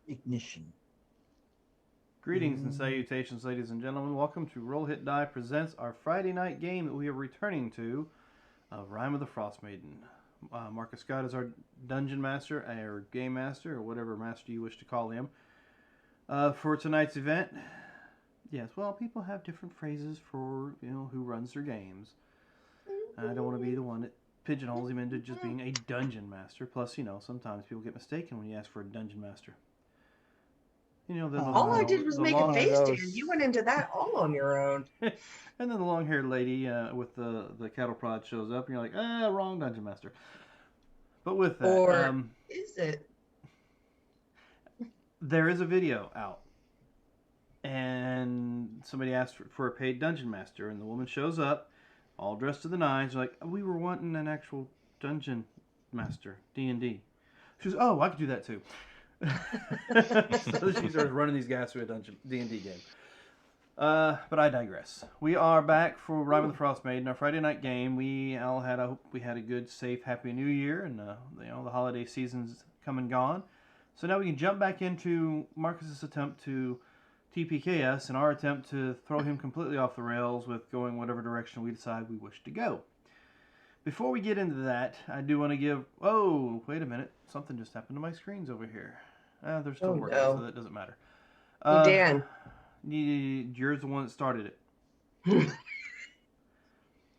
ignition. Greetings and salutations, ladies and gentlemen. Welcome to Roll Hit Die presents our Friday night game that we are returning to of Rime of the Frostmaiden. Marcus Scott is our dungeon master, or game master, or whatever master you wish to call him. For tonight's event, yes, well, people have different phrases for, who runs their games. I don't want to be the one that pigeonholes him into just being a dungeon master. Plus, sometimes people get mistaken when you ask for a dungeon master. Then All I did was the make a long face, Dan. You went into that all on your own. and then the long-haired lady with the cattle prod shows up, and you're like, wrong dungeon master. But with that, Or is it? there is a video out, and somebody asked for a paid dungeon master, and the woman shows up, all dressed to the nines, like, we were wanting an actual dungeon master, D&D. She goes, oh, I could do that too. So she starts running these guys through a dungeon D&D game. But I digress. We are back for Rime of the Frostmaiden, our Friday night game. I hope we had a good, safe, happy New Year, and the holiday season's come and gone. So now we can jump back into Marcus's attempt to TPK us and our attempt to throw him completely off the rails with going whatever direction we decide we wish to go. Before we get into that, I do want to give... Oh, wait a minute. Something just happened to my screens over here. They're still working, so that doesn't matter. Dan. You're the one that started it. We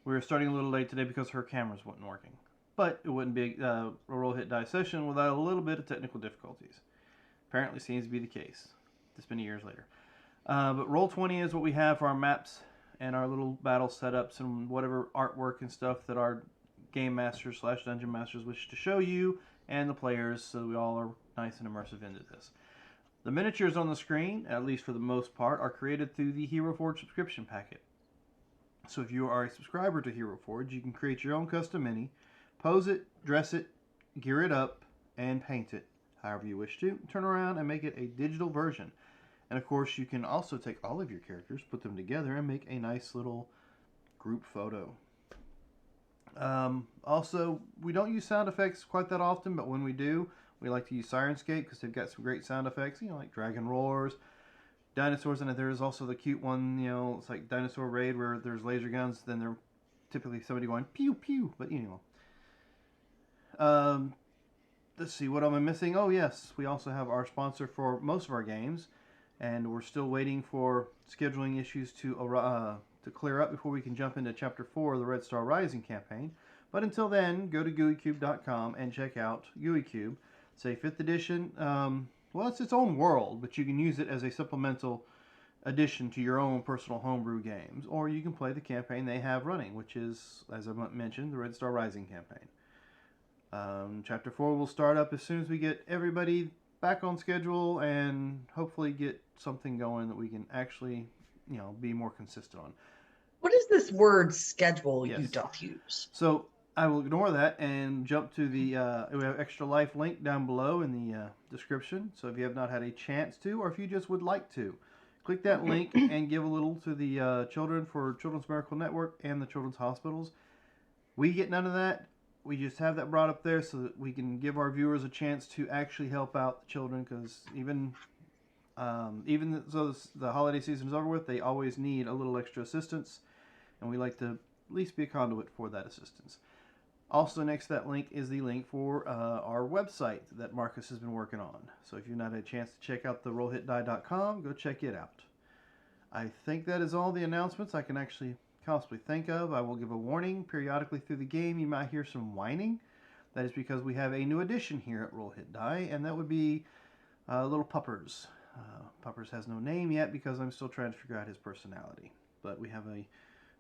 were starting a little late today because her cameras weren't working. But it wouldn't be a roll hit die session without a little bit of technical difficulties. Apparently seems to be the case. This many years later. But Roll20 is what we have for our maps and our little battle setups and whatever artwork and stuff that our game masters / dungeon masters wish to show you and the players, so we all are nice and immersive into this. The miniatures on the screen, at least for the most part, are created through the Hero Forge subscription packet. So if you are a subscriber to Hero Forge, you can create your own custom mini, pose it, dress it, gear it up, and paint it however you wish to. Turn around and make it a digital version. And of course, you can also take all of your characters, put them together, and make a nice little group photo. Also, we don't use sound effects quite that often, but when we do, we like to use Sirenscape because they've got some great sound effects, like dragon roars, dinosaurs, and there's also the cute one, it's like Dinosaur Raid where there's laser guns, then they're typically somebody going pew pew, but let's see, what am I missing? Oh yes, we also have our sponsor for most of our games, and we're still waiting for scheduling issues to clear up before we can jump into Chapter 4 of the Red Star Rising campaign. But until then, go to GUICube.com and check out GUICube. It's a 5th edition. Well, it's its own world, but you can use it as a supplemental addition to your own personal homebrew games. Or you can play the campaign they have running, which is, as I mentioned, the Red Star Rising campaign. Chapter 4 will start up as soon as we get everybody back on schedule and hopefully get something going that we can actually, be more consistent on. What is this word schedule you doth use? So I will ignore that and jump to the we have Extra Life link down below in the description. So if you have not had a chance to, or if you just would like to, click that link and give a little to the children for Children's Miracle Network and the Children's Hospitals. We get none of that. We just have that brought up there so that we can give our viewers a chance to actually help out the children, because even though the holiday season is over with, they always need a little extra assistance, and we like to at least be a conduit for that assistance. Also next to that link is the link for our website that Marcus has been working on. So if you've not had a chance to check out the rollhitdie.com, go check it out. I think that is all the announcements I can actually possibly think of. I will give a warning periodically through the game. You might hear some whining. That is because we have a new addition here at Roll Hit Die, and that would be little Puppers. Puppers has no name yet because I'm still trying to figure out his personality. But we have a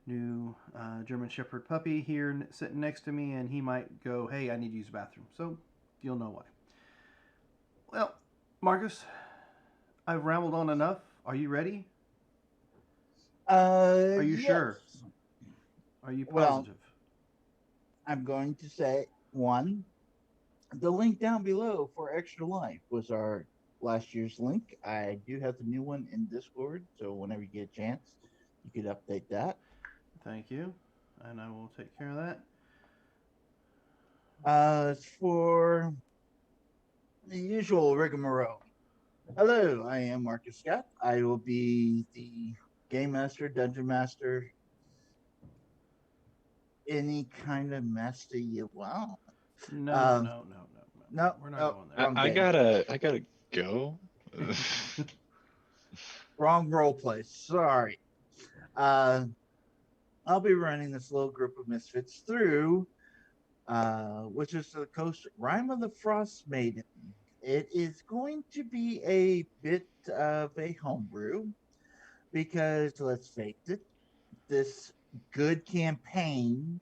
new German Shepherd puppy here sitting next to me, and he might go, hey, I need to use the bathroom. So you'll know why. Well, Marcus, I've rambled on enough. Are you ready? Are you sure? Are you positive? Well, I'm going to say, one, the link down below for Extra Life was our last year's link. I do have the new one in Discord, so whenever you get a chance, you could update that. Thank you, and I will take care of that. For the usual rigmarole, Hello, I am Marcus Scott. I will be the game master, dungeon master, any kind of master you want. No, Um, no, no, no, no. no, We're not oh, going there. wrong I game, gotta go. wrong role play. Sorry. Uh, I'll be running this little group of misfits through, which is the coast Rime of the Frostmaiden. It is going to be a bit of a homebrew because let's face it, this good campaign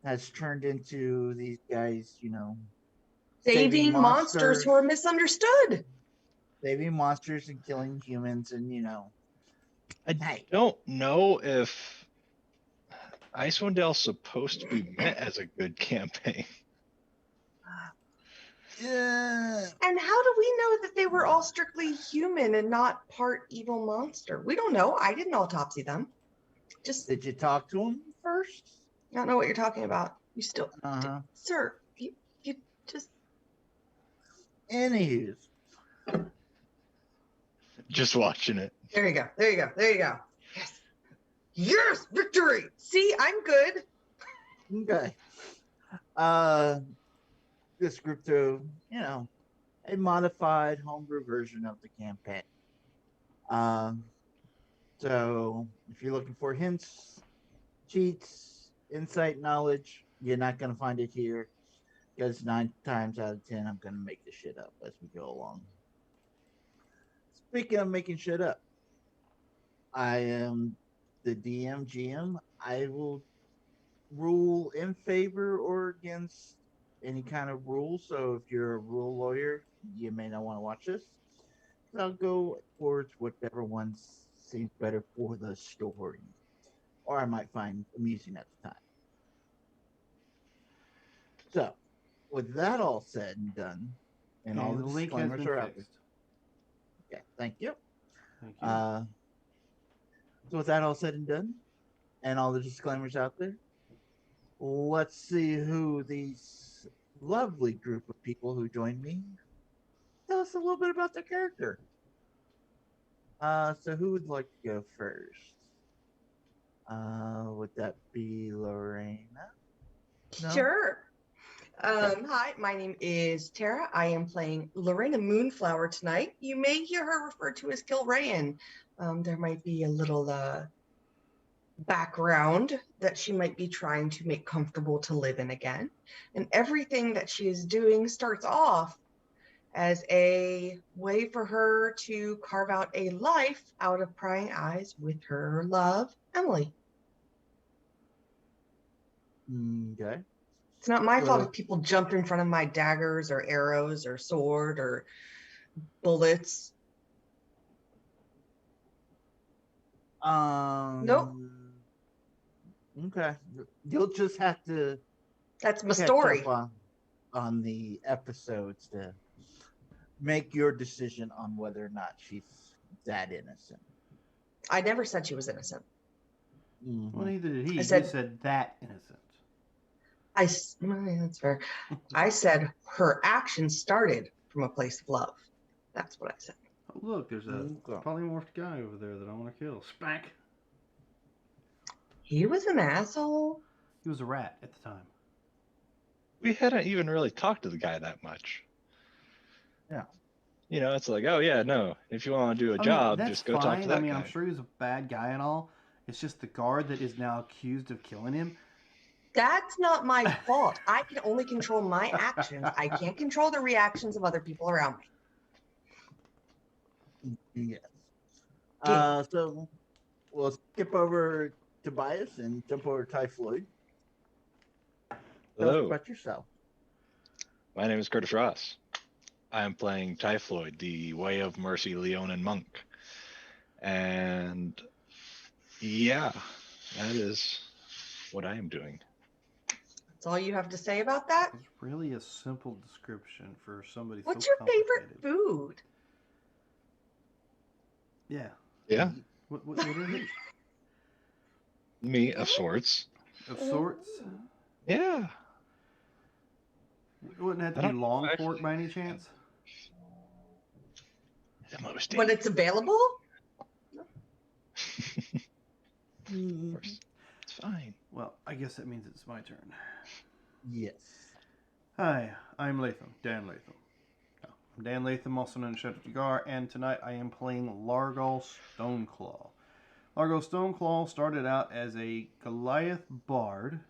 has turned into these guys, saving Saving monsters monsters, who are misunderstood. saving monsters and killing humans, and I hey, don't know if Icewind Dale's supposed to be meant as a good campaign. And how do we know that they were all strictly human and not part evil monster? We don't know. I didn't autopsy them. Just did you talk to him first? don't know what you're talking about. You still, Uh-huh. sir, you just. Anywho, Just watching it. There you go. There you go. There you go. Yes. Yes, victory. See, I'm good. okay. Uh, this group through, a modified homebrew version of the campaign. Um, so if you're looking for hints, cheats, insight, knowledge, you're not going to find it here because 9 times out of 10, I'm going to make this shit up as we go along. Speaking of making shit up, I am the DM GM. I will rule in favor or against any kind of rule. So if you're a rule lawyer, you may not want to watch this. I'll go towards whatever one seems better for the story, or I might find amusing at the time. So, with that all said and done, and all And the the link has disclaimers been are out there. fixed. Okay, thank you. Thank you. So with that all said and done, and all the disclaimers out there, let's see who these lovely group of people who joined me tell us a little bit about their character. So who would like to go first? Would that be Lorena? No? Sure. Hi, my name is Tara. I am playing Lorena Moonflower tonight. You may hear her referred to as Kilrayan. There might be a little background that she might be trying to make comfortable to live in again. And everything that she is doing starts off as a way for her to carve out a life out of prying eyes with her love, Emily. Okay. It's not my fault Well, if people jump in front of my daggers or arrows or sword or bullets. Nope. Okay. You'll just have to That's my catch story. up on the episodes to make your decision on whether or not she's that innocent. I never said she was innocent. Well, neither did he. I said- He said that innocent. That's fair. I said her actions started from a place of love. That's what I said. Oh, look, there's a Okay. polymorphed guy over there that I want to kill. Spank. He was an asshole. He was a rat at the time. We hadn't even really talked to the guy that much. Yeah. It's like, oh yeah, no. If you want to do a I mean, job, that's just go talk to fine. that I mean, guy. I'm sure he was a bad guy and all. It's just the guard that is now accused of killing him. That's not my fault. I can only control my actions. I can't control the reactions of other people around me. Yes. Yeah. So we'll skip over Tobias and jump over to Ty Floyd. Tell us Hello, about yourself. my name is Curtis Ross. I am playing Typhoid, the Way of Mercy Leonin monk. And yeah, that is what I am doing. That's all you have to say about that? It's really a simple description for somebody What's so your favorite complicated. food? Yeah, What is it? meat of sorts. Of sorts? Yeah. Wouldn't have to I be don't know, long pork actually. by any chance? The most When it's available? Of course. It's fine. Well, I guess that means it's my turn. Yes. Hi, I'm Latham, Dan Latham. I'm Dan Latham, also known as Shadow Jagar, and tonight I am playing Largal Stoneclaw. Largal Stoneclaw started out as a Goliath bard,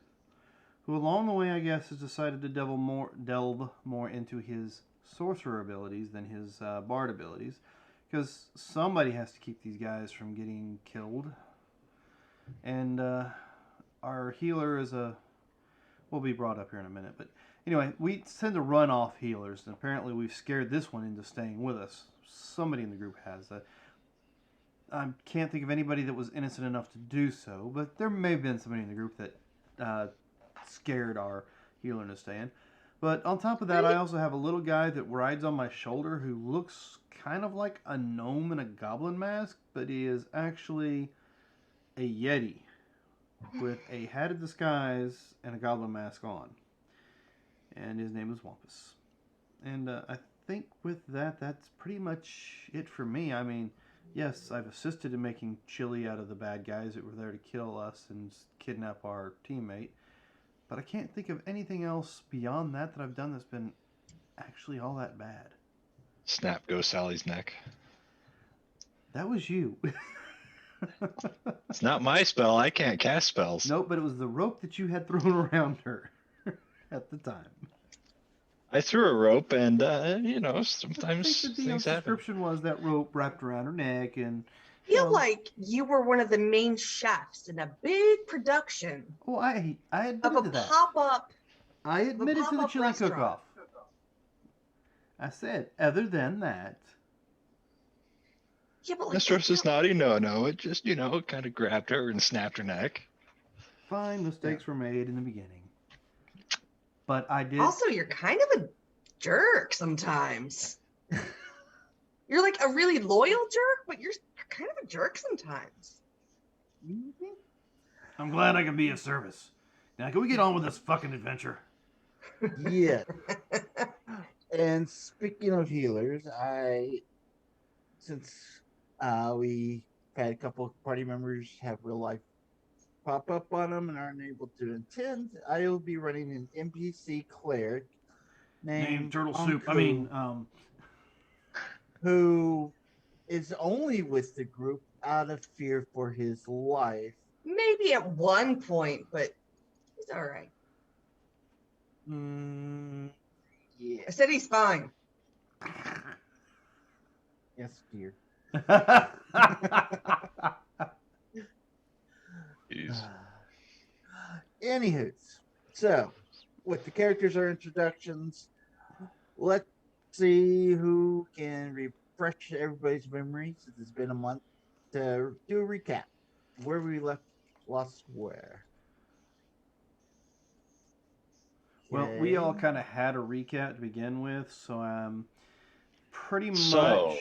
who along the way, I guess, has decided to delve more into his sorcerer abilities than his bard abilities, because somebody has to keep these guys from getting killed. And our healer is will be brought up here in a minute, but anyway, we tend to run off healers, and apparently we've scared this one into staying with us. Somebody in the group has. I can't think of anybody that was innocent enough to do so, but there may have been somebody in the group that scared our healer into staying. But on top of that, I also have a little guy that rides on my shoulder who looks kind of like a gnome in a goblin mask, but he is actually a yeti with a hatted disguise and a goblin mask on. And his name is Wampus. And I think with that, that's pretty much it for me. I mean, yes, I've assisted in making chili out of the bad guys that were there to kill us and kidnap our teammate. But I can't think of anything else beyond that I've done that's been actually all that bad. Snap goes Sally's neck. That was you. It's not my spell. I can't cast spells. Nope, but it was the rope that you had thrown around her at the time. I threw a rope, and I sometimes think the things DM's happen. description was that rope wrapped around her neck, and I feel like you were one of the main chefs in a big production oh, I of admitted a to that. pop-up. I admitted to the pop-up chili restaurant. cook-off. I said, other than that, Yeah, but like Mistress is naughty. No. It just, kind of grabbed her and snapped her neck. fine mistakes were made in the beginning. But I did. Also, you're kind of a jerk sometimes. You're like a really loyal jerk, but you're kind of a jerk sometimes. I'm glad I can be of service. Now, can we get on with this fucking adventure? Yeah. And speaking of healers, since we had a couple of party members have real life pop up on them and aren't able to attend, I will be running an NPC cleric named Turtle Soup. Anku, who is only with the group out of fear for his life. Maybe at one point, but he's all right. Yeah. I said he's fine. Yes, dear. Jeez. Anywho, so with the characters or introductions, let's see who can refresh everybody's memory since it's been a month to do a recap. Where we lost where. Well, we all Okay. kind of had a recap to begin with, so pretty much. So,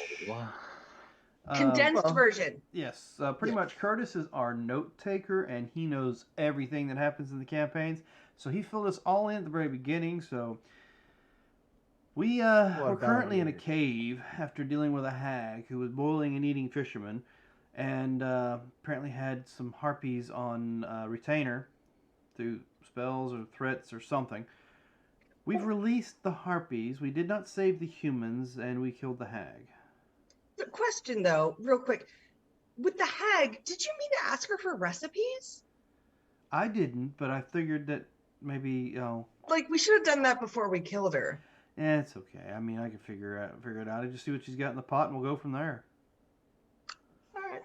Condensed well, version. Yes, pretty Yeah. much Curtis is our note taker, and he knows everything that happens in the campaigns. So he filled us all in at the very beginning. So we're about currently in a years. cave after dealing with a hag who was boiling and eating fishermen, and apparently had some harpies on retainer through spells or threats or something. We've released the harpies. We did not save the humans, and we killed the hag. The question, though, real quick. With the hag, did you mean to ask her for recipes? I didn't, but I figured that maybe, Like, we should have done that before we killed her. it's okay. I mean, I can figure it out. I just see what she's got in the pot, and we'll go from there. All right.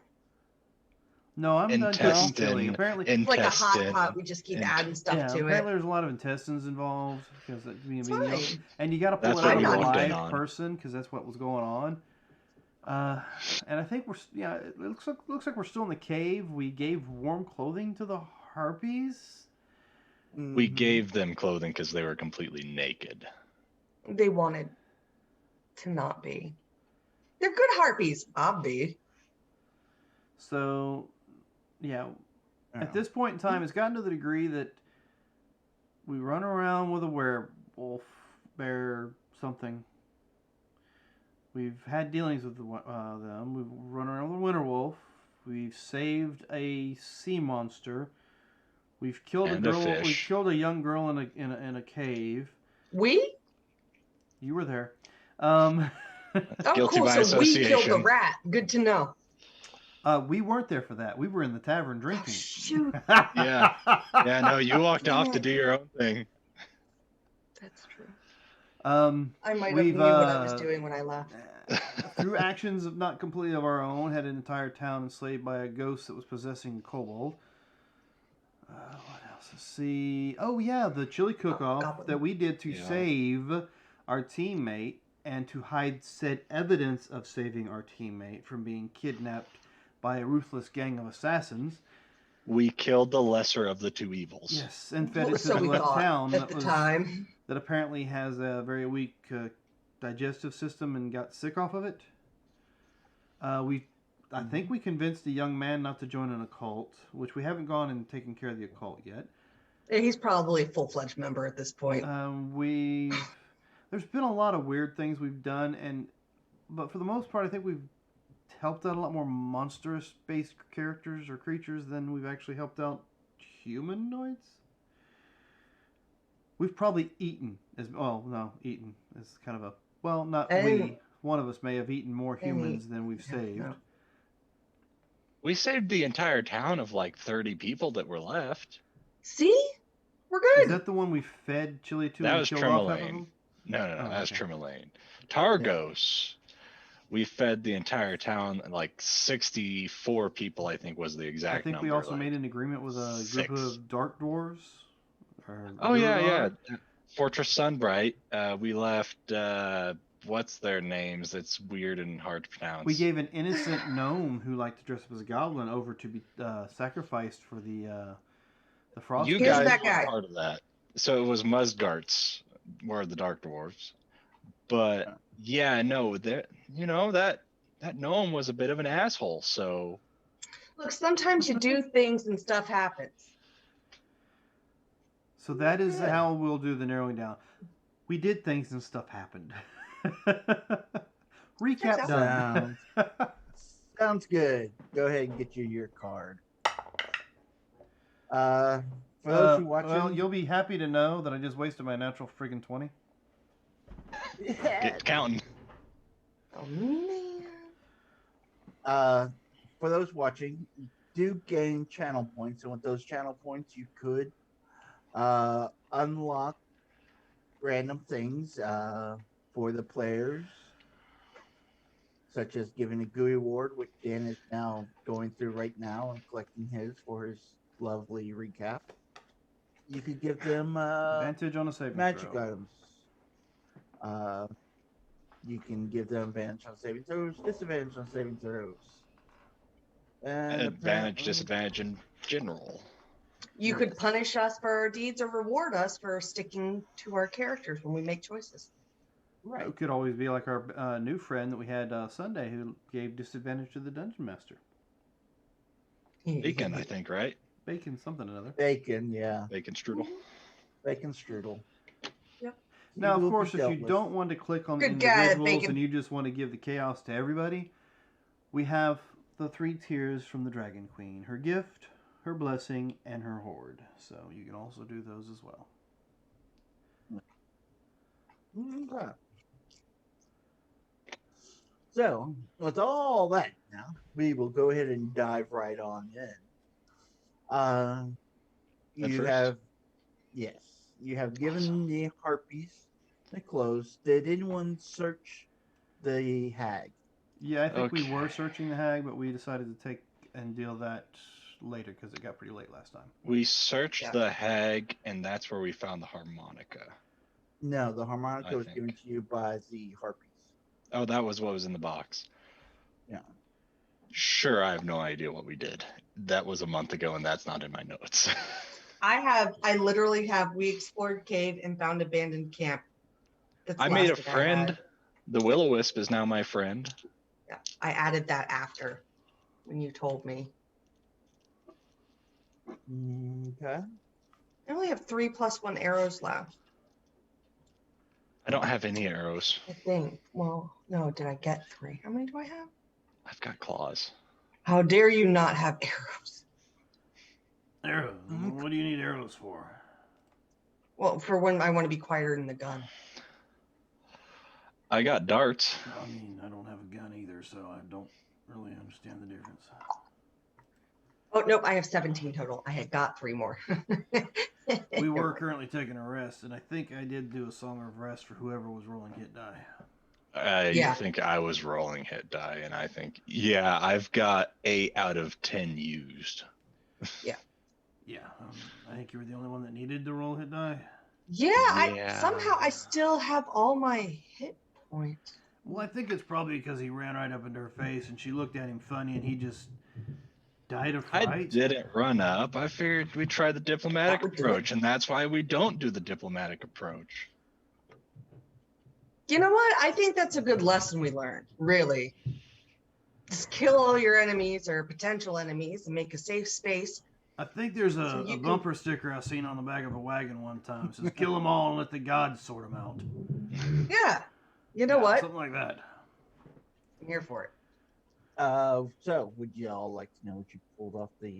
No, I'm done cooking Intestine. chili. Apparently, It's like a hot Intestine. pot. We just keep adding stuff yeah. to Apparently, it. there's a lot of intestines involved because It's fine. and you got to pull That's it out what of a we've been live on. person because that's what was going on. And I think it looks like we're still in the cave. We gave warm clothing to the harpies. We Mhm. gave them clothing because they were completely naked. They wanted to not be. They're good harpies, obvi. So, yeah, at Oh. this point in time, it's gotten to the degree that we run around with a werewolf, bear, something. We've had dealings with them. We've run around with a winter wolf. We've saved a sea monster. We've killed And a a girl. We fish. killed a young girl in a cave. We? You were there. Oh, Guilty cool. by So we killed the association. rat. Good to know. We weren't there for that. We were in the tavern Oh, drinking. shoot. Yeah. Yeah, no, you walked Damn off to it. do your own thing. That's true. I might have We've knew what I was doing when I left. through actions of not completely of our own, had an entire town enslaved by a ghost that was possessing a kobold. What else? Let's see. Oh yeah, the chili cook-off goblin. that we did to Yeah. save our teammate and to hide said evidence of saving our teammate from being kidnapped by a ruthless gang of assassins. We killed the lesser of the two evils. Yes, and fed it to So the we left thought town at the time. that apparently has a very weak digestive system and got sick off of it. I think we convinced a young man not to join an occult, which we haven't gone and taken care of the occult yet. He's probably a full-fledged member at this point. There's been a lot of weird things we've done, but for the most part, I think we've helped out a lot more monstrous-based characters or creatures than we've actually helped out humanoids. We've probably eaten eaten is kind of a not And- we. One of us may have eaten more humans than we've saved. No. We saved the entire town of like 30 people that were left. See? We're Is good. that the one we fed chili to That and was killed off half of Tremolane. them? No, Oh, that's okay. Tremolane. Targos. We fed the entire town, like 64 people, I think was the exact I think number. we also like, made an agreement with a group 6. of dark dwarves. Or Oh, yeah, Duergar. yeah. Fortress Sunbright. We left, what's their names? It's weird and hard to pronounce. We gave an innocent gnome who liked to dress up as a goblin over to be sacrificed for the frost. You Here's guys that were guy. part of that. So it was Musgarts were the dark dwarves. But yeah, no, that that gnome was a bit of an asshole. So Look, sometimes you do things and stuff happens. So that is Good. how we'll do the narrowing down. We did things and stuff happened. Recap Checks done. Sounds good. Go ahead and get your card. For those who watching, well, you'll be happy to know that I just wasted my natural friggin' 20. get counting. Oh, man. For those watching, you do gain channel points, and with those channel points, you could unlock random things for the players, such as giving a GUI award, which Dan is now going through right now and collecting his for his lovely recap. You could give them Advantage on a saving magic throw. items. You can give them advantage on saving throws, disadvantage on saving throws. And Advantage, apparently- disadvantage in general. You could punish us for our deeds or reward us for sticking to our characters when we make choices. Right. It could always be like our new friend that we had Sunday who gave disadvantage to the dungeon master. Bacon, I think, right? Bacon something or another. Bacon, yeah. Bacon strudel. Bacon strudel. Yep. Now, will of be course, if dealt you with. don't want to click on the Good God, individuals Bacon. and you just want to give the chaos to everybody, we have the 3 tiers from the Dragon Queen. Her gift, her blessing, and her horde. So you can also do those as well. Okay. So, with all that now, we will go ahead and dive right on in. You first? have, yes, you have given the harpies the clothes. Did anyone search the hag? Yeah, I think we Okay. were searching the hag, but we decided to take and deal that later because it got pretty late last time. We searched Yeah. the hag, and that's where we found the harmonica. No, the harmonica I was think. given to you by the harpies. Oh, that was what was in the box. Yeah. Sure, I have no idea what we did. That was a month ago, and that's not in my notes. I literally have, we explored cave and found abandoned camp. That's the I made a last thing I friend. had. The Will-O-Wisp is now my friend. Yeah, I added that after when you told me. Okay. I only have 3 + 1 arrows left. I don't have any arrows. I think. Well, No, did I get 3? How many do I have? I've got claws. How dare you not have arrows? Arrows. What do you need arrows for? Well, for when I want to be quieter in the gun. I got darts. I mean, I don't have a gun either, so I don't really understand the difference. Oh, nope, I have 17 total. I had got 3 more. We were currently taking a rest, and I think I did do a song of rest for whoever was rolling hit die. Yeah. think I was rolling hit die, and I think, yeah, I've got 8 out of 10 used. Yeah, I think you were the only one that needed to roll hit die. Yeah, somehow I still have all my hit points. Well, I think it's probably because he ran right up into her face, and she looked at him funny, and he just died of fright. I didn't run up. I figured we'd try the diplomatic approach, and that's why we don't do the diplomatic approach. You know what? I think that's a good lesson we learned, really. Just kill all your enemies or potential enemies and make a safe space. I think there's So a you bumper sticker I seen on the back of a wagon one time. It says, kill them all and let the gods sort them out. Yeah. You know what? Something like that. I'm here for it. So would y'all like to know what you pulled off the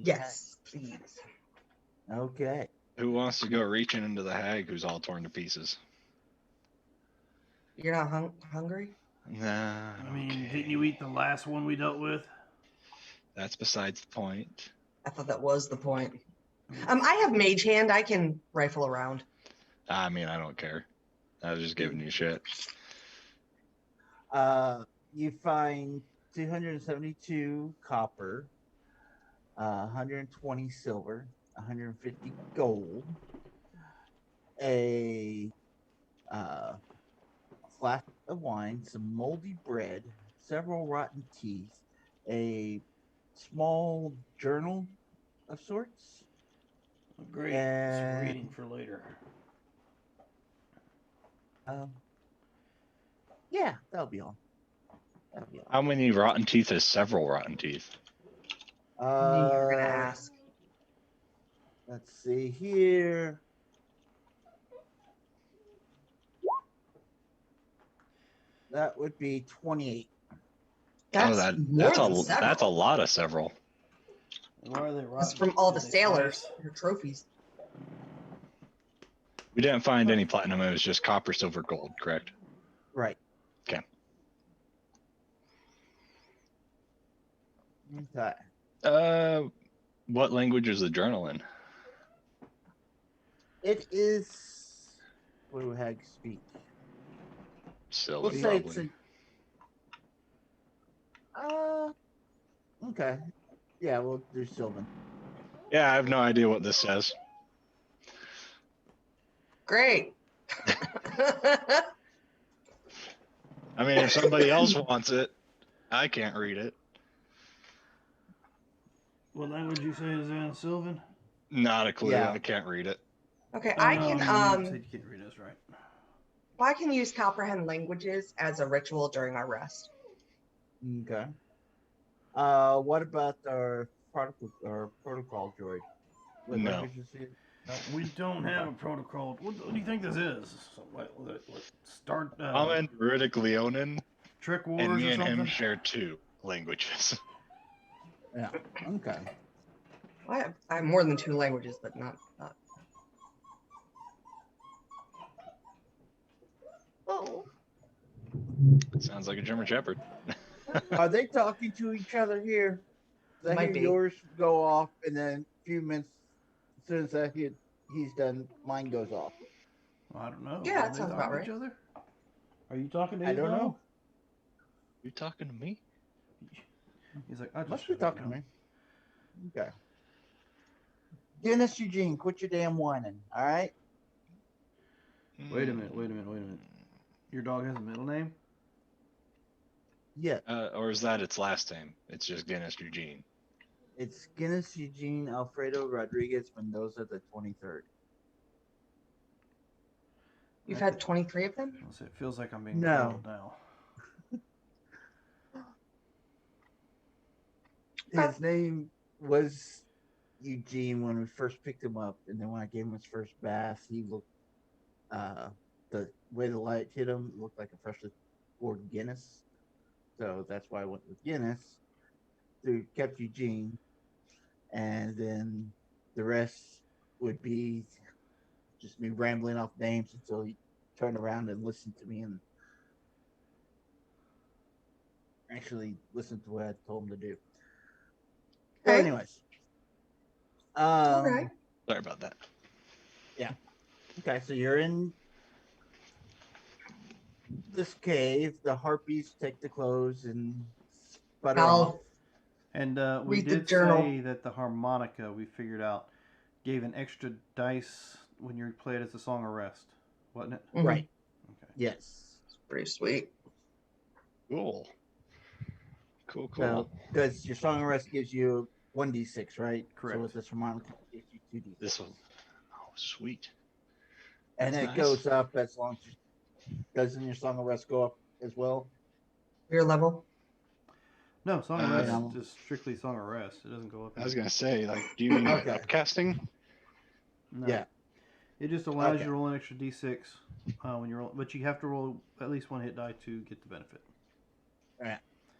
Yes, please. hag? Okay. Who wants to go reaching into the hag who's all torn to pieces? You're not hungry? Nah. I mean, okay. didn't you eat the last one we dealt with? That's besides the point. I thought that was the point. I have mage hand. I can rifle around. I mean, I don't care. I was just giving you shit. You find 272 copper, 120 silver, 150 gold, a flask of wine, some moldy bread, several rotten teeth, a small journal of sorts. Great. And- It's reading for later. Yeah, that'll be all. How many rotten teeth is several rotten teeth? You're gonna ask. Let's see here. That would be 28. That's that's more than several. that's a lot of several. Why are they rotten? That's from all the Did they sailors, slice? your trophies. We didn't find any platinum. It was just copper, silver, gold. Correct? Right. Okay. Okay. What language is the journal in? It is. What do hags speak? Silver, We'll say probably. it's okay. Yeah, we'll do Sylvan. Yeah, I have no idea what this says. Great. I mean, if somebody else wants it, I can't read it. What language you say is in, Sylvan? Not a clue. Yeah. I can't read it. Okay, Oh, I no, can you said you can't read us, right? I can use comprehend languages as a ritual during our rest. Okay. What about our protocol droid? What No. language is he? No? We don't have a protocol. What do you think this is? What start I'm in Rudic Leonin, Trick Wars and me or and something? him share 2 languages. Yeah. Okay. I have more than 2 languages, but not. Oh. Sounds like a German Shepherd. Are they talking to each other here? I Might hear be. yours go off, and then a few minutes, as soon as he's done, mine goes off. I don't know. Yeah, Are that they sounds talking about to right. each other? Are you talking to I don't know. You talking to me? He's like, I just Must be shut up talking to now. me. Okay. Dennis Eugene, quit your damn whining. All right. Wait a minute. Your dog has a middle name? Yeah. Or is that its last name? It's just Guinness Eugene. It's Guinness Eugene Alfredo Rodriguez Mendoza the 23rd. You've had 23 of them? It feels like I'm being No. trolled now. His name was Eugene when we first picked him up, and then when I gave him his first bath, he looked the way the light hit him, it looked like a freshly or Guinness. So that's why I went with Guinness. Through kept Eugene, and then the rest would be just me rambling off names until he turned around and listened to me and actually listened to what I told him to do. So, Okay. anyways, All right. Sorry about that. okay, so you're in this cave. The harpies take the clothes and sputter off. I'll And we read the did journal. say that the harmonica, we figured out, gave an extra dice when you play it as a song of rest, wasn't it? Mhm. Right. Okay. Yes. It's pretty sweet. Cool. Cool. So, because your song of rest gives you 1d6, right? Correct. So with this harmonica, it gives you 2d6. This one. Oh, sweet. And That's it nice. goes up as long as doesn't your song of rest go up as well? Your level. No, song of rest Yeah. is just strictly song of rest. It doesn't go up. I was gonna say, like, do you mean like Okay. upcasting? No. Yeah. It just allows Okay. you to roll an extra d6 when you roll, but you have to roll at least one hit die to get the benefit.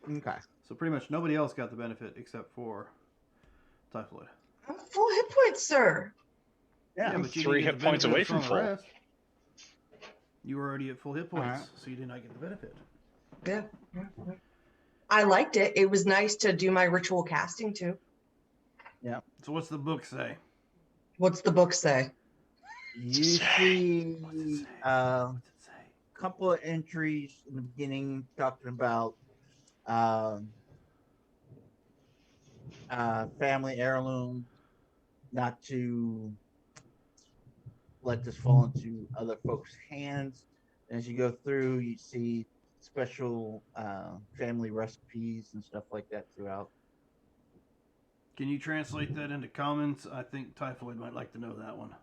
Okay. So pretty much nobody else got the benefit except for Typhoid. I'm full hit points, sir. Yeah. but you 3 didn't get hit the points benefit of away the from Song of full. Rest. You were already at full hit points, Alright. so you did not get the benefit. Yeah. I liked it. It was nice to do my ritual casting too. So what's the book say? What's the book say? You Say. see What's it say? a What's it say? couple of entries in the beginning talking about family heirloom, not to let this fall into other folks' hands. As you go through, you see special family recipes and stuff like that throughout. Can you translate that into comments? I think Typhoid might like to know that one.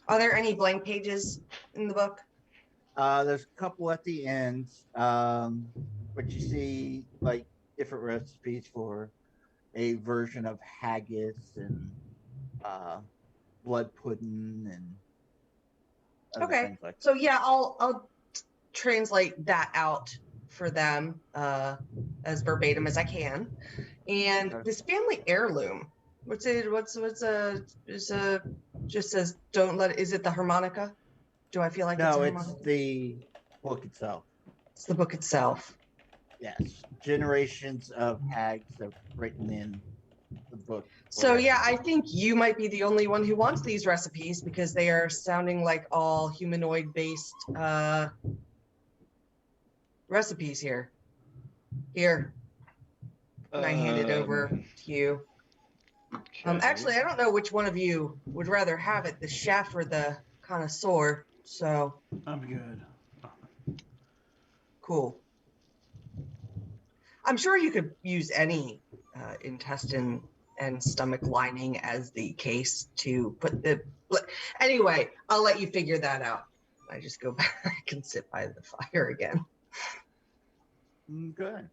Are there any blank pages in the book? There's a couple at the end, but you see like different recipes for a version of haggis and blood pudding and other Okay. things like that. So yeah, I'll translate that out for them as verbatim as I can. And Okay. this family heirloom, just says don't let it, is it the harmonica? Do I feel like it's a No, it's harmonica? the book itself. It's the book itself. Yes, generations of hags have written in the book. So yeah, I think you might be the only one who wants these recipes because they are sounding like all humanoid based recipes here. Here. And I hand it over to you. Okay. Actually, I don't know which one of you would rather have it, the chef or the connoisseur. So I'm good. cool. I'm sure you could use any intestine and stomach lining as the case to put the. Anyway, I'll let you figure that out. I just go back and sit by the fire again. Good.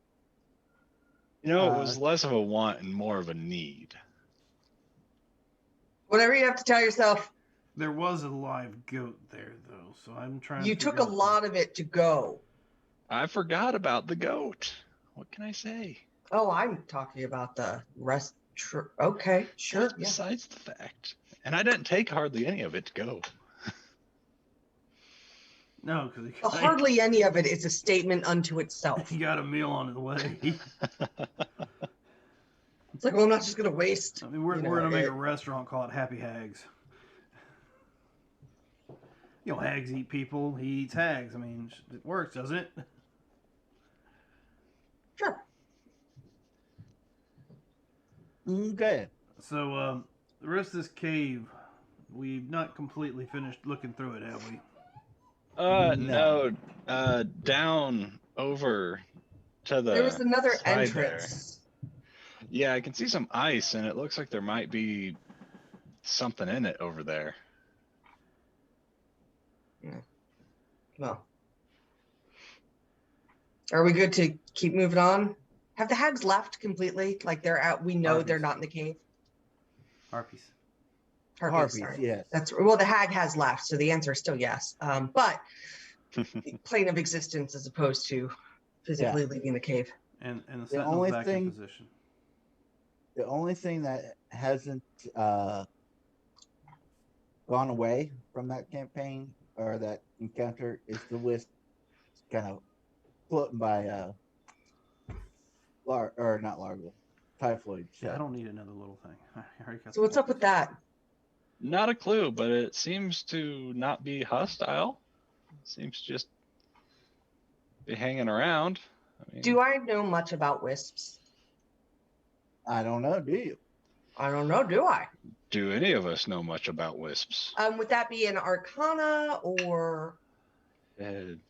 You know, it was less of a want and more of a need. Whatever you have to tell yourself. There was a live goat there, though, so I'm trying You to took figure a out lot of it to go. I forgot about the goat. What can I say? Oh, I'm talking about the rest. Okay, sure. That's Yeah. besides the fact. And I didn't take hardly any of it to go. No, because Hardly any of it is a statement unto itself. he got a meal on the way. It's like, well, I'm not just going to waste. I mean, we're you going know, to make it. a restaurant called Happy Hags. You know, hags eat people. He eats hags. I mean, it works, doesn't it? Sure. Okay. So, the rest of this cave, we've not completely finished looking through it, have we? No. Down over to the There was another side entrance. there. Yeah, I can see some ice, and it looks like there might be something in it over there. Well, are we good to keep moving on? Have the hags left completely? Like they're out. We know they're Harpies. not in the cave. Harpies. Harpies, sorry. Yes. That's well. The hag has left, so the answer is still yes. But plane of existence as opposed to physically leaving the cave. And the The sentinel's only back thing- in position. The only thing that hasn't gone away from that campaign or that encounter is the wisp kind of floating by not Largo, Typhoid. Yeah, I don't need another little thing. I already got So what's up with that? Not a clue, but it seems to not be hostile. Seems to just be hanging around. I mean, Do I know much about wisps? I don't know. Do you? I don't know, do I? do any of us know much about wisps? Would that be an arcana or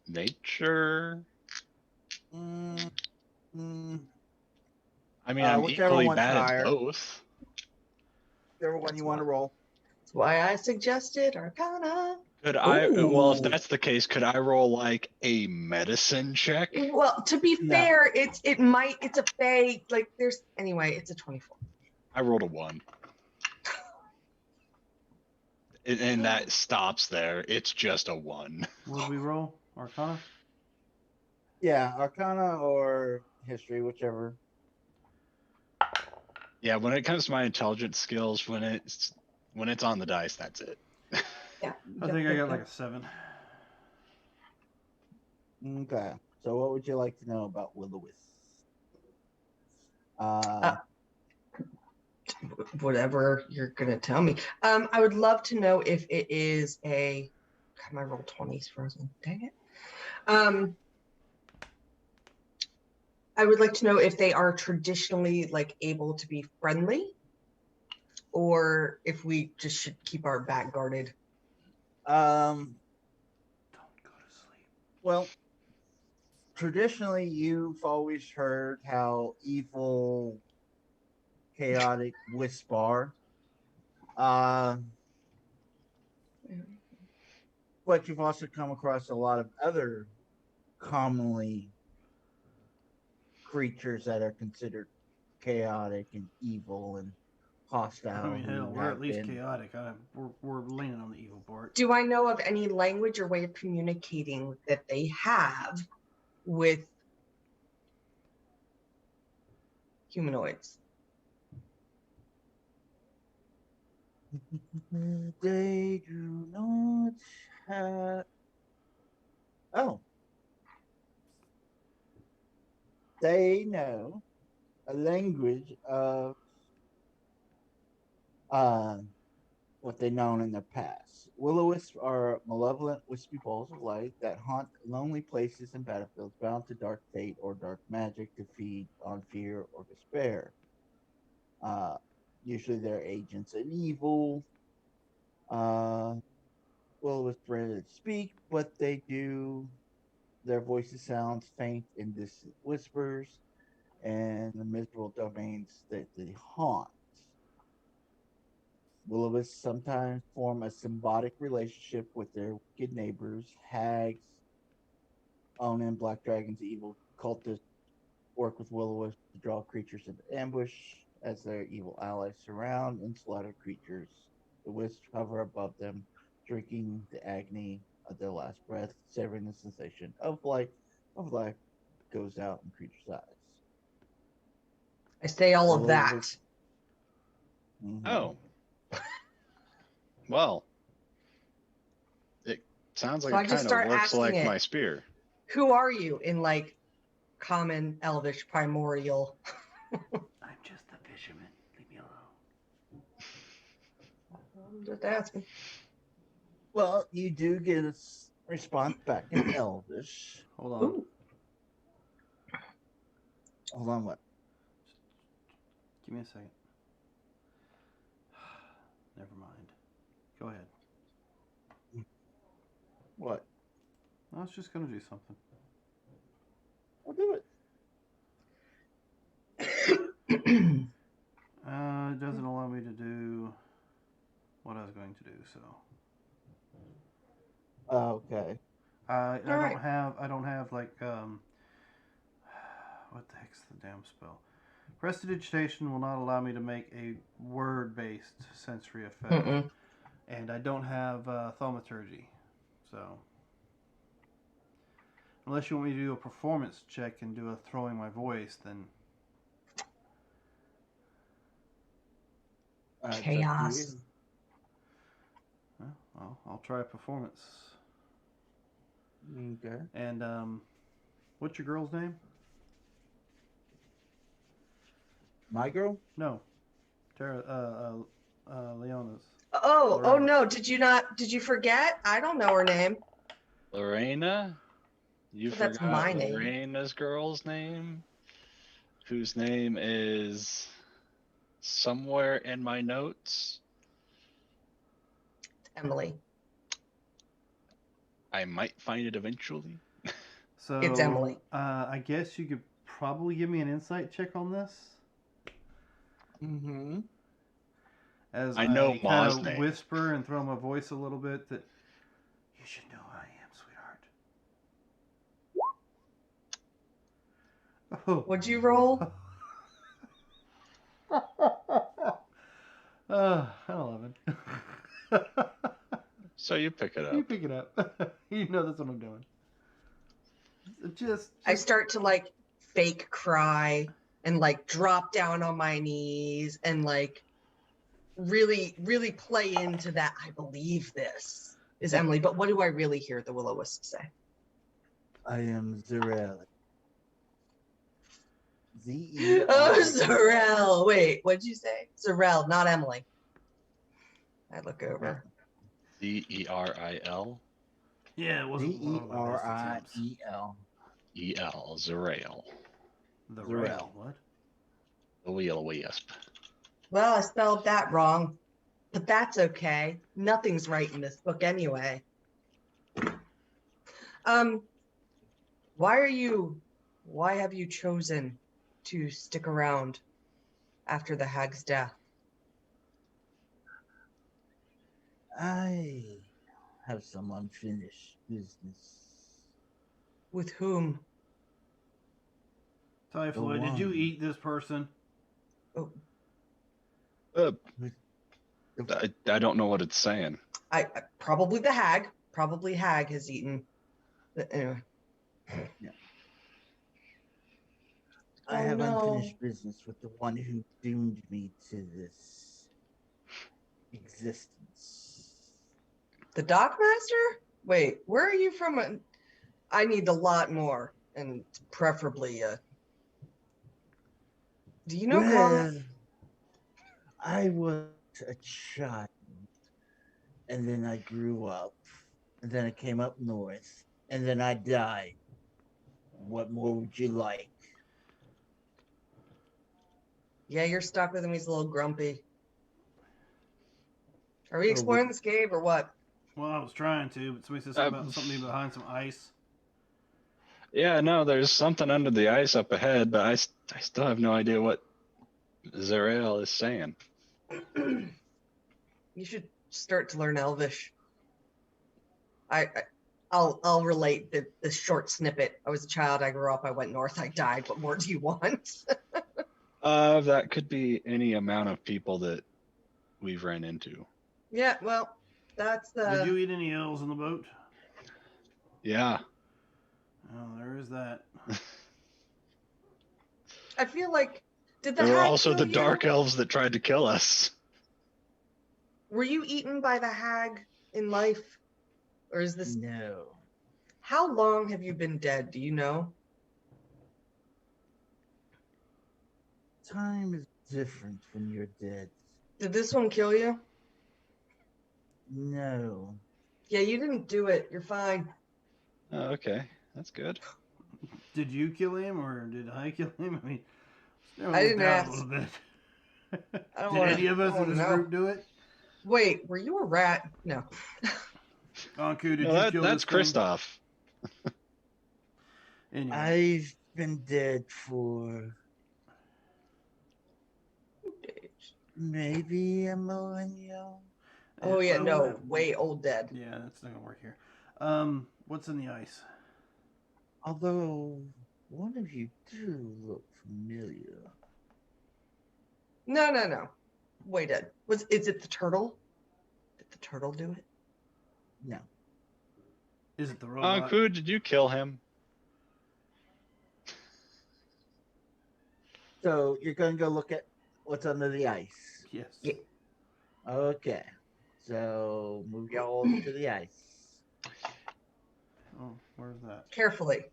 Nature? Mm, mm, I mean, I'm whichever equally one's bad at higher. both. Whichever one That's you want to what- roll. That's why I suggested arcana. Could I? Well, if Ooh. that's the case, could I roll like a medicine check? Well, to be No. fair, it's a fey, like there's anyway, it's a 24. I rolled a 1. And that stops there. It's just a 1. What did we roll? Arcana? Yeah, Arcana or History, whichever. Yeah, when it comes to my intelligence skills, when it's on the dice, that's it. Yeah. I think I got like a 7. Okay. So, what would you like to know about Will-O-Wisp? Whatever you're gonna tell me. I would love to know if it is a. God, my roll 20s frozen. Dang it. I would like to know if they are traditionally like able to be friendly, or if we just should keep our back guarded. Um. Don't go to sleep. Well, traditionally, you've always heard how evil, chaotic wisps are. But you've also come across a lot of other commonly creatures that are considered chaotic and evil and hostile. I mean, hell, who we're at have least been- chaotic. We're leaning on the evil part. Do I know of any language or way of communicating that they have with humanoids? They do not have. Oh. They know a language of what they known in their past. Will-o-wisps are malevolent, wispy balls of light that haunt lonely places and battlefields bound to dark fate or dark magic to feed on fear or despair. Usually they're agents in evil. Will-o-wisps rarely speak, but they do. Their voices sound faint and distant whispers, and the miserable domains that they haunt. Will-o-wisps sometimes form a symbiotic relationship with their wicked neighbors, hags, onin, black dragons, evil cultists work with will-o-wisps to draw creatures into ambush as their evil allies surround and slaughter creatures. The wisps hover above them, drinking the agony of their last breath, severing the sensation of life goes out in creatures' eyes. I say all of that. Will-o-wisp- Mhm. Oh. Well. It sounds like So I it just kind start of works asking like it. my spear. Who are you in like common, elvish, primordial? I'm just a fisherman. Leave me alone. Just asking. Well, you do get a response back in Elvish. Hold on. Ooh. Hold on, what? Give me a second. Never mind. Go ahead. What? I was just gonna do something. I'll do it. It doesn't allow me to do what I was going to do. So. Okay. I right. don't have like what the heck's the damn spell? Prestidigitation will not allow me to make a word-based sensory effect, Mm-mm. and I don't have thaumaturgy, so Unless you want me to do a performance check and do a throwing my voice, then It's up to Chaos. you. well, I'll try a performance. Okay. And what's your girl's name? My girl? No, Tara. Leona's. Oh Lorena. no! Did you forget? I don't know her name. Lorena? You Well, that's forgot my name. Lorena's girl's name? Whose name is somewhere in my notes? Emily. I might find it eventually. So It's Emily. I guess you could probably give me an insight check on this. Mm-hmm. As I know kind Ma's of name. whisper and throw my voice a little bit that you should know who I am, sweetheart. Oh. What'd you roll? 11. So you pick it You up. pick it up. You know that's what I'm doing. Just I start to like fake cry and like drop down on my knees and like really, really play into that. I believe this is Emily, but what do I really hear the Will-O-Wisp say? I am Zarel. Z-E-R. Oh, Zarel. Wait, what'd you say? Zarel, not Emily. I look over. Zeril. yeah, it wasn't one of my best attempts. Z-E-R-I-E-L. El. Zerail. The Zarel. rail. What? The Will-O-Wisp. Well, I spelled that wrong, but that's okay. Nothing's right in this book anyway. Why have you chosen to stick around after the hag's death? I have some unfinished business. With whom? Typhoid, did you eat this person? Oh, I don't know what it's saying. I probably the hag. Probably hag has eaten. Anyway. I have no. unfinished business with the one who doomed me to this existence. The Dockmaster? Wait, where are you from? I need a lot more, and preferably do you know Well, I was a child, and then I grew up, and then I came up north, and then I died. What more would you like? Yeah, you're stuck with him. He's a little grumpy. Are we exploring this cave or what? Well, I was trying to, but somebody said something about something behind some ice. Yeah, no, there's something under the ice up ahead, but I still have no idea what Zerail is saying. You should start to learn Elvish. I'll relate the short snippet. I was a child. I grew up. I went north. I died. What more do you want? That could be any amount of people that we've ran into. Yeah, well, that's the. Did you eat any elves on the boat? Yeah. Oh, there is that. I feel like did the There were hag also kill the you? dark elves that tried to kill us. Were you eaten by the hag in life, or is this? No. How long have you been dead? Do you know? Time is different when you're dead. Did this one kill you? No. Yeah, you didn't do it. You're fine. Oh, okay. That's good. Did you kill him or did I kill him? I mean, I didn't down ask. a little bit. I don't Did wanna- any of us I in this don't know. group do it? Wait, were you a rat? No. Anku, did No, you kill that's this thing? Kristoff. Anyway, I've been dead for maybe a millennium. Oh yeah, well, no, way old dead. Yeah, that's not gonna work here. What's in the ice? Although one of you do look familiar. No. Way dead. Is it the turtle? Did the turtle do it? No. Is it the robot? Anku, did you kill him? So you're going to go look at what's under the ice. Yes. Yeah. Okay. So move y'all over to the ice. Oh, where's that? Carefully.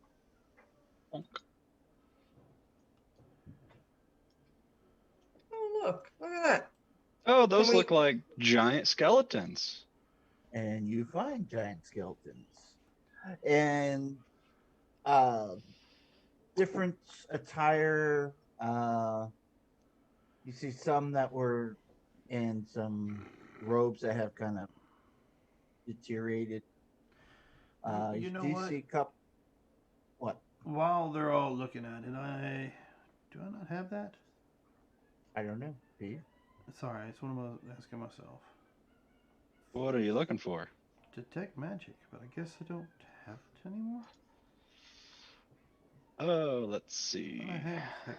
Oh, look at that. Oh, those Can we- look like giant skeletons. And you find giant skeletons. And different attire. You see some that were in some robes that have kind of deteriorated. You know do what? see a couple. What? While they're all looking at it, do I not have that? I don't know. Do you? It's alright. It's what I'm asking myself. What are you looking for? Detect magic, but I guess I don't have it anymore. Oh, let's see. I have detect magic.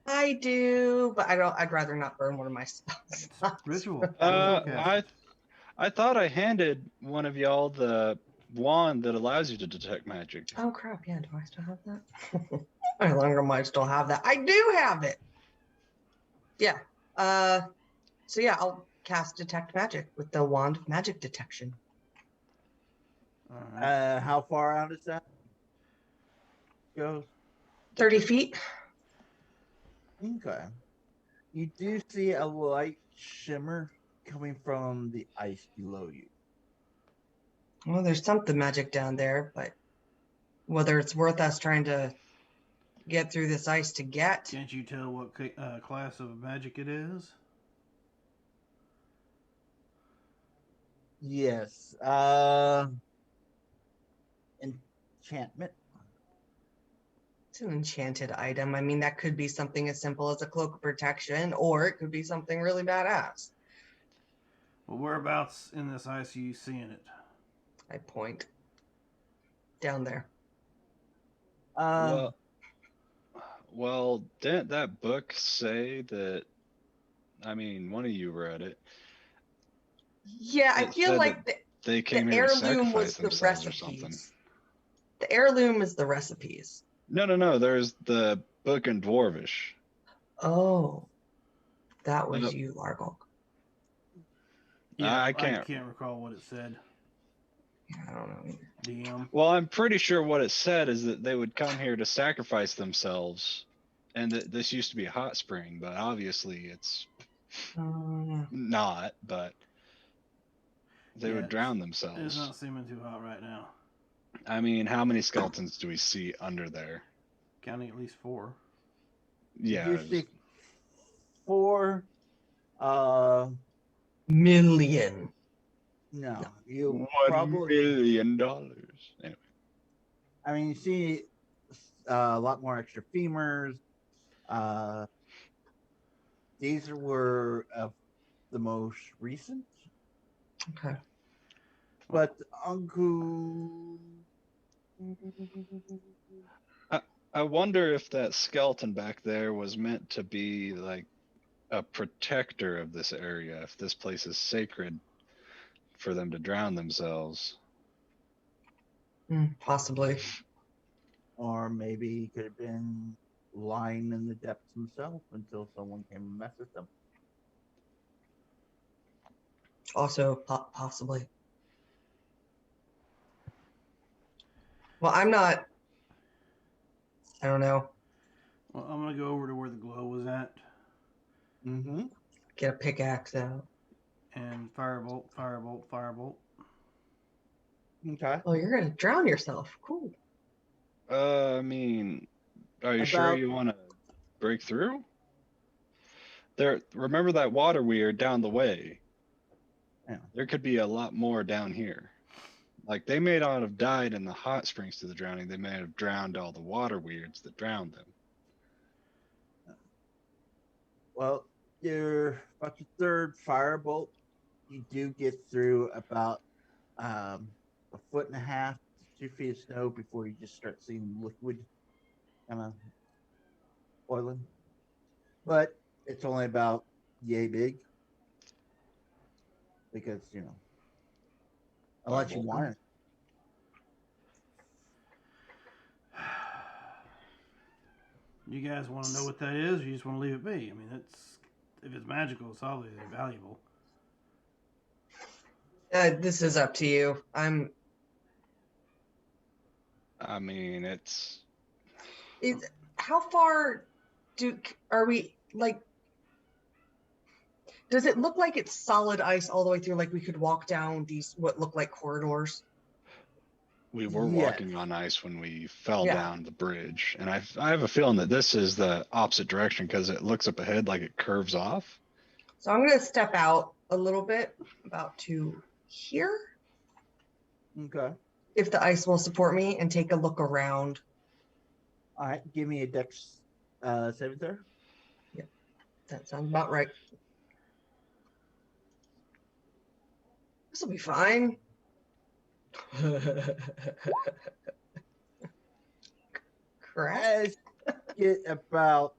I do, but I don't. I'd rather not burn one of my spells. It's ritual. I thought I handed one of y'all the wand that allows you to detect magic. Oh crap! Yeah, do I still have that? I no longer might still have that. I do have it. Yeah. So yeah, I'll cast detect magic with the wand of magic detection. Alright. How far out is that? Goes. 30 feet. Okay. You do see a light shimmer coming from the ice below you. Well, there's something magic down there, but whether it's worth us trying to get through this ice to get. Can't you tell what class of magic it is? Yes. Enchantment. It's an enchanted item. I mean, that could be something as simple as a cloak of protection, or it could be something really badass. Well, whereabouts in this ice are you seeing it? I point down there. Well, didn't that book say that? I mean, one of you read it. Yeah, I It feel said like they came the here to heirloom was sacrifice the themselves or something. recipes. The heirloom is the recipes. No. There's the book in Dwarvish. Oh, that was Yep. you, Largol. Yeah, I I can't- can't recall what it said. Yeah, I don't know either. DM. Well, I'm pretty sure what it said is that they would come here to sacrifice themselves, and that this used to be a hot spring, but obviously it's Yeah. not. But they Yeah, would drown It's themselves. not seeming too hot right now. I mean, how many skeletons do we see under there? Counting at least 4. Yeah, You see 4. Million. No. You $1 probably. million. Anyway. I mean, you see a lot more extra femurs. These were of the most recent. Okay. But Anku. I wonder if that skeleton back there was meant to be like a protector of this area, if this place is sacred for them to drown themselves. Possibly. Or maybe he could have been lying in the depths himself until someone came and messed with them. Also, possibly. Well, I'm not. I don't know. Well, I'm going to go over to where the glow was at. Mm-hmm. Get a pickaxe out. And firebolt, firebolt, firebolt. Okay. Oh, you're gonna drown yourself. Cool. I mean, are you sure About- you want to break through? There, remember that water weir down the way? Yeah. There could be a lot more down here. Like they may not have died in the hot springs to the drowning. They may have drowned all the water weirds that drowned them. Well, you're about the third firebolt. You do get through about a 1.5 to 2 feet of snow before you just start seeing liquid kind of oiling. But it's only about yay big because, unless you Firebolt. want it. You guys want to know what that is, or you just want to leave it be? I mean, if it's magical, it's obviously valuable. This is up to you. I mean, it's How far are we, like, does it look like it's solid ice all the way through? Like we could walk down these what look like corridors? we were Yes. walking on ice when we fell Yeah. down the bridge, and I have a feeling that this is the opposite direction because it looks up ahead like it curves off. So I'm going to step out a little bit, about to here, Okay. if the ice will support me, and take a look around. All right. Give me a dex saving throw. That sounds about right. This will be fine. Correct. As you get about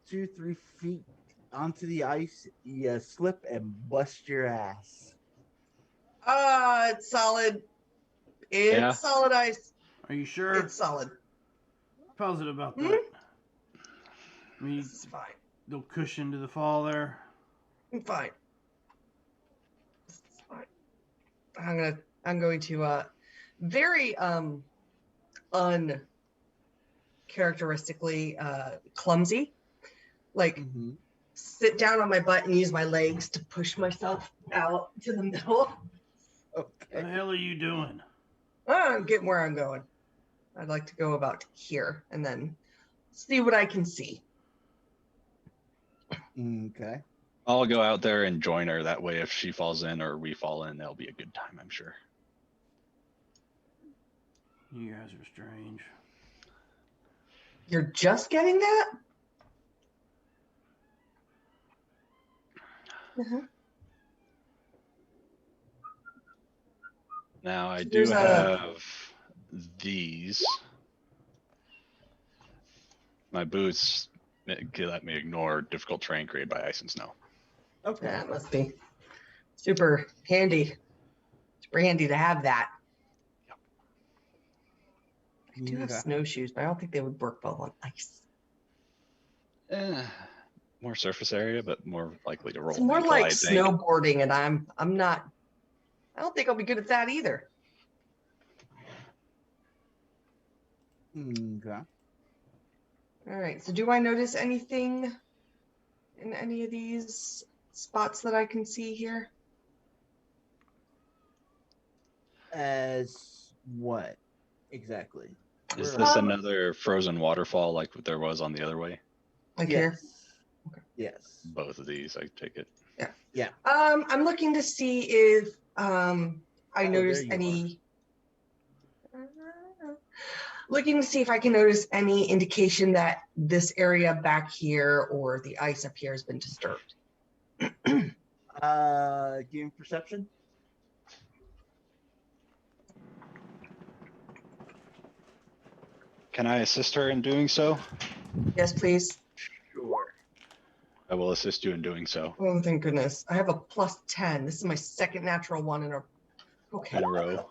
2-3 feet onto the ice, you slip and bust your ass. It's solid. It's Yeah. solid ice. Are you sure? It's solid. Positive about that. I mean, This is fine. no cushion to the fall there. I'm fine. This is fine. I'm going to very uncharacteristically clumsy, like Mm-hmm. sit down on my butt and use my legs to push myself out to the middle. What the Okay. hell are you doing? I'm getting where I'm going. I'd like to go about here and then see what I can see. Okay. I'll go out there and join her. That way, if she falls in or we fall in, that'll be a good time, I'm sure. You guys are strange. You're just getting that? Now, I do There's have these. My boots let me ignore difficult terrain created by ice and snow. Okay. That must be super handy. Super handy to have that. I do have Okay. snowshoes, but I don't think they would work well on ice. More surface area, but more likely to roll. It's more ankle, like I think. snowboarding, and I'm not. I don't think I'll be good at that either. Okay. All right. So, do I notice anything in any of these spots that I can see here? As what exactly? Is Where this are- another frozen waterfall like there was on the other way? Like here? Yes. Okay. Yes. Both of these, I take it. I'm looking to see if I Oh, notice there you any. Looking to see if I can notice any indication that this area back here or the ice up here has been disturbed. Give me perception. Can I assist her in doing so? Yes, please. Sure. I will assist you in doing so. Oh, thank goodness. I have a +10. This is my second natural one in a. Okay. In a row.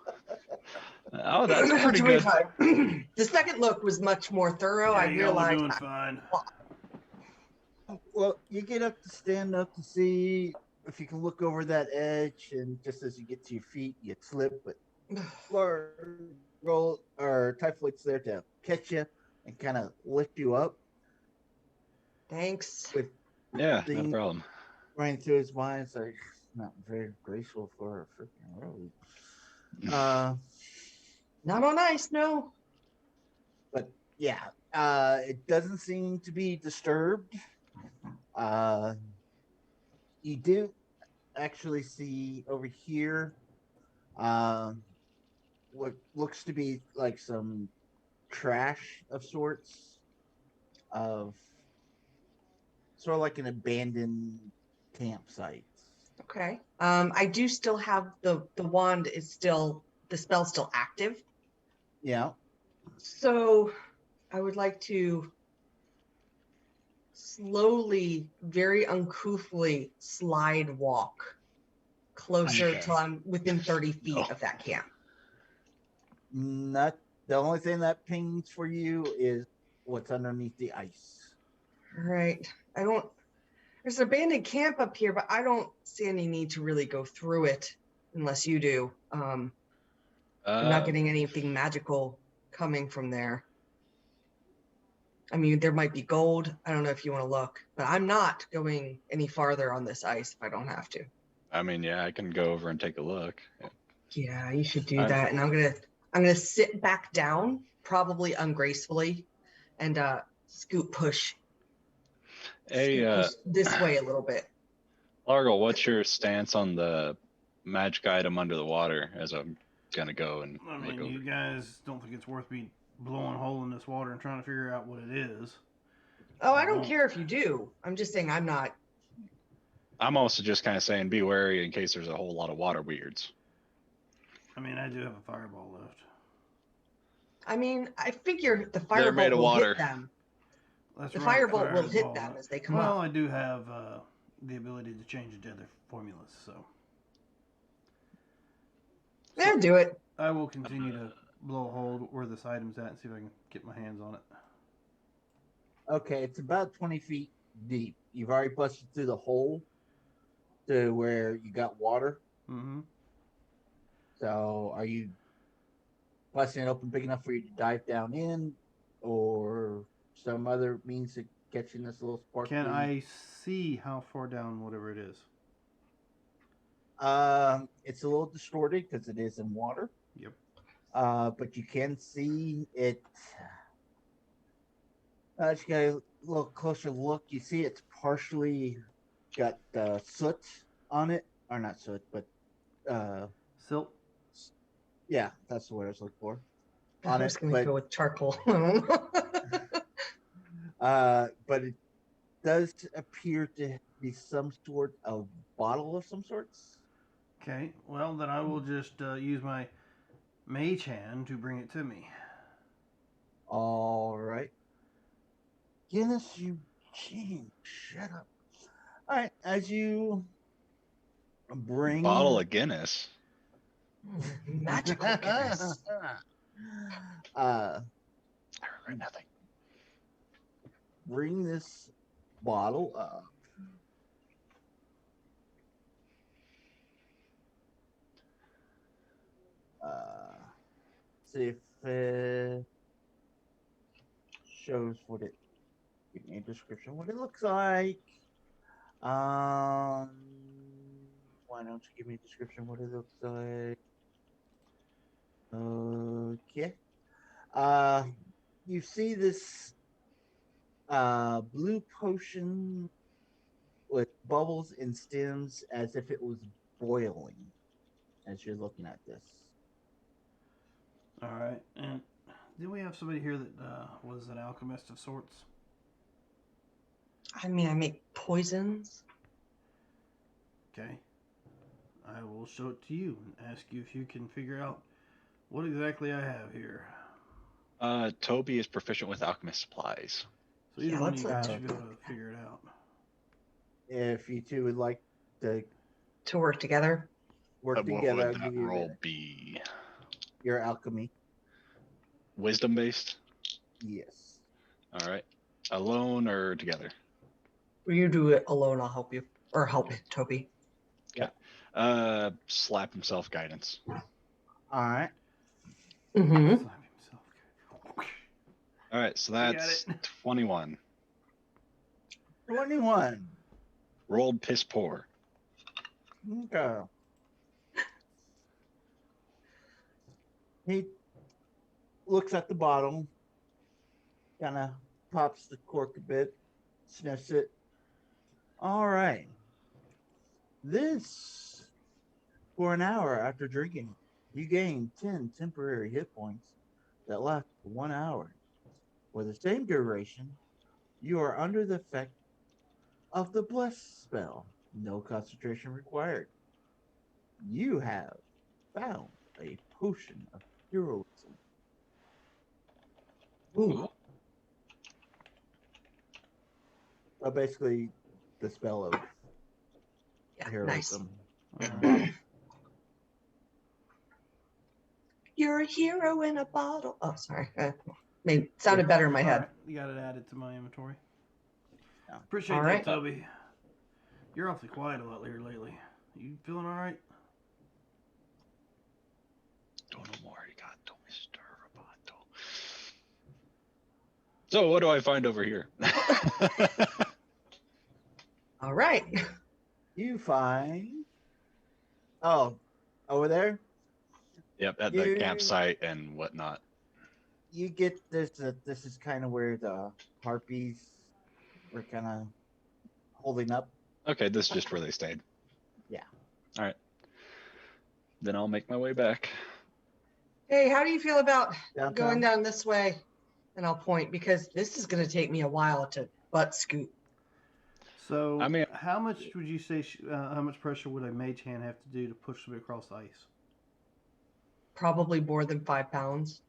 Oh, that's pretty good. 25. The second look was much more thorough. I Yeah, y'all are realized. doing fine. Well, you get up to stand up to see if you can look over that edge, and just as you get to your feet, you slip, but roll or Typhoid's there to catch you and kind of lift you up Thanks. with Yeah, the no problem. running through his mind. It's like not very graceful for a freaking robe. Not on ice, no. But yeah, it doesn't seem to be disturbed. You do actually see over here what looks to be like some trash of sorts, of sort of like an abandoned campsite. Okay. I do still have the wand is still the spell's still active. Yeah. So I would like to slowly, very uncouthly slide walk closer Okay. till I'm within 30 feet Oh. of that camp. Not the only thing that pings for you is what's underneath the ice. All right. I don't. There's an abandoned camp up here, but I don't see any need to really go through it unless you do. I'm not getting anything magical coming from there. I mean, there might be gold. I don't know if you want to look, but I'm not going any farther on this ice if I don't have to. I mean, yeah, I can go over and take a look. Yeah, you should do that. And I'm gonna sit back down, probably ungracefully, and push Hey, this way a little bit. Largo, what's your stance on the magic item under the water as I'm gonna go and I make mean, over? you guys don't think it's worth me blowing a hole in this water and trying to figure out what it is. Oh, I don't care if you do. I'm just saying I'm not. I'm also just kind of saying be wary in case there's a whole lot of water weirds. I mean, I do have a fireball left. I mean, I figure the They're made firebolt of will water. hit them. That's The right, firebolt will hit fireball. them as they come well, up. I do have the ability to change it to other formulas, so. Yeah, do it. I will continue to blow a hole where this item's at and see if I can get my hands on it. Okay, it's about 20 feet deep. You've already busted through the hole to where you got water. Mm-hmm. So are you busting it open big enough for you to dive down in, or some other means of catching this little sparkly? Can I see how far down whatever it is? It's a little distorted because it is in water. Yep. But you can see it. As you get a little closer look, you see it's partially got soot on it, or not soot, but Silt. yeah, that's the word I was looking for. I was going to go with charcoal. But it does appear to be some sort of bottle of some sorts. Okay, well, then I will just use my mage hand to bring it to me. All right. Guinness, you gene, shut up. All right, as you bring Bottle of Guinness. Magical Guinness. I regret nothing. Bring this bottle up. See if it shows what it. Give me a description what it looks like. Why don't you give me a description what it looks like? Okay. You see this blue potion with bubbles and stems as if it was boiling as you're looking at this. All right, and did we have somebody here that was an alchemist of sorts? I mean, I make poisons. Okay. I will show it to you and ask you if you can figure out what exactly I have here. Toby is proficient with alchemist supplies. So either Yeah, one of let's you let guys Toby should be able to figure it out. If you two would like to To work together. work What together, would I'll that give you roll be? your alchemy. Wisdom based? Yes. All right. Alone or together? You do it alone, I'll help you. Or help Toby. Slap himself guidance. All right. Mm-hmm. Slap himself. All right, so You got that's it. 21. 21. Rolled piss poor. Okay. He looks at the bottle, kind of pops the cork a bit, sniffs it. All right. This, for an hour after drinking, you gain 10 temporary hit points that last for 1 hour. For the same duration, you are under the effect of the Bless spell. No concentration required. You have found a potion of heroism. Ooh. So basically, the spell of Yeah, heroism. nice. You're a hero in a bottle. Oh, sorry. Sounded better in my head. Right, you got it added to my inventory. Appreciate All that, right. Toby. You're awfully quiet a lot here lately. You feeling all right? Dono morigato, Mr. Roboto. So what do I find over here? All right. You find. Oh, over there. Yep, at the campsite and whatnot. You get this. This is kind of where the harpies were kind of holding up. Okay, this is just where they stayed. Yeah. All right. Then I'll make my way back. Hey, how do you feel about Downtown? going down this way? And I'll point because this is going to take me a while to butt scoot. So, I mean- how much would you say? How much pressure would a mage hand have to do to push them across the ice? Probably more than 5 pounds.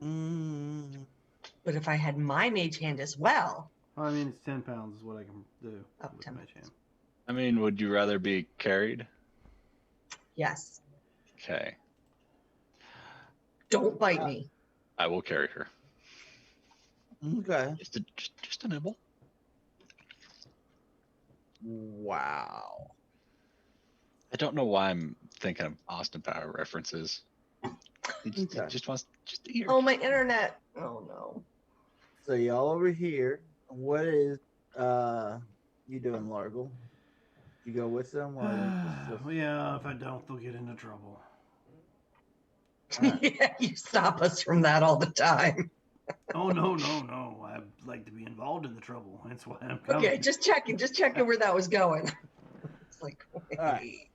Mm, But if I had my mage hand as well, I mean, it's 10 pounds is what I can do Oh, with 10 mage hand. I mean, would you rather be carried? yes. Okay. Don't bite me. I will carry her. okay. Just a nibble. Wow. I don't know why I'm thinking of Austin Power references. He Okay. just wants just to hear. Oh, my internet. Oh, no. So y'all over here. What is you doing, Largle? You go with them or just Well, yeah, if I don't, they'll get into trouble. Alright. Yeah, you stop us from that all the time. Oh, no. I'd like to be involved in the trouble. That's why I'm coming. Okay, just checking where that was going. It's like, wait. Alright.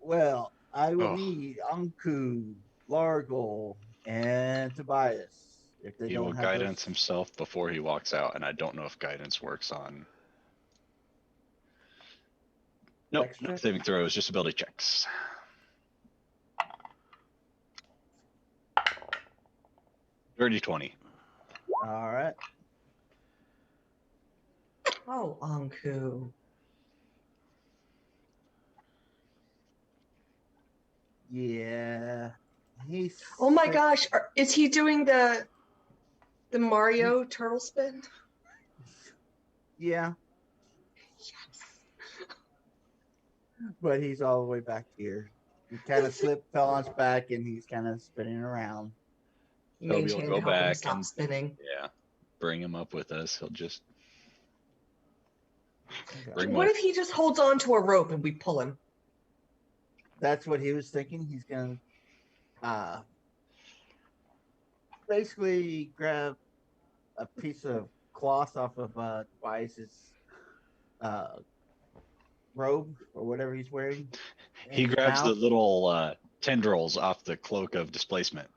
Well, I will Oh. need Anku, Largle, and Tobias. If they He don't will have guidance those, himself before he walks out, and I don't know if guidance works on. Nope, Dex no check? saving throws, just ability checks. Dirty 20. All right. Oh, Anku. Yeah. He's. Oh my gosh, is he doing the Mario turtle spin? Yeah, but he's all the way back here. He kind of slipped, fell on his back, and he's kind of spinning around. Toby Mage will hand go to help him back stop and- spinning. Yeah. Bring him up with us. He'll just Okay. bring What my if he just holds on to a rope and we pull him? That's what he was thinking. He's gonna basically grab a piece of cloth off of Tobias's robe or whatever he's wearing. in He his grabs the mouth. little tendrils off the cloak of displacement.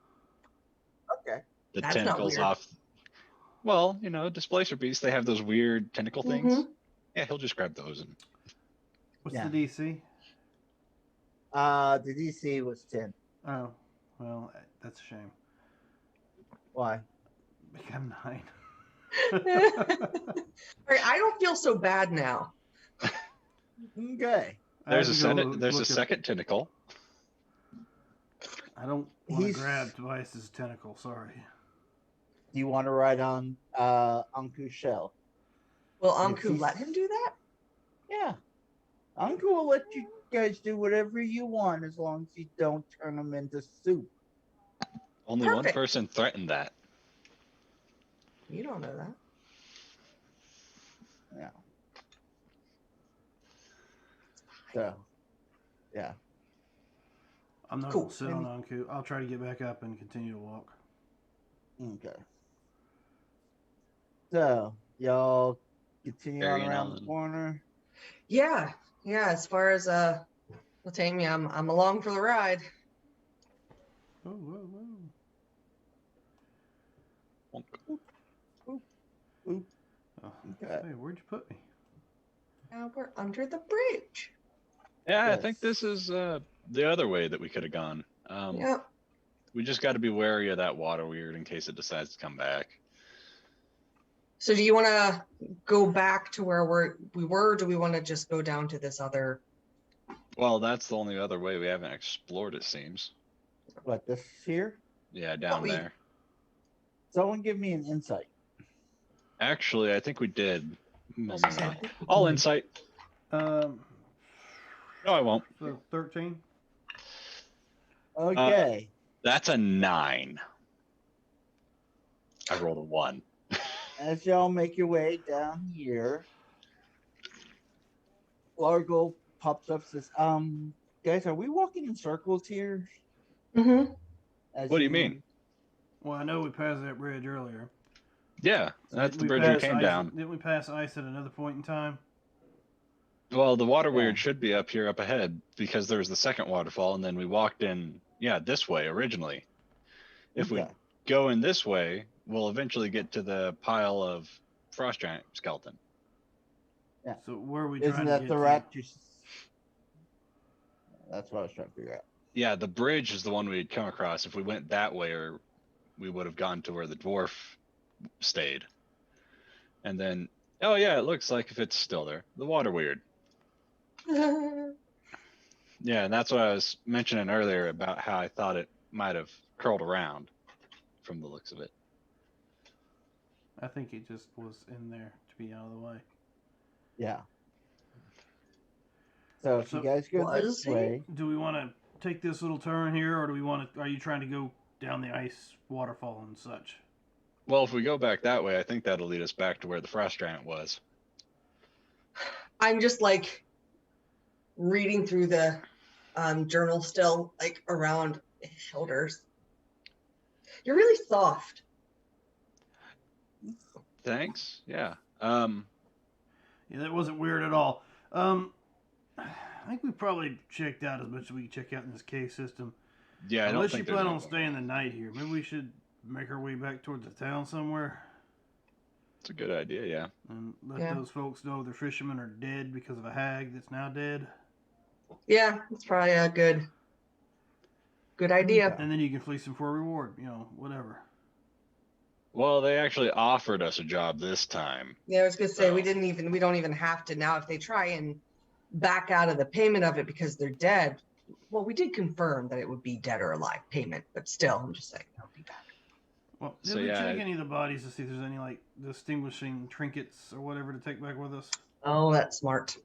Okay. The That's not tentacles weird. off. Well, displacer beasts, they have those weird tentacle things. Mhm. Yeah, he'll just grab those and What's Yeah. the DC? The DC was 10. Oh, well, that's a shame. Why? Become 9. All right, I don't feel so bad now. Okay. there's I have to go there's a look at- second tentacle. I don't want to He's- grab Tobias's tentacle. Sorry. Do you want to ride on Anku's shell? Will If Anku he's- let him do that? Yeah. Anku will let you guys do whatever you want as long as you don't turn them into soup. Only one Perfect. person threatened that. You don't know that. Yeah. So, yeah. I'm not Cool. going to sit on Anku. I'll try to get back up and continue to walk. Okay. So, y'all continue on Carrying around the on. corner. Yeah. As far as will take me, I'm along for the ride. Oh, whoa. Oop. Oh, Okay. hey, where'd you put me? Now we're under the bridge. Yeah, I Yes. think this is the other way that we could have gone. Yep. We just got to be wary of that water weird in case it decides to come back. So do you want to go back to where we were? Or do we want to just go down to this other? Well, that's the only other way we haven't explored, it seems. What, this here? Yeah, down we- there. Someone give me an insight. Actually, I think we did. I was gonna say, I think we All did. insight. Um, No, I won't. so 13. Okay. That's a 9. I rolled a 1. As y'all make your way down here, Largo pops up says, guys, are we walking in circles here? Mm-hmm. As What do you mean? Well, I know we passed that bridge earlier. Yeah, that's Didn't the we bridge we pass came ice? down. Didn't we pass ice at another point in time? Well, the water Yeah. weird should be up here, up ahead, because there was the second waterfall, and then we walked in, this way originally. If we Okay. go in this way, we'll eventually get to the pile of frost giant skeleton. Yeah. So where are we Isn't trying to that get the to? route you... That's what I was trying to figure out. Yeah, the bridge is the one we had come across. If we went that way, or we would have gone to where the dwarf stayed. And then, oh yeah, it looks like if it's still there, the water weird. Yeah, and that's what I was mentioning earlier about how I thought it might have curled around from the looks of it. I think it just was in there to be out of the way. Yeah. So if So- you guys go Was this he? way, Do we want to take this little turn here, or do we want to? Are you trying to go down the ice waterfall and such? Well, if we go back that way, I think that'll lead us back to where the frost giant was. I'm just like reading through the journal still, like around his shoulders. You're really soft. Thanks. Yeah. Yeah, that wasn't weird at all. I think we probably checked out as much as we can check out in this cave system. Yeah, I don't Unless you think there's plan any on more. staying the night here, maybe we should make our way back towards the town somewhere It's a good idea, yeah. and let Yeah. those folks know their fishermen are dead because of a hag that's now dead. Yeah, it's probably a good idea. Okay. And then you can fleece them for a reward, whatever. Well, they actually offered us a job this time. Yeah, I was gonna say So- we don't even have to now. If they try and back out of the payment of it because they're dead, well, we did confirm that it would be dead or alive payment, but still, I'm just saying I'll be back. Well, did So, we yeah, check any of the bodies to see if there's any like distinguishing trinkets or whatever to take back with us? Oh, that's smart.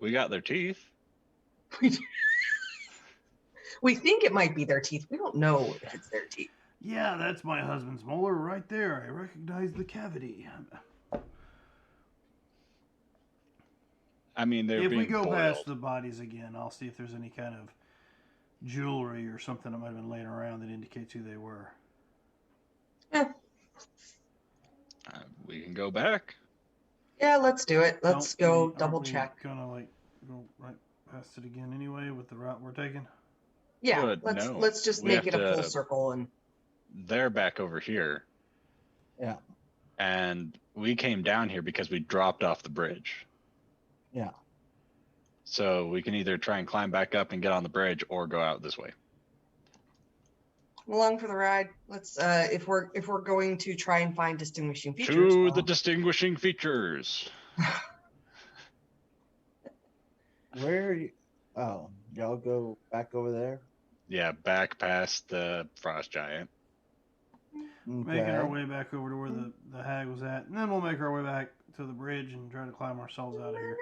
We got their teeth. We think it might be their teeth. We don't know if it's their teeth. Yeah, that's my husband's molar right there. I recognize the cavity. I mean, they're If being we go boiled. past the bodies again, I'll see if there's any kind of jewelry or something that might have been laying around that indicates who they were. We can go back. Yeah, let's do it. Let's go Aren't double we check. Gonna like go right past it again anyway with the route we're taking. Yeah, Good, let's no. let's just We make have it a full to- circle and They're back over here. Yeah. And we came down here because we dropped off the bridge. Yeah. So we can either try and climb back up and get on the bridge or go out this way. along for the ride. Let's if we're going to try and find distinguishing features. To well, the distinguishing features. Where are you? Oh, y'all go back over there? Yeah, back past the frost giant. Making our Okay. way back over to where the hag was at, and then we'll make our way back to the bridge and try to climb ourselves out of here.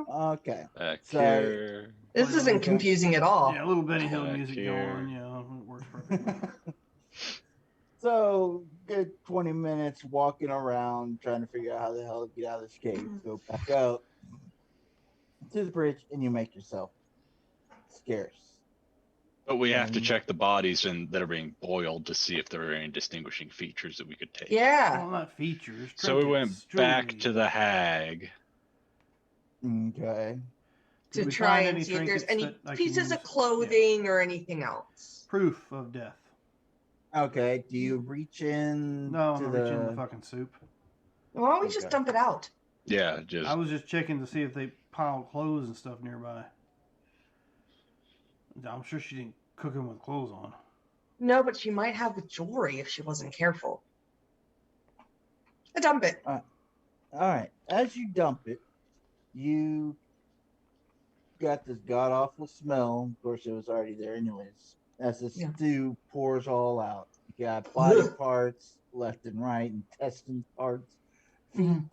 Okay. Back So- here. This isn't confusing at all. Yeah, a little Benny Hill Back music here. going. Yeah, it works perfectly. So, good 20 minutes walking around trying to figure out how the hell to get out of this cave. Go back out to the bridge and you make yourself scarce. But we have to Um, check the bodies that are being boiled to see if there are any distinguishing features that we could take. Yeah. Well, not features. So we went trinkets, back jewelry. to the hag. Okay. To Did we try find and any see if there's trinkets any that I can pieces of use? clothing or anything else. Proof of death. Okay. Do you reach in No, to I'm not reaching in the fucking soup. Why don't we just Okay. dump it out? Yeah, just I was just checking to see if they piled clothes and stuff nearby. I'm sure she didn't cook them with clothes on. No, but she might have the jewelry if she wasn't careful. I dump it. All right. As you dump it, you got this god awful smell. Of course, it was already there, anyways. As the Yeah. stew pours all out, you got body Ugh. parts, left and right, intestine parts, feet, Mhm.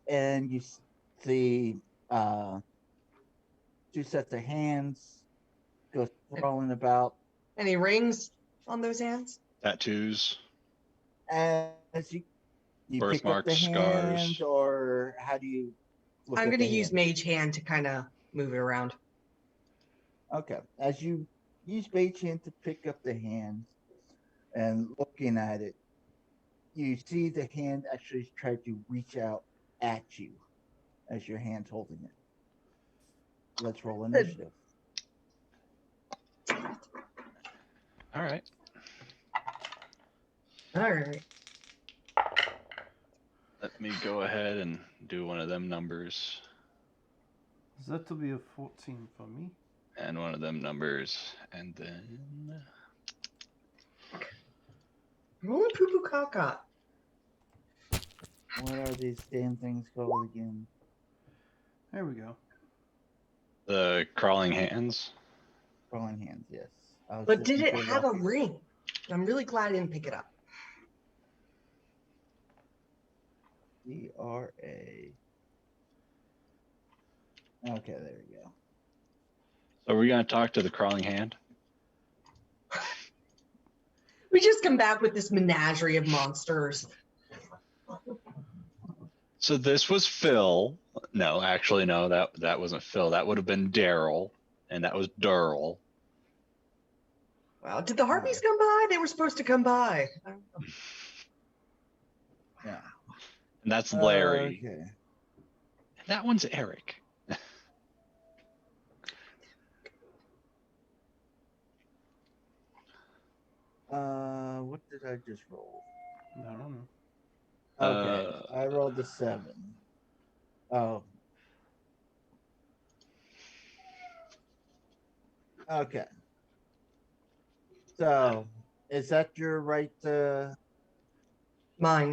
and you see uh, two sets of hands go sprawling about. Any rings on those hands? Tattoos, As you pick up the birthmarks, hand, scars. or how do you look I'm at going to the use hand? Mage Hand to kind of move it around. Okay, as you use Mage Hand to pick up the hand and looking at it, you see the hand actually try to reach out at you as your hand's holding it. Let's roll initiative. All right. All right. Let me go ahead and do one of them numbers That will be a 14 for me. and one of them numbers, and then Rolling poo poo caca. What are these damn things called again? There we go. the crawling hands. Crawling hands, yes. I was But did looking it for have a lucky. ring? I'm really glad I didn't pick it up. CRA. Okay, there we go. So we're gonna talk to the crawling hand. We just come back with this menagerie of monsters. So this was Phil. No, actually, no. That wasn't Phil. That would have been Daryl, and that was Durl. Wow, did the harpies come by? They were supposed to come by. I don't know. Yeah. And that's Larry. Okay. And that one's Eric. What did I just roll? I don't know. Okay, I rolled a 7. Oh. Okay. So, is that your right Mine,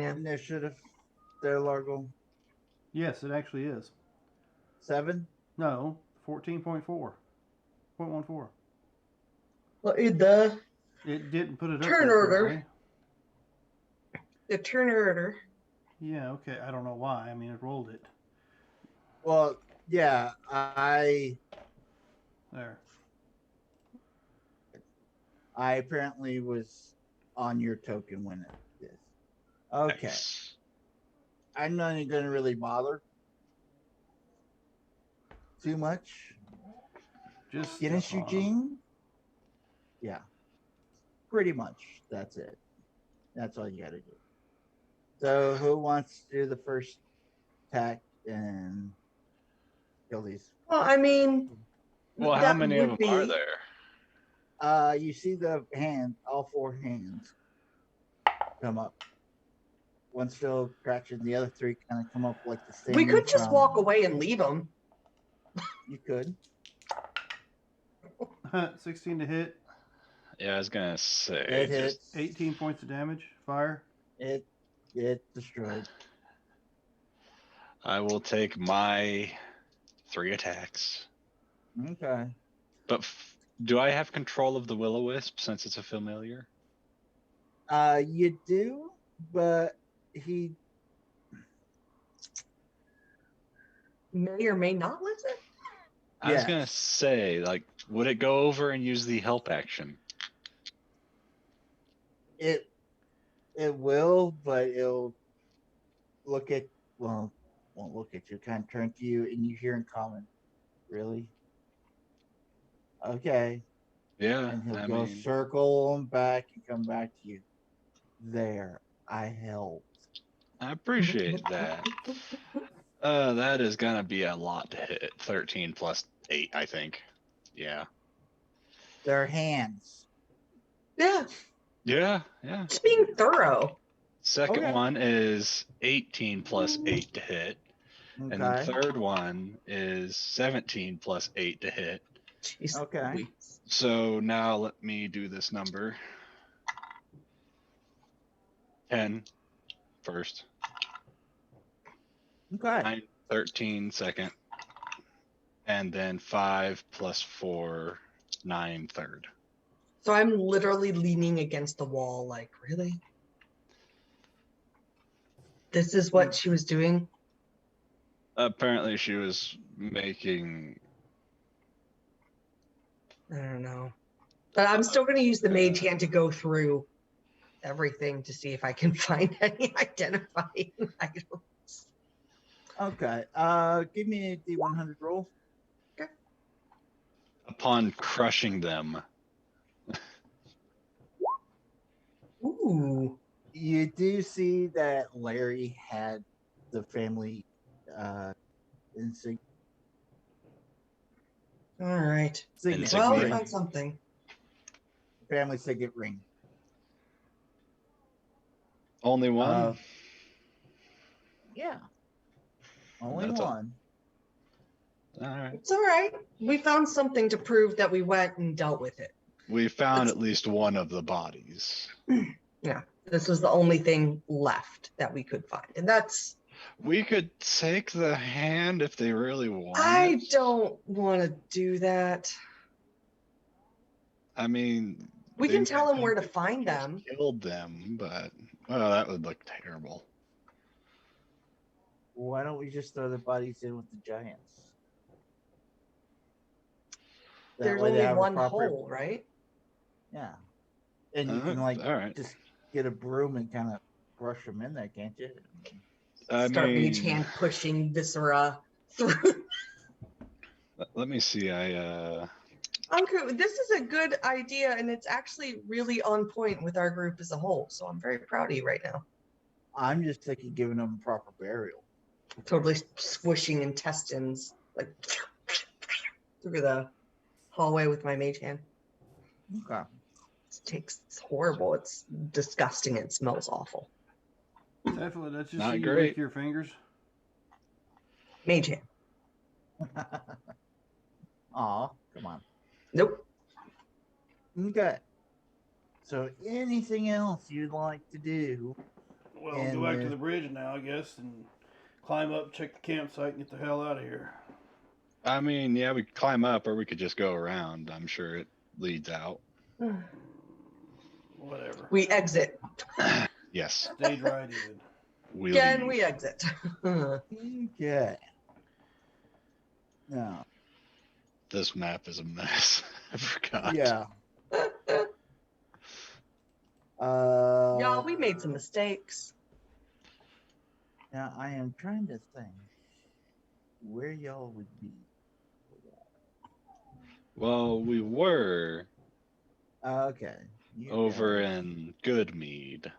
yeah. initiative there, Largo? Yes, it actually is. 7? No, 14.4. 0.14. Well, the It didn't put it up turn there order. correctly. The turn order. Yeah, okay. I don't know why. I mean, it rolled it. Well, yeah, I There. apparently was on your token when it did. Okay. Nice. I'm not even going to really bother too much. Just Guinness Eugene? Yeah. Pretty much. That's it. That's all you got to do. So, who wants to do the first attack and kill these? Well, I mean, Well, how that many of them would are be- there? You see the hand, all 4 hands come up. One still crouching, the other 3 kind of come up like the same. We could just walk away and leave them. You could. 16 to hit. Yeah, I was gonna say. It hits. 18 points of damage. Fire. It destroyed. I will take my 3 attacks. Okay. But do I have control of the Will-O-Wisp since it's a familiar? You do, but he May or may not listen. I was gonna Yes. say, like, would it go over and use the help action? it will, but it'll look at won't look at you, kind of turn to you, and you hear in common, really? Okay. Yeah, And he'll I go mean, circle him back and come back to you. There, I helped. I appreciate that. That is gonna be a lot to hit. 13 plus 8, I think. Yeah. Their hands. Yeah, Yeah. just being thorough. Second Okay. one is 18 plus 8 to hit. Okay. And the third one is 17 plus 8 to hit. Jeez. Okay. Louise. So now let me do this number. 10 first. Okay. 9, 13 second. And then 5 plus 4, 9 third. So I'm literally leaning against the wall, like, really? This is what she was doing. Apparently, she was making. I don't know. But I'm still going to use the mage hand to go through everything to see if I can find any identifying items. Okay. Give me a D100 roll. Upon crushing them, Ooh. You do see that Larry had the family insignia. All right. Insignia. Well, we ring. found something. Family signet ring. only one. Yeah. Only That's one. All right. It's all right. We found something to prove that we went and dealt with it. We found at least one of the bodies. Yeah. This was the only thing left that we could find. And that's. We could take the hand if they really want. I don't want to do that. I mean, We they can might tell them think where to that we find just them. Killed them, but well, that would look terrible. Why don't we just throw the bodies in with the giants? That There's way they only have a one proper- hole, right? Yeah. And you can like all right. just get a broom and kind of brush them in there, can't you? Start mage hand pushing Viscera through. Let me see. Uncle, this is a good idea, and it's actually really on point with our group as a whole. So I'm very proud of you right now. I'm just thinking giving them proper burial. Totally squishing intestines like through the hallway with my mage hand. Okay. It's horrible. It's disgusting. It smells awful. Definitely, that's just Not so you great. lick your fingers. Mage hand. Aw, come on. Nope. Okay. So anything else you'd like to do? Well, And, go back to the bridge now, I guess, and climb up, check the campsite, and get the hell out of here. I mean, yeah, we could climb up, or we could just go around. I'm sure it leads out. Whatever. We exit. Yes. Stage right even. We Again, leave. we exit. Okay. Now, This map is a mess. I forgot. yeah. Y'all, we made some mistakes. Now I am trying to think where y'all would be. Well, we were Okay. You over guys- in Goodmead,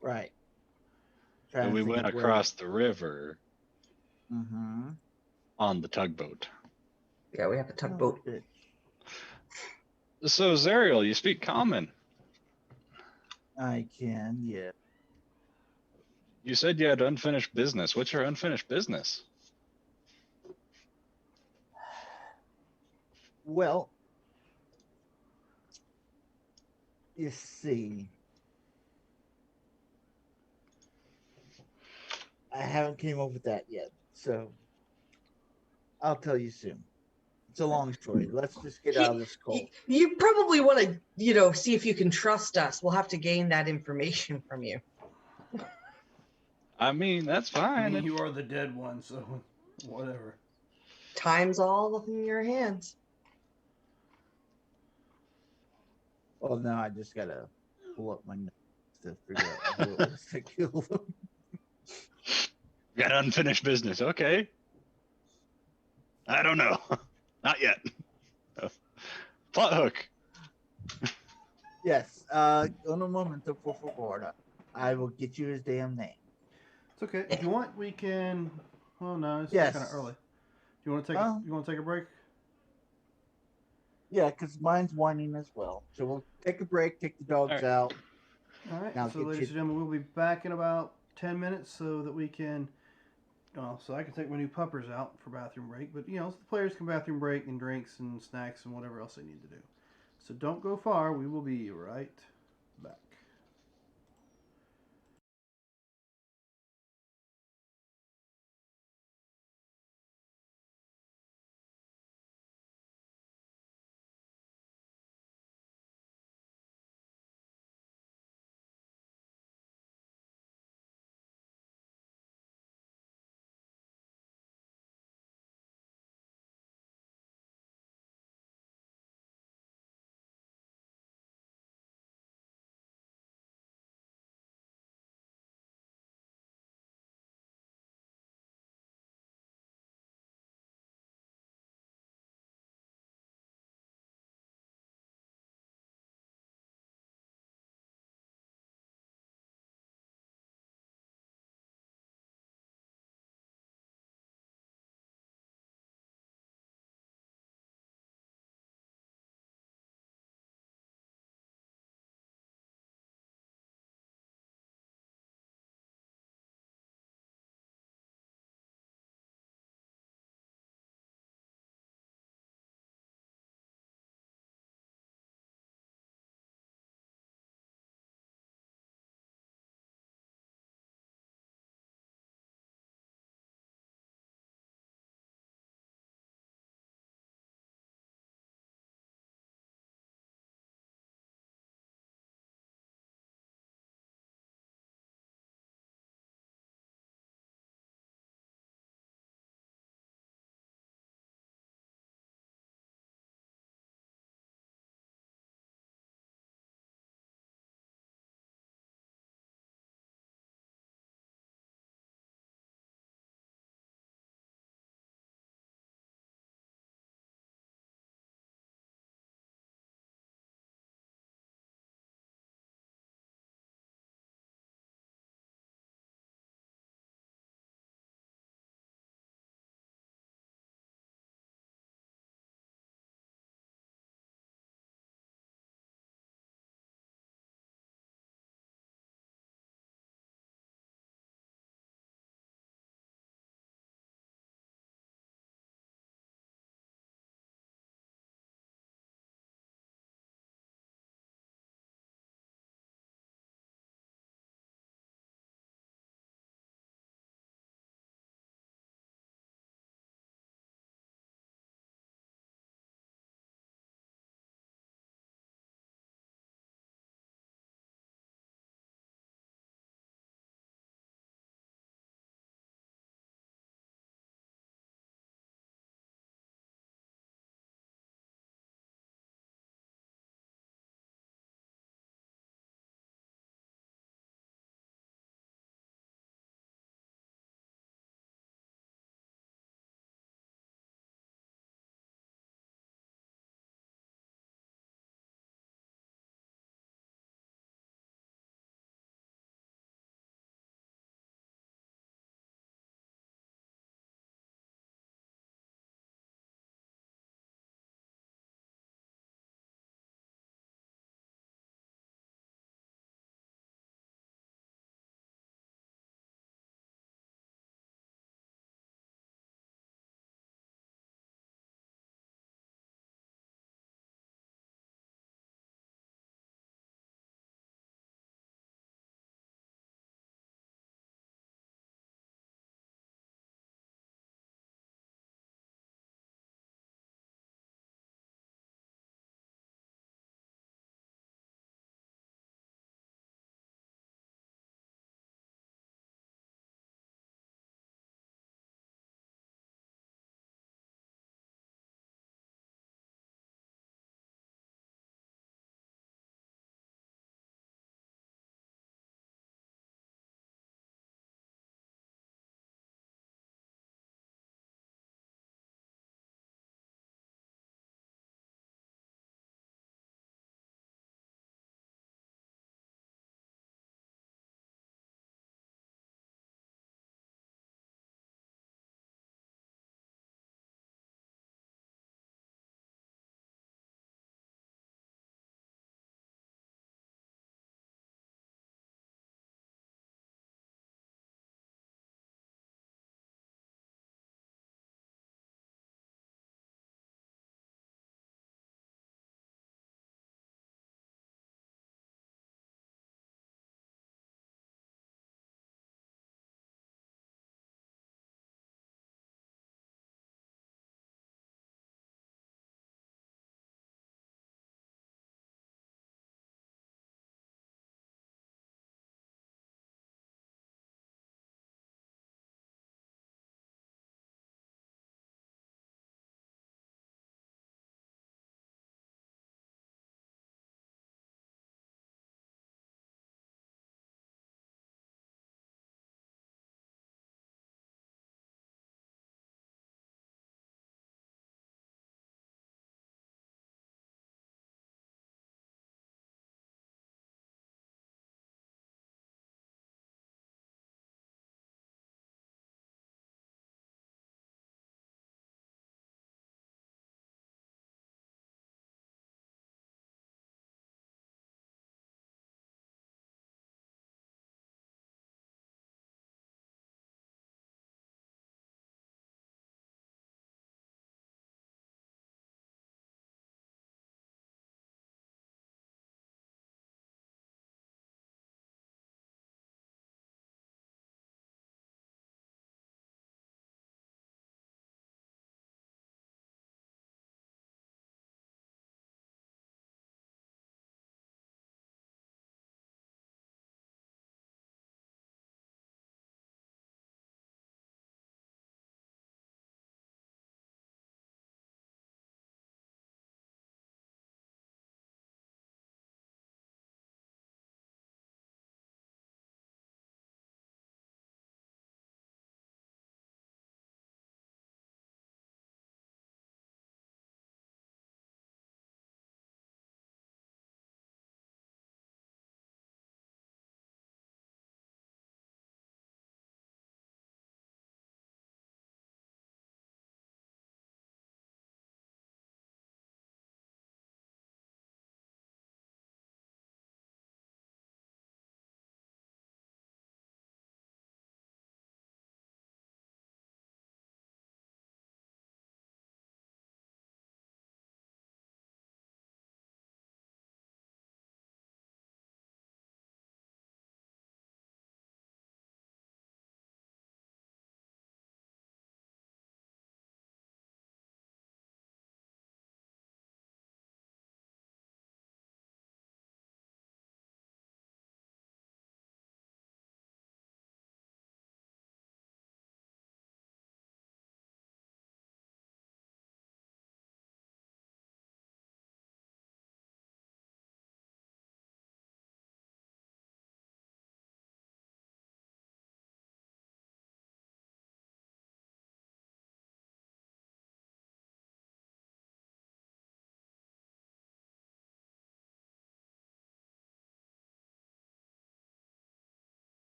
Right. and we went across the river Mm-hmm. on the tugboat. Yeah, we have a tugboat. So, Zariel, you speak common. I can, yeah. You said you had unfinished business. What's your unfinished business? Well, you see, I haven't came up with that yet, so I'll tell you soon. It's a long story. Let's just get out of this cult. You probably want to, see if you can trust us. We'll have to gain that information from you. I mean, that's I fine. mean, you are the dead one, so whatever. Time's all in your hands. Well, now I just gotta pull up my notes to figure out who it was that killed them. Got unfinished business. Okay. I don't know. Not yet. Plot hook. Yes. Un momento, por favor. I will get you his damn name. It's okay. If you want, we can. Oh no, it's Yes. kind of early. Do you want to take? Well- You want to take a break? Yeah, because mine's whining as well. So we'll take a break, take the dogs All right. out. All right. Now So, get ladies you- and gentlemen, we'll be back in about 10 minutes so that we can. So I can take my new puppers out for bathroom break, but so the players can bathroom break and drinks and snacks and whatever else they need to do. So don't go far. We will be right back.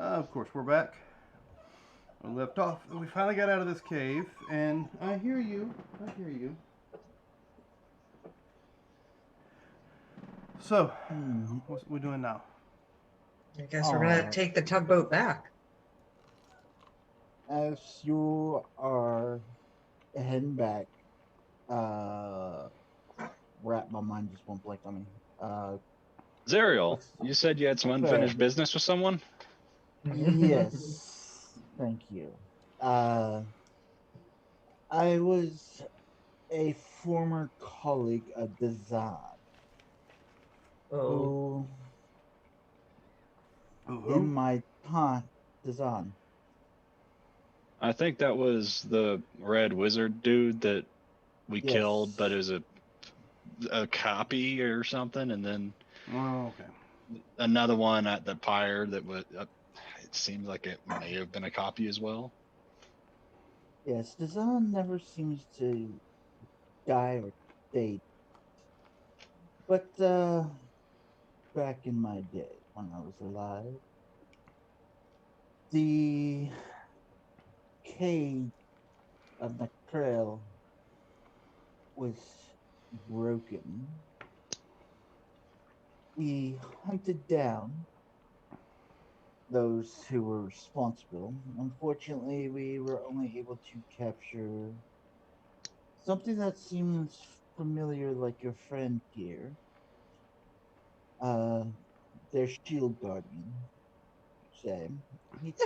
Of course, we're back. We left off. We finally got out of this cave, and I hear you. I hear you. So, what's we doing now? I guess we're gonna take the tugboat back. As you are heading back, my mind just went blank on me. Zariel, you said you had some unfinished business with someone? Yes, thank you. I was a former colleague of Dazan, Oh. who in my time, Dazan. I think that was the red wizard dude that we Yes. killed, but it was a copy or something, and then another one at the pyre that was. It seems like it may have been a copy as well. Yes, Dazan never seems to die or date. But back in my day when I was alive, the cage of the trail was broken. We hunted down those who were responsible. Unfortunately, we were only able to capture something that seems familiar, like your friend here. Their shield guardian. Sam.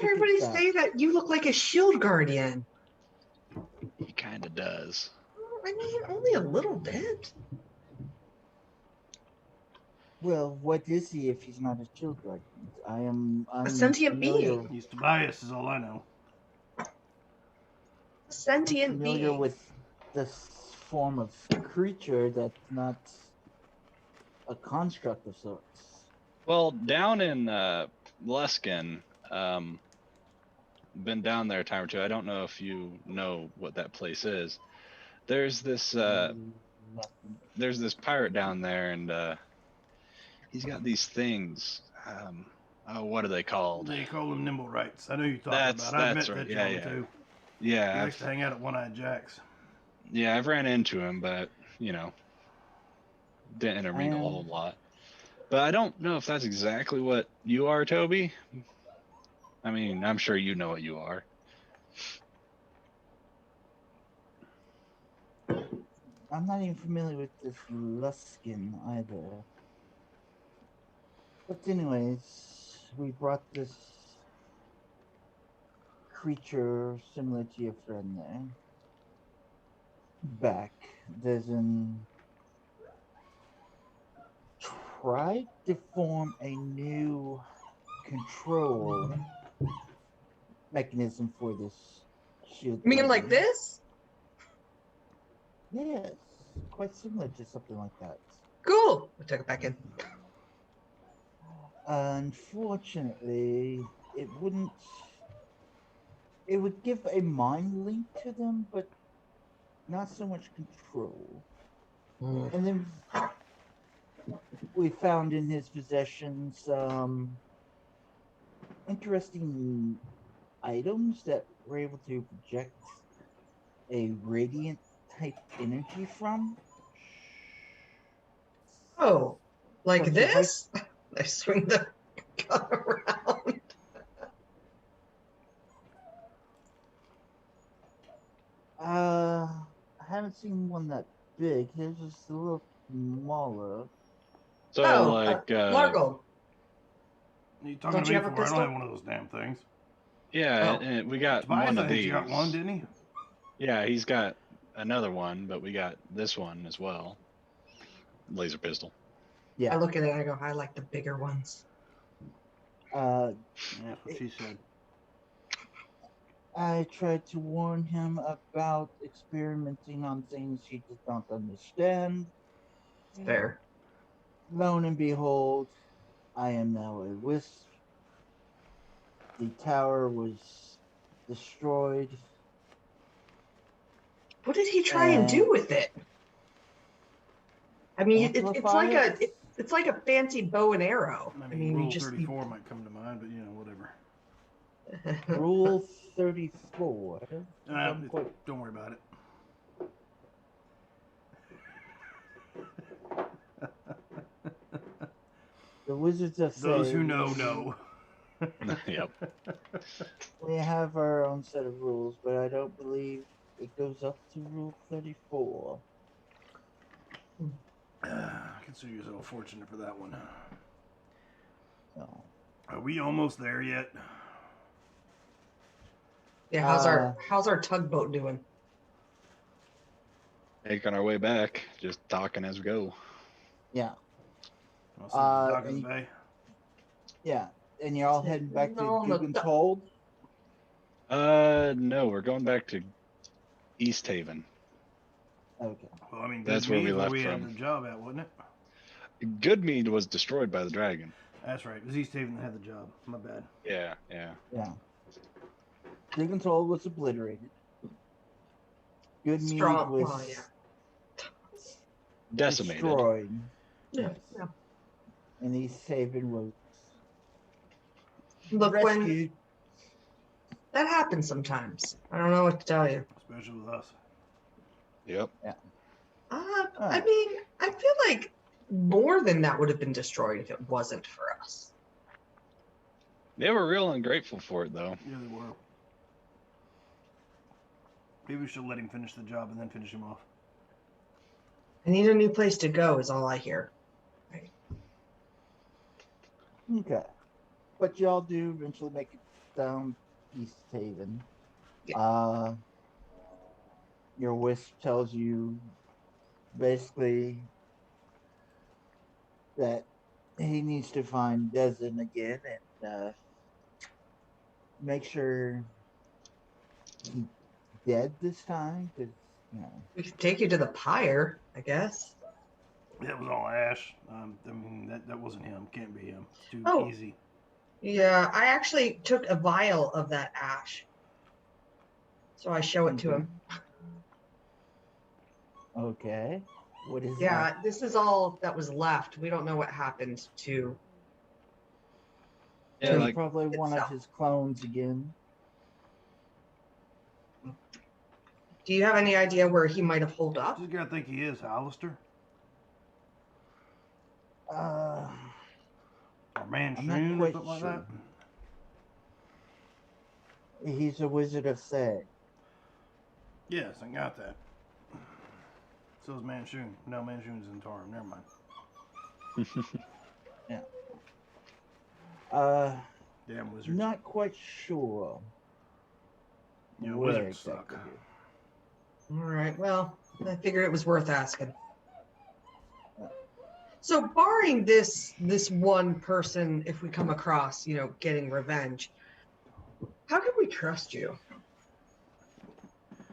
Everybody say that you look like a shield guardian. He kind of does. I mean, only a little bit. Well, what is he if he's not a shield guardian? I'm A sentient familiar, being. He's Tobias, is all I know. A sentient familiar being. with this form of creature that's not a construct of sorts. Well, down in Luskin, been down there a time or two. I don't know if you know what that place is. There's this pirate down there, and he's got these things. What are they called? They call them nimble rights. I know you're talking about. I've met that gentleman too. Yeah. He likes to hang out at One-Eyed Jack's. Yeah, I've ran into him, but didn't intermingle a whole lot. But I don't know if that's exactly what you are, Toby. I mean, I'm sure you know what you are. I'm not even familiar with this Luskin either. But anyways, we brought this creature similar to your friend there back. Tried to form a new control mechanism for this shield. You mean like this? Yes, quite similar to something like that. Cool. We'll take it back in. Unfortunately, it wouldn't. It would give a mind link to them, but not so much control. And then we found in his possession some interesting items that were able to project a radiant type energy from. Oh, like this? I swing the gun around. I haven't seen one that big. His is a little smaller. So Largo. You talking to me for? I don't have one of those damn things. Yeah, and we got Tobias, one of I think these. you got one, didn't he? Yeah, he's got another one, but we got this one as well. Laser pistol. Yeah. I look at it and I go, I like the bigger ones. That's what she said. I tried to warn him about experimenting on things he did not understand. Fair. Lo and behold, I am now a wisp. The tower was destroyed. What did he try and do with it? I mean, it's like a fancy bow and arrow. I mean Rule 34 might come to mind, but whatever. Rule 34. I don't think I'm quite. Don't worry about it. The Wizards of Those Say, who know, know. Yep. we have our own set of rules, but I don't believe it goes up to Rule 34. Consider yourself fortunate for that one. So, Are we almost there yet? Yeah, how's our tugboat doing? Making our way back, just talking as we go. yeah. I'll see the dock of the and- bay. Yeah. And you're all heading back to No, no, Dugantold? No, we're going back to East Haven. Okay. Well, I mean, That's where we left we had from. the job at, wasn't it? Goodmead was destroyed by the dragon. That's right. It was East Haven that had the job. My bad. Yeah. Yeah. Dugantold was obliterated. Goodmead Strong. was Well, yeah. Decimated. destroyed. Yeah, Yes. yeah. And East Haven was Look, when rescued. that happens sometimes, I don't know what to tell you. Especially with us. Yep. I mean, I feel like more than that would have been destroyed if it wasn't for us. They were real ungrateful for it, though. Yeah, they were. Maybe we should let him finish the job and then finish him off. I need a new place to go, is all I hear. Okay. But y'all do eventually make it down East Haven. Yeah. Your wisp tells you basically that he needs to find Dezen again and make sure he's dead this time, because We could take you to the pyre, I guess. That was all Ash. I mean, that wasn't him. Can't be him. It's too Oh. easy. Yeah, I actually took a vial of that ash. So I show it to him. Okay. What is Yeah, that? this is all that was left. We don't know what happened to. Yeah, He's like probably one of itself. his clones again. Do you have any idea where he might have holed up? Just gotta think he is Hollister Uh, or I'm not Manshoon or quite something like sure. that. He's a Wizard of Say. Yes, I got that. So is Manshoon. No, Manshoon's in Tarim. Never mind. Damn wizards. Not quite sure. Yeah, where wizards suck. exactly. All right. Well, I figured it was worth asking. So, barring this one person, if we come across, getting revenge, how can we trust you?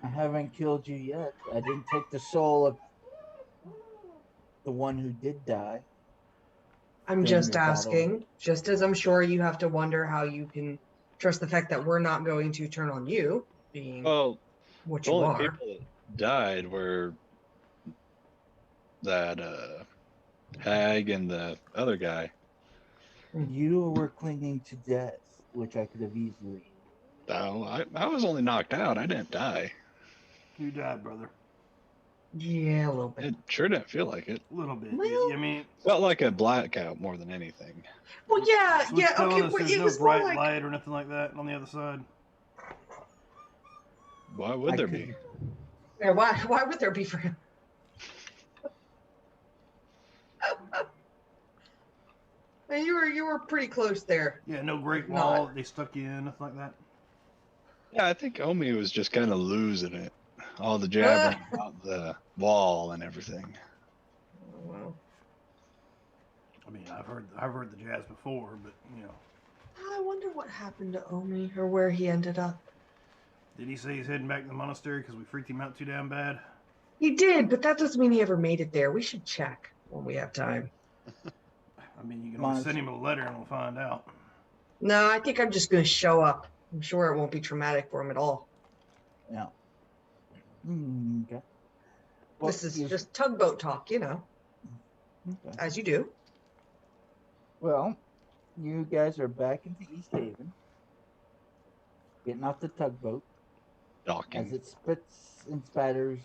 I haven't killed you yet. I didn't take the soul of the one who did die. I'm During just your battle. asking, just as I'm sure you have to wonder how you can trust the fact that we're not going to turn on you, being well, what the you only are. people that died were that hag and the other guy. You were clinging to death, which I could have easily. No, I was only knocked out. I didn't die. You died, brother. Yeah, a little bit. It sure didn't feel like it. A little bit. Well- I mean, Felt like a blackout more than anything. Well, yeah, so it's yeah, telling okay, us but there's it no was more bright like light or nothing like that on the other side. Why would I there could- be? yeah, why would there be for him? And you were pretty close there. Yeah, no great Not. wall that they stuck you in, nothing like that. Yeah, I think Omi was just kind of losing it. All the jabbering about the wall and everything. Well, I mean, I've heard the jazz before, but I wonder what happened to Omi or where he ended up. did he say he's heading back to the monastery because we freaked him out too damn bad? He did, but that doesn't mean he ever made it there. We should check when we have time. I mean, you can always send him a letter and we'll find out. No, I think I'm just going to show up. I'm sure it won't be traumatic for him at all. Yeah. Okay. This is just tugboat talk, Okay. as you do. Well, you guys are back into East Haven. getting off the tugboat as Docking. it spits and spatters.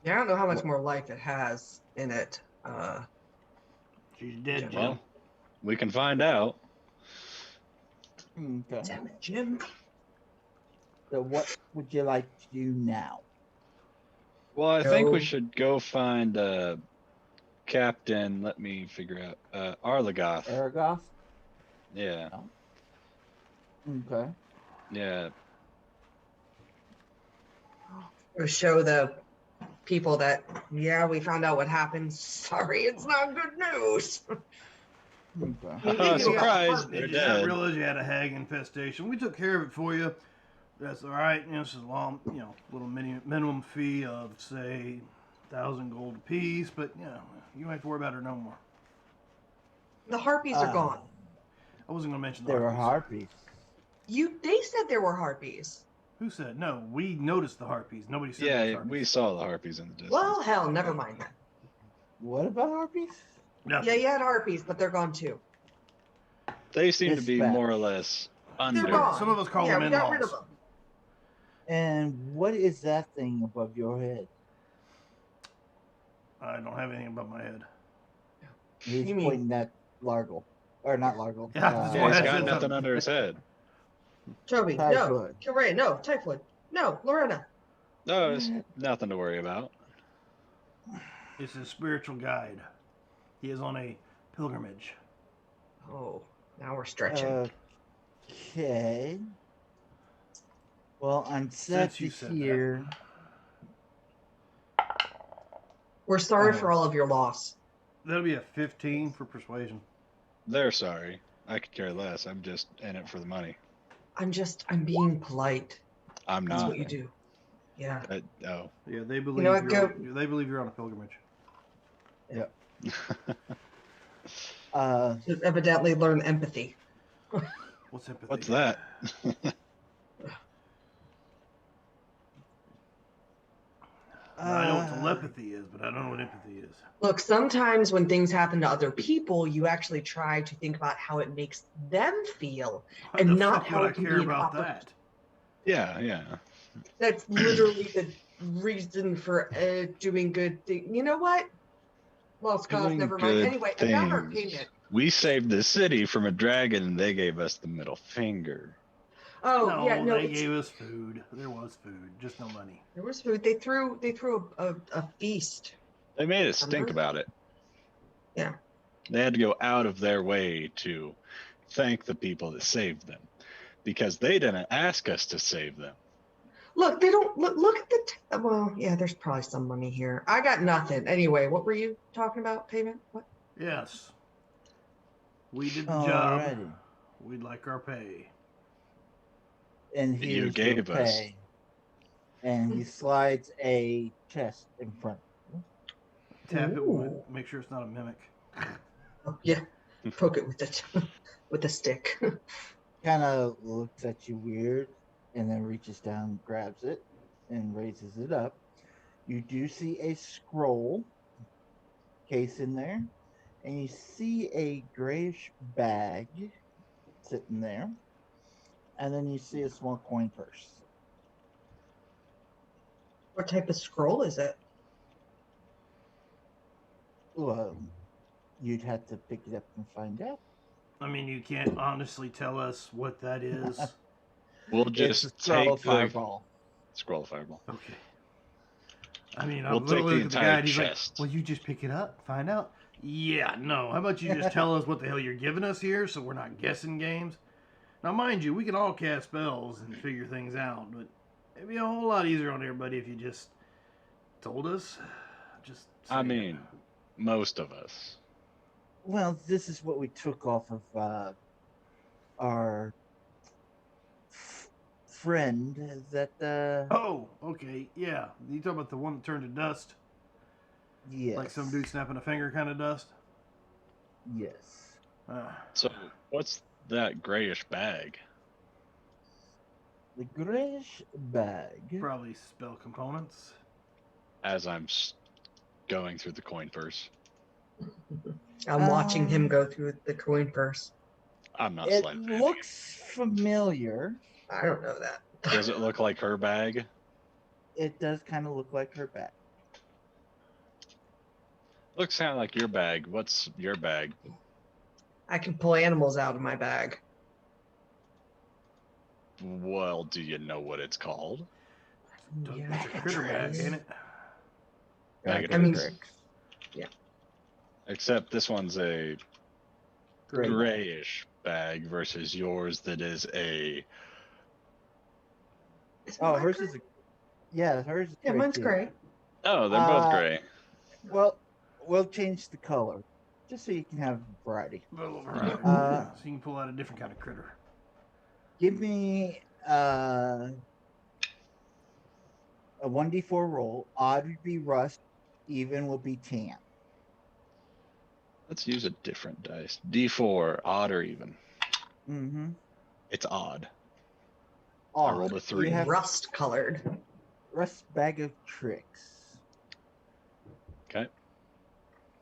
Yeah, I don't know how much What- more life it has in it. She's dead, Jim. Well, we can find out. Okay. Damn it, Jim. So, what would you like to do now? Well, I think we Go. should go find Captain. Let me figure out. Arlagoth. Aragoth? Yeah. Okay. Yeah. Or show the people that, yeah, we found out what happened. Sorry, it's not good news. Okay. I mean, they knew about the Surprise, harpies. they're Did you not dead. realize you had a hag infestation? We took care of it for you. That's all right. You know, this is a long, little minimum fee of say 1,000 gold apiece. But you don't have to worry about her no more. The harpies are gone. I wasn't gonna mention the There were harpies. harpies. They said there were harpies. Who said no? We noticed the harpies. Nobody said there was Yeah, harpies. we saw the harpies in the distance. Well, hell, never mind that. What about harpies? Nothing. Yeah, you had harpies, but they're gone too. They seem to be Dispatch. more or less They're under. gone. Some of us call yeah, them we got rid of in-laws. them. And what is that thing above your head? I don't have anything above my head. He's You mean- pointing at Largle. Or not Largle. Yeah, that's Yeah, why he's I got said nothing something. under his head. Toby, no. Typhoid. Kilray, no. Typhoid, no. Lorena. No, it's nothing to worry about. It's his spiritual guide. He is on a pilgrimage. Oh, now we're stretching. Okay. Well, I'm sad Since you to said hear. We're sorry oh. for all of your loss. That'll be a 15 for persuasion. They're sorry. I could care less. I'm just in it for the money. I'm being polite. I'm That's not. what you do. Yeah. No. Yeah, they believe know what, they believe you're on a pilgrimage. So evidently learn empathy. What's empathy? What's that? I know what telepathy is, but I don't know what empathy is. Look, sometimes when things happen to other people, you actually try to think about how it makes them feel. Why And the not fuck how would it I can care be an about oppor- that? Yeah. That's literally the reason for doing good things. You know what? Lost cause, Doing never mind. good Anyway, about our things. payment. We saved the city from a dragon and they gave us the middle finger. Oh, no, yeah, no, they it's, gave us food. There was food, just no money. there was food. They threw a feast. They made us think Remember? about it. Yeah. They had to go out of their way to thank the people that saved them because they didn't ask us to save them. Look, they don't look at the. Well, yeah, there's probably some money here. I got nothing. Anyway, what were you talking about? Payment? What? Yes. We did the job. Alrighty. We'd like our pay. And You here's gave your us. pay. And he slides a chest in front. Tap it. Ooh. Make sure it's not a mimic. Oh, yeah, poke it with it with a stick. Kind of looks at you weird, and then reaches down, grabs it, and raises it up. You do see a scroll case in there, and you see a grayish bag sitting there, and then you see a small coin purse. What type of scroll is it? Well, you'd have to pick it up and find out. I mean, you can't honestly tell us what that is. We'll It's a just scroll take of the fireball. scroll of fireball. Okay. I mean, We'll I'm take the looking at the entire guy and he's chest. like, well, you just pick it up, find out. Yeah, no. How about you just tell us what the hell you're giving us here so we're not guessing games? Now, mind you, we can all cast spells and figure things out, but it'd be a whole lot easier on everybody if you just told us. Just say I it. mean, most of us. Well, this is what we took off of our friend that Oh, okay, yeah. You talking about the one that turned to dust? yes. Like some dude snapping a finger kind of dust? Yes. So, what's that grayish bag? The grayish bag. Probably spell components. As I'm going through the coin purse. I'm watching him go through the coin purse. I'm not It sleight of looks familiar. I don't know that. Does it look like her bag? It does kind of look like her bag. Looks kind of like your bag. What's your bag? I can pull animals out of my bag. Well, do you know what it's called? It's a critter bag, ain't it? Bag of I mean- tricks. Except this one's a Gray. grayish bag versus yours that is a. Oh, hers is a. Yeah, hers is Yeah, gray mine's too. gray. Oh, they're both gray. Well, we'll change the color just so you can have variety. A little variety. Uh, So you can pull out a different kind of critter. Give me a 1d4 roll. Odd would be rust. Even will be tan. Let's use a different dice. D4, odd or even. Mm-hmm. It's odd. Odd. I rolled a 3. You have Rust colored. rust bag of tricks. Okay.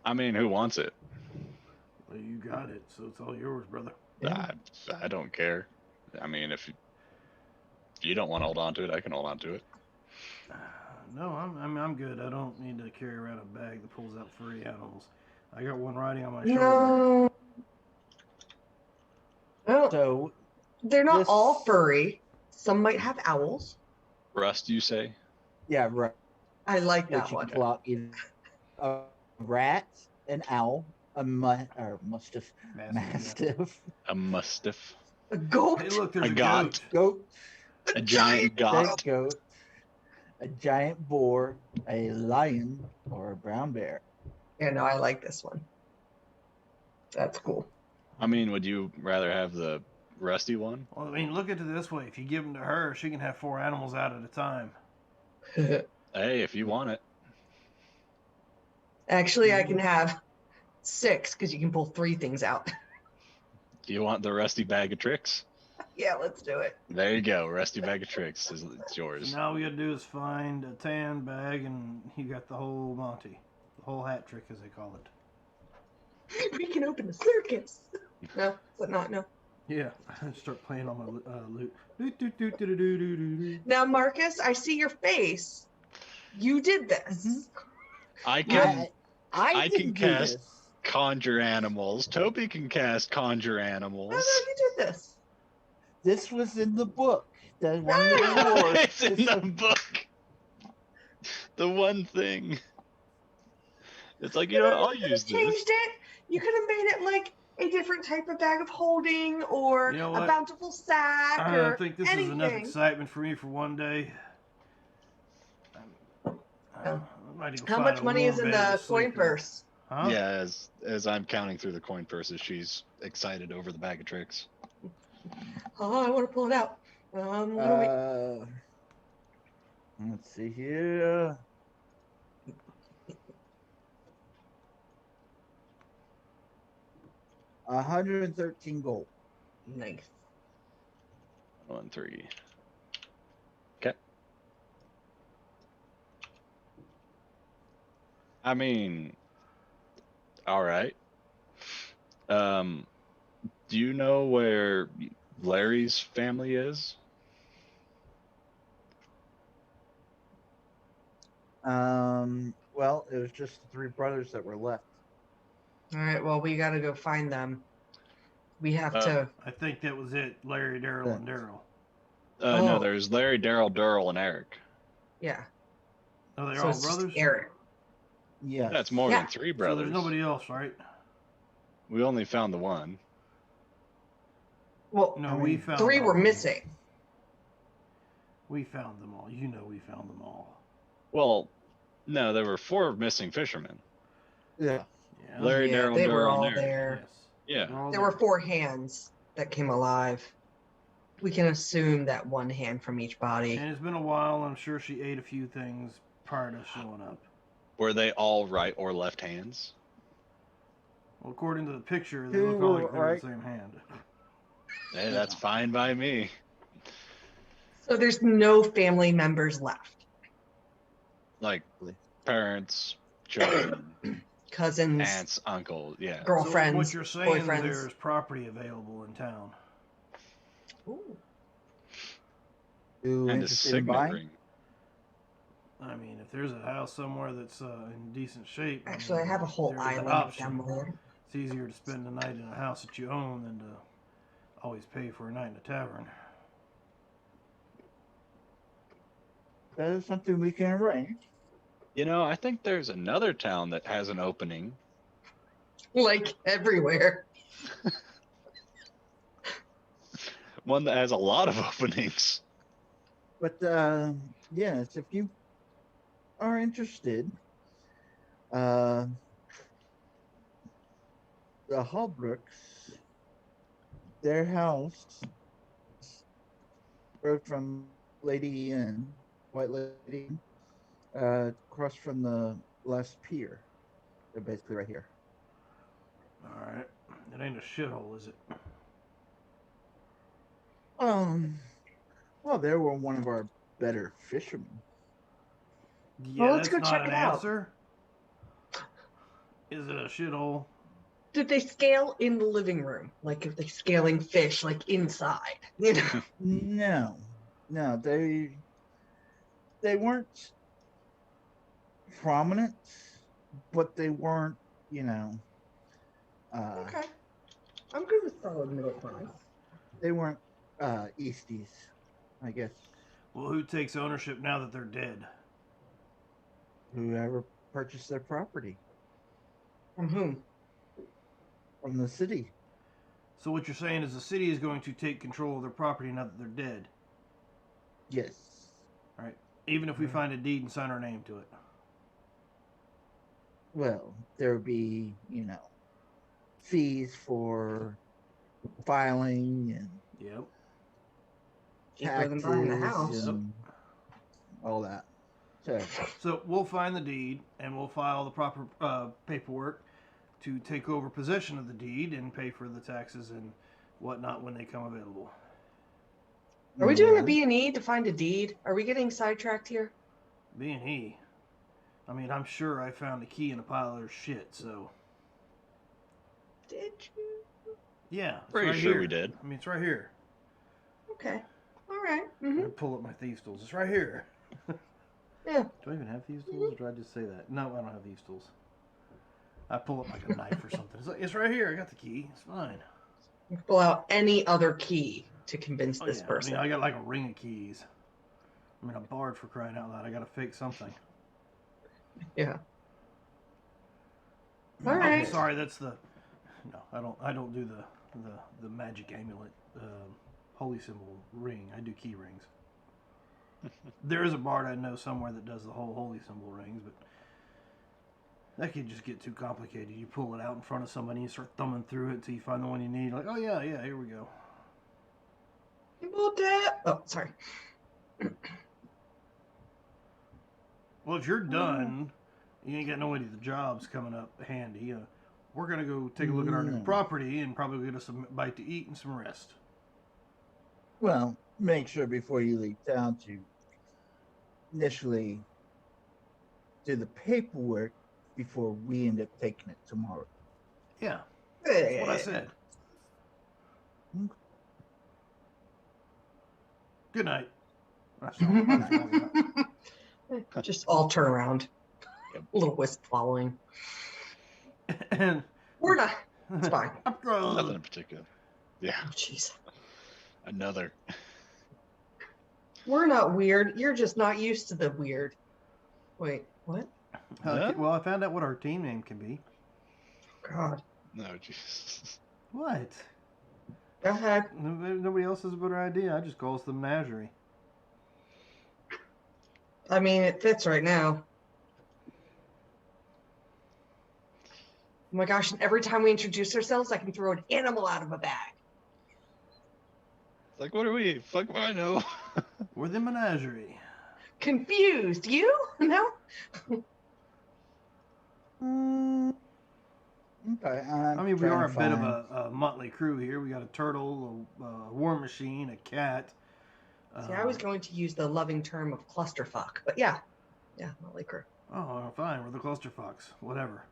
I mean, who wants it? Well, you got it, so it's all yours, brother. I don't care. I mean, if you don't want to hold on to it, I can hold on to it. No, I'm good. I don't need to carry around a bag that pulls out furry animals. I got one riding on my shoulder. No. Well, So they're not this- all furry. Some might have owls. Rust, you say? yeah, right. I like Which that you one. can pull out either a rat, an owl, a mastiff, A mustiff. A goat. Hey, look, there's A a goat. goat. goat, A giant dead goth. goat, a giant boar, a lion, or a brown bear. Yeah, no, I like this one. That's cool. I mean, would you rather have the rusty one? Well, I mean, look at it this way. If you give them to her, she can have 4 animals out at a time. Hey, if you want it. Actually, I can have 6 because you can pull 3 things out. Do you want the rusty bag of tricks? Yeah, let's do it. There you go. Rusty bag of tricks. It's yours. Now all we gotta do is find a tan bag, and you got the whole Monty. The whole hat trick, as they call it. We can open a circus. No, but not no. Yeah, start playing on my lute. Do-do-do-do-do-do-do-do. Now, Marcus, I see your face. You did this. Mhm. I can I didn't can do cast- this. conjure animals. Toby can cast conjure No, animals. no, you did this. This was in the book. That one of the rewards. It's in the book. The one thing. It's like, you know, I'll You could use have changed this. it. You could have made it like a different type of bag of holding or You know a what? bountiful sack I or don't think this is enough anything. excitement for me for one day. I'm ready to go How find much a money warm is in bed to the sleep coin in. purse? Huh? Yeah, as I'm counting through the coin purses, she's excited over the bag of tricks. Oh, I want to pull it out. What do we- Let's see here. $113 gold. Nice. 1, 3. Okay. I mean, all right. Do you know where Larry's family is? Well, it was just the 3 brothers that were left. All right. Well, we got to go find them. We have to. I think that was it. Larry, Daryl, and Daryl. No, Oh. there's Larry, Daryl, Durrell, and Eric. Yeah. Oh, they're So all it's just brothers? Eric. Yes. That's more Yeah. than 3 So brothers. there's nobody else, right? We only found the one. Well, No, I we mean, found 3 all were of them. missing. We found them all. You know we found them all. Well, no, there were 4 missing fishermen. Yeah. Yeah. Larry, Yeah, Daryl, they were Durrell, all and Eric. there. Yes. Yeah. They're all There were 4 hands that came alive. We can assume that one hand from each body. And it's been a while. I'm sure she ate a few things prior to showing up. Were they all right or left hands? Well, according to the picture, they Two look all were like they're right. the same hand. Hey, that's fine by me. So there's no family members left. Like parents, children, Cousins, aunts, uncle. Yeah. girlfriends, So what you're saying, boyfriends. there's property available in town. Ooh. Who And a interested in signet buying? ring. I mean, if there's a house somewhere that's in decent shape, Actually, I have a whole there's an island option. down there. It's easier to spend the night in a house that you own than to always pay for a night in a tavern. That is something we can arrange. You know, I think there's another town that has an opening. Like everywhere. One that has a lot of openings. But yes, if you are interested, the Hallbrooks, their house, road from Lady Inn, White Lady Inn, across from the last pier. They're basically right here. All right, it ain't a shithole, is it? Um, well, they were one of our better fishermen. Yeah, Well, let's that's go not check an it out. answer. Is it a shithole? Did they scale in the living room? Like if they're scaling fish, like inside? You know? No, they weren't prominent, but they weren't, you know, Okay. I'm good with solid middle class. they weren't Easties, I guess. Well, who takes ownership now that they're dead? Whoever purchased their property From whom? from the city. So what you're saying is the city is going to take control of their property now that they're dead. Yes. All right. Even if we find a deed and sign our name to it. Well, there would be, you know, fees for filing and Yep. Cheaper than buying the taxes house. and all that. So we'll find the deed and we'll file the proper paperwork to take over possession of the deed and pay for the taxes and whatnot when they come available. Are we doing a Alright. B&E to find a deed? Are we getting sidetracked here? Being he, I mean, I'm sure I found a key in a pile of their shit. So Did you? yeah, it's Pretty right sure here. we did. I mean, it's right here. Okay. All right. I'm gonna pull up my thieves tools. It's right here. Yeah. Do I even have thieves tools, or do I just say that? No, I don't have thieves tools. I pull up like a knife or something. It's like, it's right here. I got the key. It's fine. Pull out any other key to convince Oh, this yeah. person. I mean, I got like a ring of keys. I mean, a bard for crying out loud. I gotta fake something. Yeah. Oh, All right. sorry, that's the. No, I don't do the magic amulet, holy symbol ring. I do key rings. There is a bard I know somewhere that does the whole holy symbol rings, but that could just get too complicated. You pull it out in front of somebody, you start thumbing through it until you find the one you need. Like, oh yeah, here we go. Oh, sorry. Well, if you're done, you ain't got no idea the job's coming up handy. We're gonna go take a look at our new property and probably get us a bite to eat and some rest. Well, make sure before you leave town to initially do the paperwork before we end up taking it tomorrow. Yeah, that's what I said. Good night. That's all. Just all turn around. Yep. A little wisp following. And We're not. It's fine. Nothing in particular. Yeah, Oh, jeez. another. We're not weird. You're just not used to the weird. Wait, what? Well, I found out what our team name can be. God. No, Jesus. What? Go ahead. Nobody else has a better idea. I just call us the Menagerie. I mean, it fits right now. Oh my gosh, and every time we introduce ourselves, I can throw an animal out of a bag. Like, what are we? Fuck if I know. We're the Menagerie. Confused. You? No? Okay. I mean, we are a bit of a motley crew here. We got a turtle, a war machine, a cat. See, I was going to use the loving term of clusterfuck, but yeah. Yeah, motley crew. Oh, fine. We're the clusterfucks. Whatever.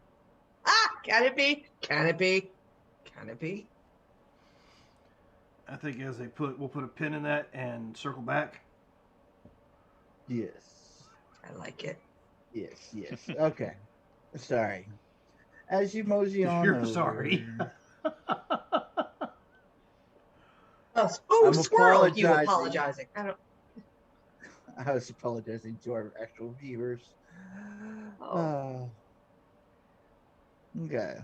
Can it be? Can it be? Can it be? I think as we'll put a pin in that and circle back. Yes. I like it. Yes. Okay. Sorry. As you mosey on You're over, sorry. Oh, I'm squirrel! You apologizing. apologizing? I was apologizing to our actual viewers. Oh. Okay.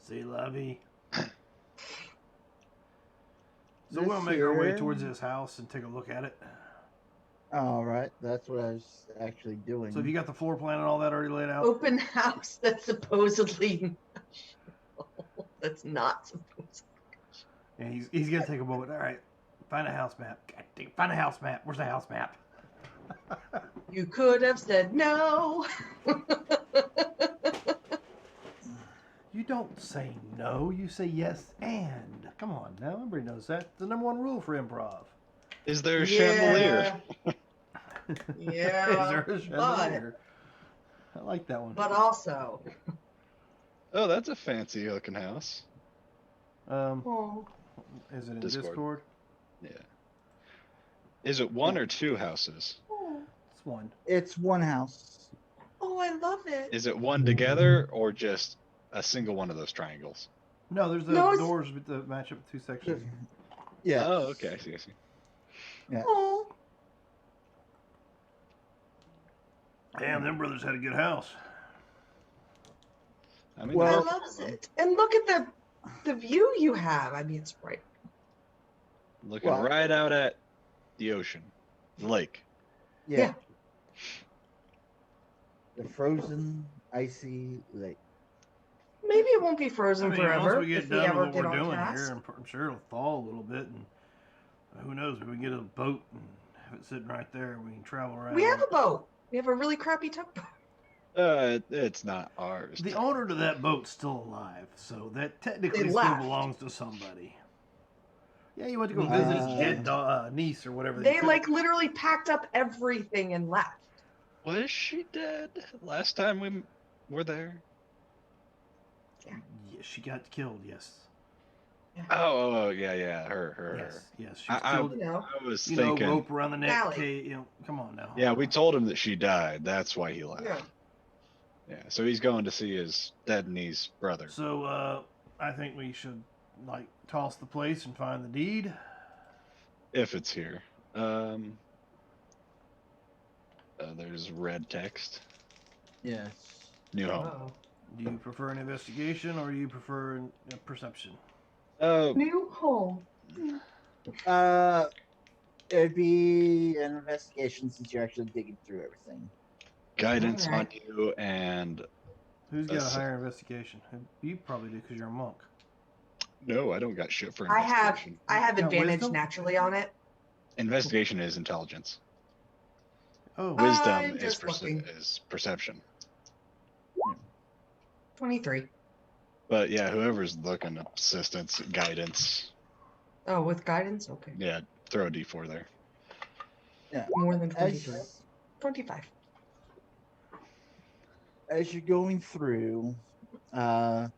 See, Lovey. So This we'll make our way here- towards this house and take a look at it. All right, that's what I was actually doing. So have you got the floor plan and all that already laid out? Open house that's supposedly that's not supposed. Yeah, he's gonna take a moment. All right, find a house map. God dang, find a house map. Where's the house map? You could have said no. You don't say no. You say yes and. Come on now, everybody knows that. It's the number one rule for improv. Is there a chandelier? Yeah, Is there a chandelier? I like that one. but also. Oh, that's a fancy looking house. Oh. Is it in Discord. Discord? Yeah. Is it one or two houses? It's one. It's one house. Oh, I love it. Is it one together or just a single one of those triangles? No, there's the No, it's- doors that match up two sections. Yeah. Oh, okay. I see. Oh. Damn, them brothers had a good house. I mean, Well- I they're- love it. And look at the view you have. I mean, it's right. looking Well- right out at the ocean, the lake. Yeah. The frozen, icy lake. Maybe it won't be frozen I mean, forever once we get if we done ever with what get we're on doing task. here, I'm sure it'll thaw a little bit, and who knows? We can get a boat and have it sitting right there. We can travel around. We have a boat. We have a really crappy tugboat. It's not ours. The owner to that boat's still alive, so that technically They still left. belongs to somebody. Yeah, you went to go We visit his did. dead niece or whatever. They took. like literally packed up everything and left. Was she dead last time we were there? Yeah, she got killed. Yes. Oh, yeah. Her. Yes. She was I- killed. You know. I was You know, thinking. rope around the neck. Sally. Come on now. Yeah, we told him that she died. That's why he left. Yeah. Yeah, so he's going to see his dead niece brother. So I think we should like toss the place and find the deed. If it's here. There's red text. Yes. New home. Oh. Do you prefer an investigation or do you prefer a perception? Oh, New home. It'd be an investigation since you're actually digging through everything. guidance on Alright. you and Who's got a That's- higher investigation? You probably do because you're a monk. no, I don't got shit for I have investigation. Got advantage wisdom? naturally on it. Investigation is intelligence. Oh, Wisdom I'm is, just looking. is perception. 23. But yeah, whoever's looking, assistance, guidance, Oh, with guidance? Okay. yeah, throw a d4 there. More than 23. As, 25. as you're going through, it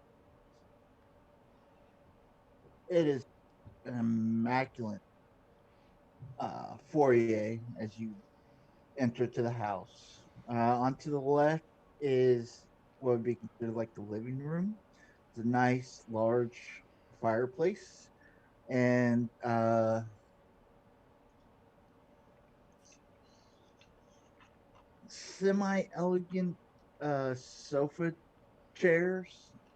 is an immaculate foyer as you enter to the house. Onto the left is what would be considered like the living room. It's a nice, large fireplace, and semi-elegant sofa chairs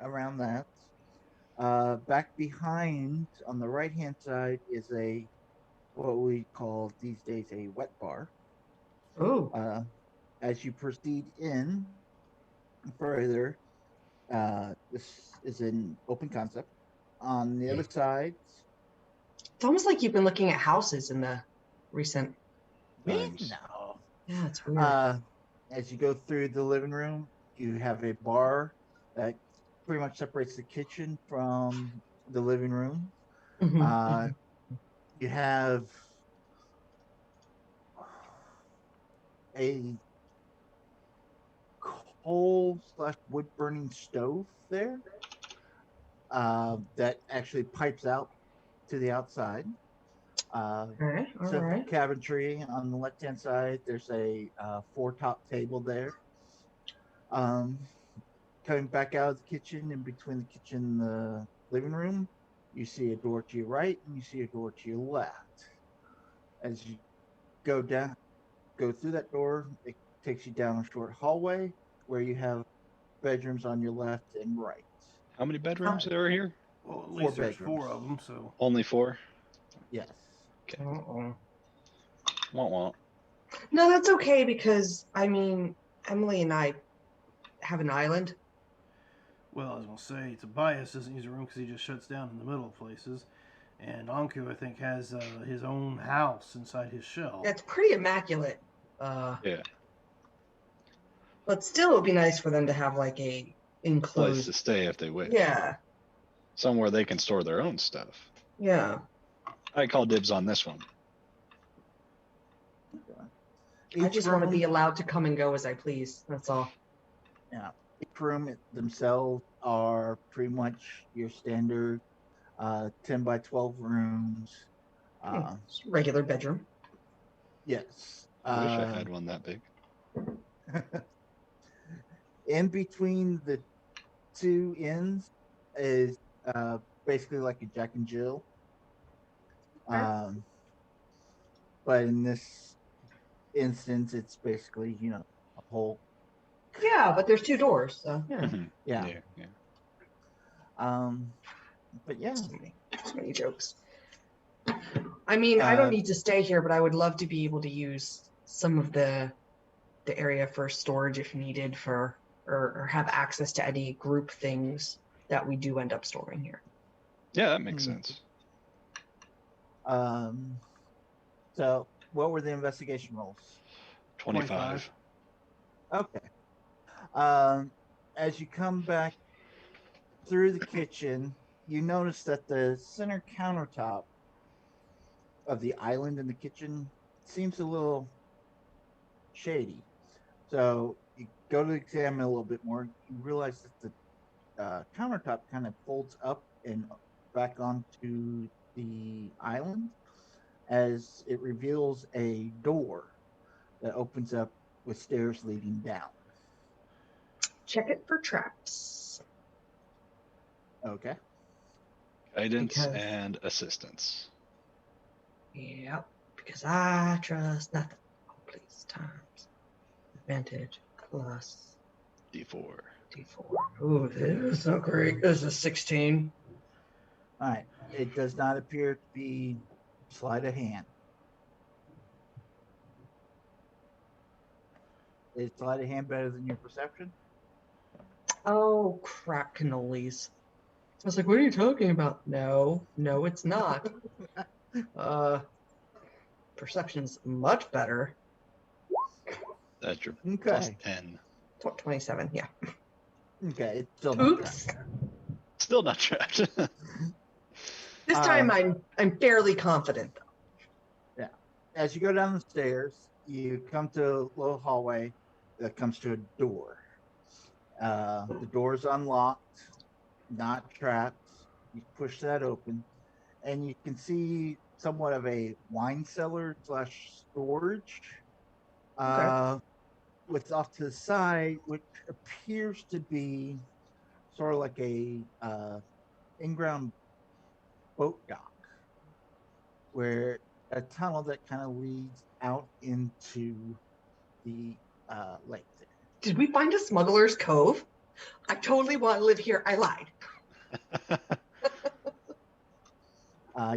around that. Back behind on the right hand side is a what we call these days a wet bar. Oh. As you proceed in further, this is an open concept. On the other side, It's almost like you've been looking at houses in the recent. Times. no. Yeah, it's weird. As you go through the living room, you have a bar that pretty much separates the kitchen from the living room. Mhm. You have a coal slash wood burning stove there that actually pipes out to the outside. All Simple right. cabinetry on the left hand side. There's a four top table there. Um, Coming back out of the kitchen, in between the kitchen and the living room, you see a door to your right and you see a door to your left. As you go down, go through that door, it takes you down a short hallway where you have bedrooms on your left and right. How many Huh? bedrooms are here? Well, at Four least there's bedrooms. 4 of them, so. Only 4. Yes. Okay. Uh-uh. Won't. No, that's okay because I mean, Emily and I have an island. Well, I was going to say, Tobias doesn't use a room because he just shuts down in the middle of places. And Anku, I think, has his own house inside his shell. That's pretty immaculate. Yeah. But still, it would be nice for them to have like a Place enclosed. to stay if they wish. Yeah, Somewhere they can store their own stuff. yeah. I call dibs on this one. I just want to be allowed to come and go as I please. That's all. Yeah. Each room themselves are pretty much your standard 10 by 12 rooms. Just regular bedroom. Yes. I wish I had one that big. In between the two ends is basically like a Jack and Jill. But in this instance, it's basically, a whole. Yeah, but there's 2 doors, so yeah. Yeah. Yeah. But yeah. So many jokes. I mean, I don't need to stay here, but I would love to be able to use some of the area for storage if needed for or have access to any group things that we do end up storing here. Yeah, that makes sense. So what were the investigation rolls? 25. Okay. As you come back through the kitchen, you notice that the center countertop of the island in the kitchen seems a little shady. So you go to examine a little bit more. You realize that the countertop kind of folds up and back onto the island as it reveals a door that opens up with stairs leading down. Check it for traps. Okay. Guidance and assistance. Yep, because I trust nothing. Oh, please, times advantage plus D4. D4. Ooh, this is so great. This is 16. All right. It does not appear to be sleight of hand. Is sleight of hand better than your perception? Oh, crap cannolis. I was like, what are you talking about? No, it's not. Perception's much better. That's your Okay. plus 10. 27, yeah. Okay, it's still not Oops. trapped. Still not trapped. This time I'm fairly confident though. Yeah. As you go down the stairs, you come to a little hallway that comes to a door. The door is unlocked, not trapped. You push that open, and you can see somewhat of a wine cellar slash storage. With off to the side, which appears to be sort of like a in-ground boat dock, where a tunnel that kind of leads out into the lake there. Did we find a smuggler's cove? I totally want to live here. I lied.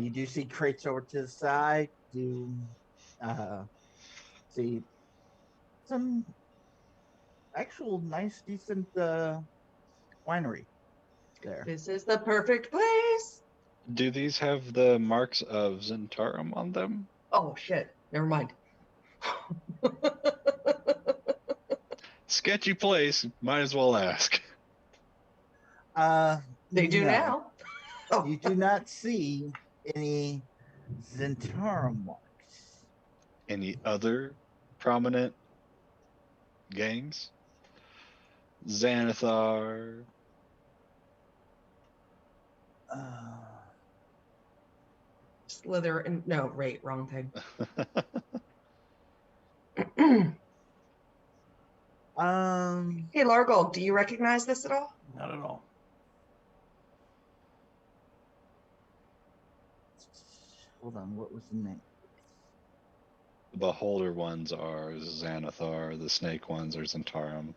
You do see crates over to the side. You see some actual nice, decent winery there. This is the perfect place. Do these have the marks of Zentarum on them? Oh, shit. Never mind. Sketchy place. Might as well ask. They do no. now. Oh. You do not see any Zentarum marks. Any other prominent gangs? Xanathar. Slither and no, wait, wrong thing. Hey, Largold, do you recognize this at all? Not at all. Hold on, what was the name? The beholder ones are Xanathar. The snake ones are Zentarum.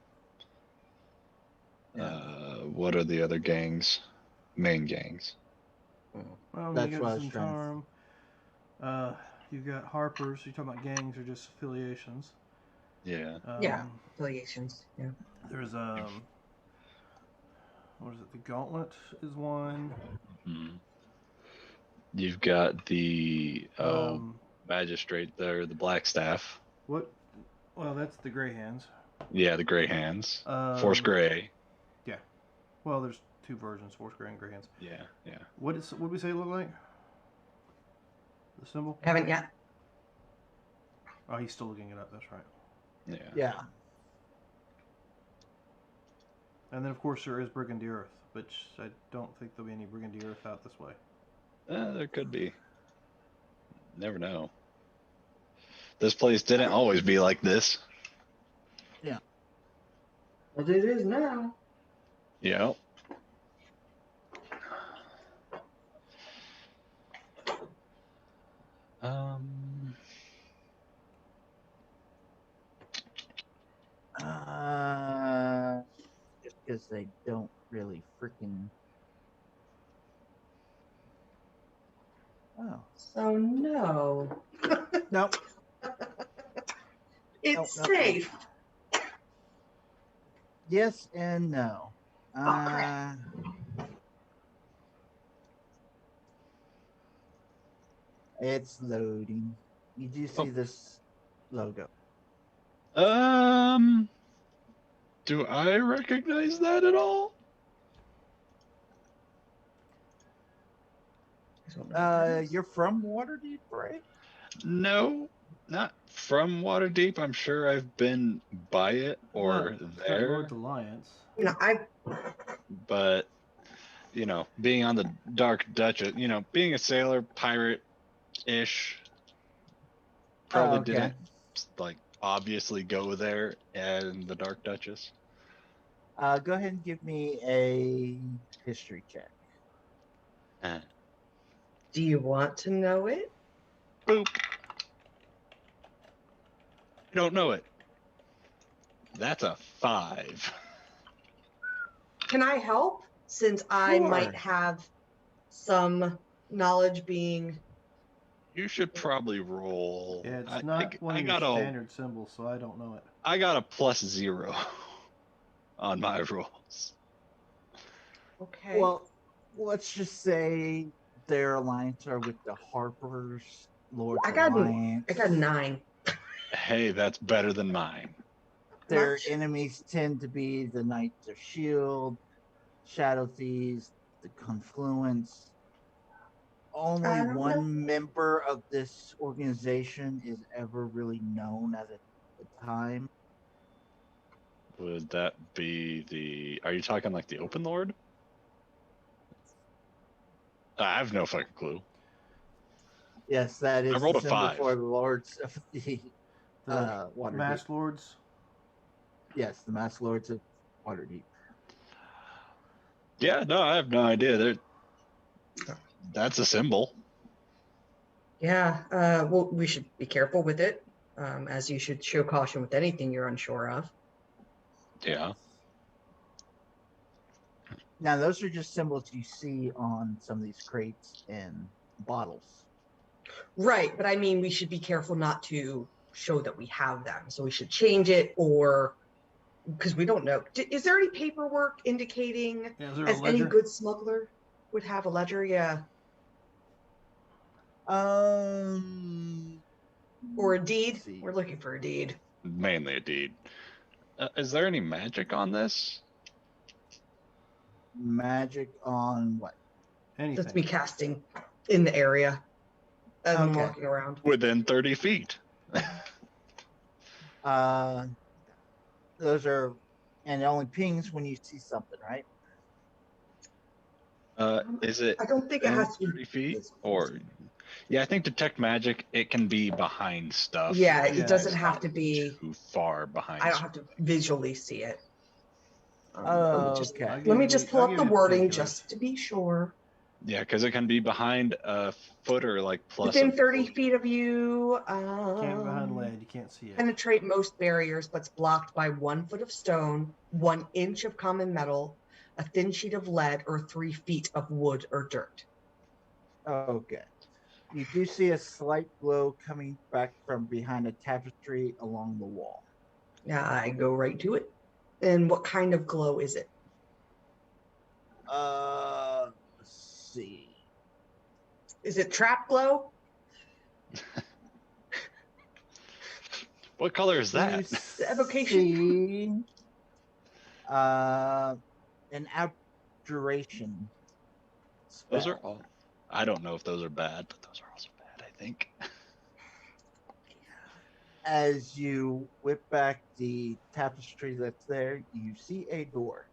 Yeah. What are the other gangs? Main gangs. Well, That's you what I got was trying Zentarum. You've got Harpers. You're talking about gangs or just affiliations. Yeah. Yeah. Affiliations. Yeah. There's what is it? The Gauntlet is one. You've got the magistrate there, the Blackstaff. What? Well, that's the Grey Hands. Yeah, the Grey Hands. Force Grey. Yeah. Well, there's two versions: Force Grey and Grey Hands. Yeah, yeah. What did we say it looked like? The symbol? Haven't yet. Oh, he's still looking it up. That's right. Yeah. Yeah. And then, of course, there is Brigandee Earth, which I don't think there'll be any Brigandee Earth out this way. There could be. Never know. This place didn't always be like this. Yeah. But it is now. Yeah. Just because they don't really freaking. Oh. So no. Nope. It's Nope. safe. Yes and no. crap. It's loading. You do see this logo. Do I recognize that at all? You're from Waterdeep, right? No, not from Waterdeep. I'm sure I've been by it or It's got there. Lord's Alliance. No, But, being on the Dark Duchess, being a sailor, pirate-ish, probably didn't, obviously go there and the Dark Duchess. Go ahead and give me a history check. Do you want to know it? Boop. I don't know it. That's a 5. Can I help? Since I Sure. might have some knowledge being. You should probably roll. Yeah, it's not one of your standard symbols, so I don't know it. I got a +0 on my rolls. Okay. Well, let's just say their alliance are with the Harpers, Lord's Alliance. I got 9. Hey, that's better than mine. Their enemies tend to be the Knights of Shield, Shadow Thieves, the Confluence. Only one member of this organization is ever really known at the time. Would that be are you talking like the Open Lord? I have no fucking clue. Yes, that is I rolled the a symbol 5. for the Lords of the Waterdeep. Masked Lords? Yes, the Masked Lords of Waterdeep. Yeah, no, I have no idea. That's a symbol. Yeah. Well, we should be careful with it, as you should show caution with anything you're unsure of. Yeah. Now, those are just symbols you see on some of these crates and bottles. Right, but I mean, we should be careful not to show that we have them. So we should change it, or because we don't know. Is there any paperwork indicating, as any good smuggler would have a ledger? Yeah. Or a deed? We're looking for a deed. Mainly a deed. Is there any magic on this? Magic on what? Anything. That's me casting in the area as I'm walking around. Within 30 feet. Those are and it only pings when you see something, right? Is it I don't think it within has to be 30 feet? visible. Or yeah, I think detect magic. It can be behind stuff. Yeah, Yeah. it doesn't It's have not to be. too far behind. I don't have to visually see it. Okay. Let me just pull I'll up give the you wording particulars. just to be sure. Yeah, because it can be behind a foot or like plus Within a 30 foot. feet of you, Can't be behind lead. You can't see it. penetrate most barriers, but's blocked by 1 foot of stone, 1 inch of common metal, a thin sheet of lead, or 3 feet of wood or dirt. Okay. You do see a slight glow coming back from behind a tapestry along the wall. Yeah, I go right to it. And what kind of glow is it? Let's see. Is it trap glow? What color is You that? The evocation? see an abjuration spell. Those are all. I don't know if those are bad, but those are also bad, I think. As you whip back the tapestry that's there, you see a door.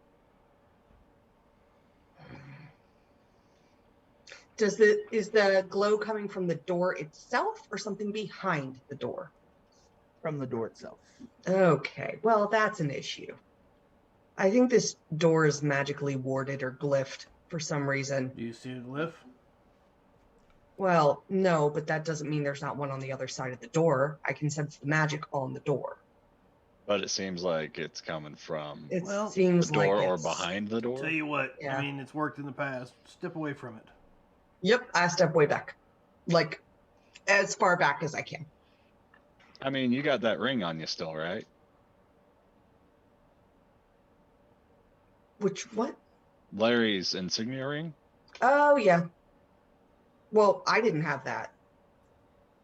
Is the glow coming from the door itself or something behind the door? From the door itself. Okay, well, that's an issue. I think this door is magically warded or glyphed for some reason. Do you see a glyph? Well, no, but that doesn't mean there's not one on the other side of the door. I can sense the magic on the door. But it seems like it's coming from It Well, seems the door like or it's... behind the door. Tell you what, Yeah. I mean, it's worked in the past. Step away from it. Yep, I step way back. Like, as far back as I can. I mean, you got that ring on you still, right? What? Larry's insignia ring? Oh, yeah. Well, I didn't have that.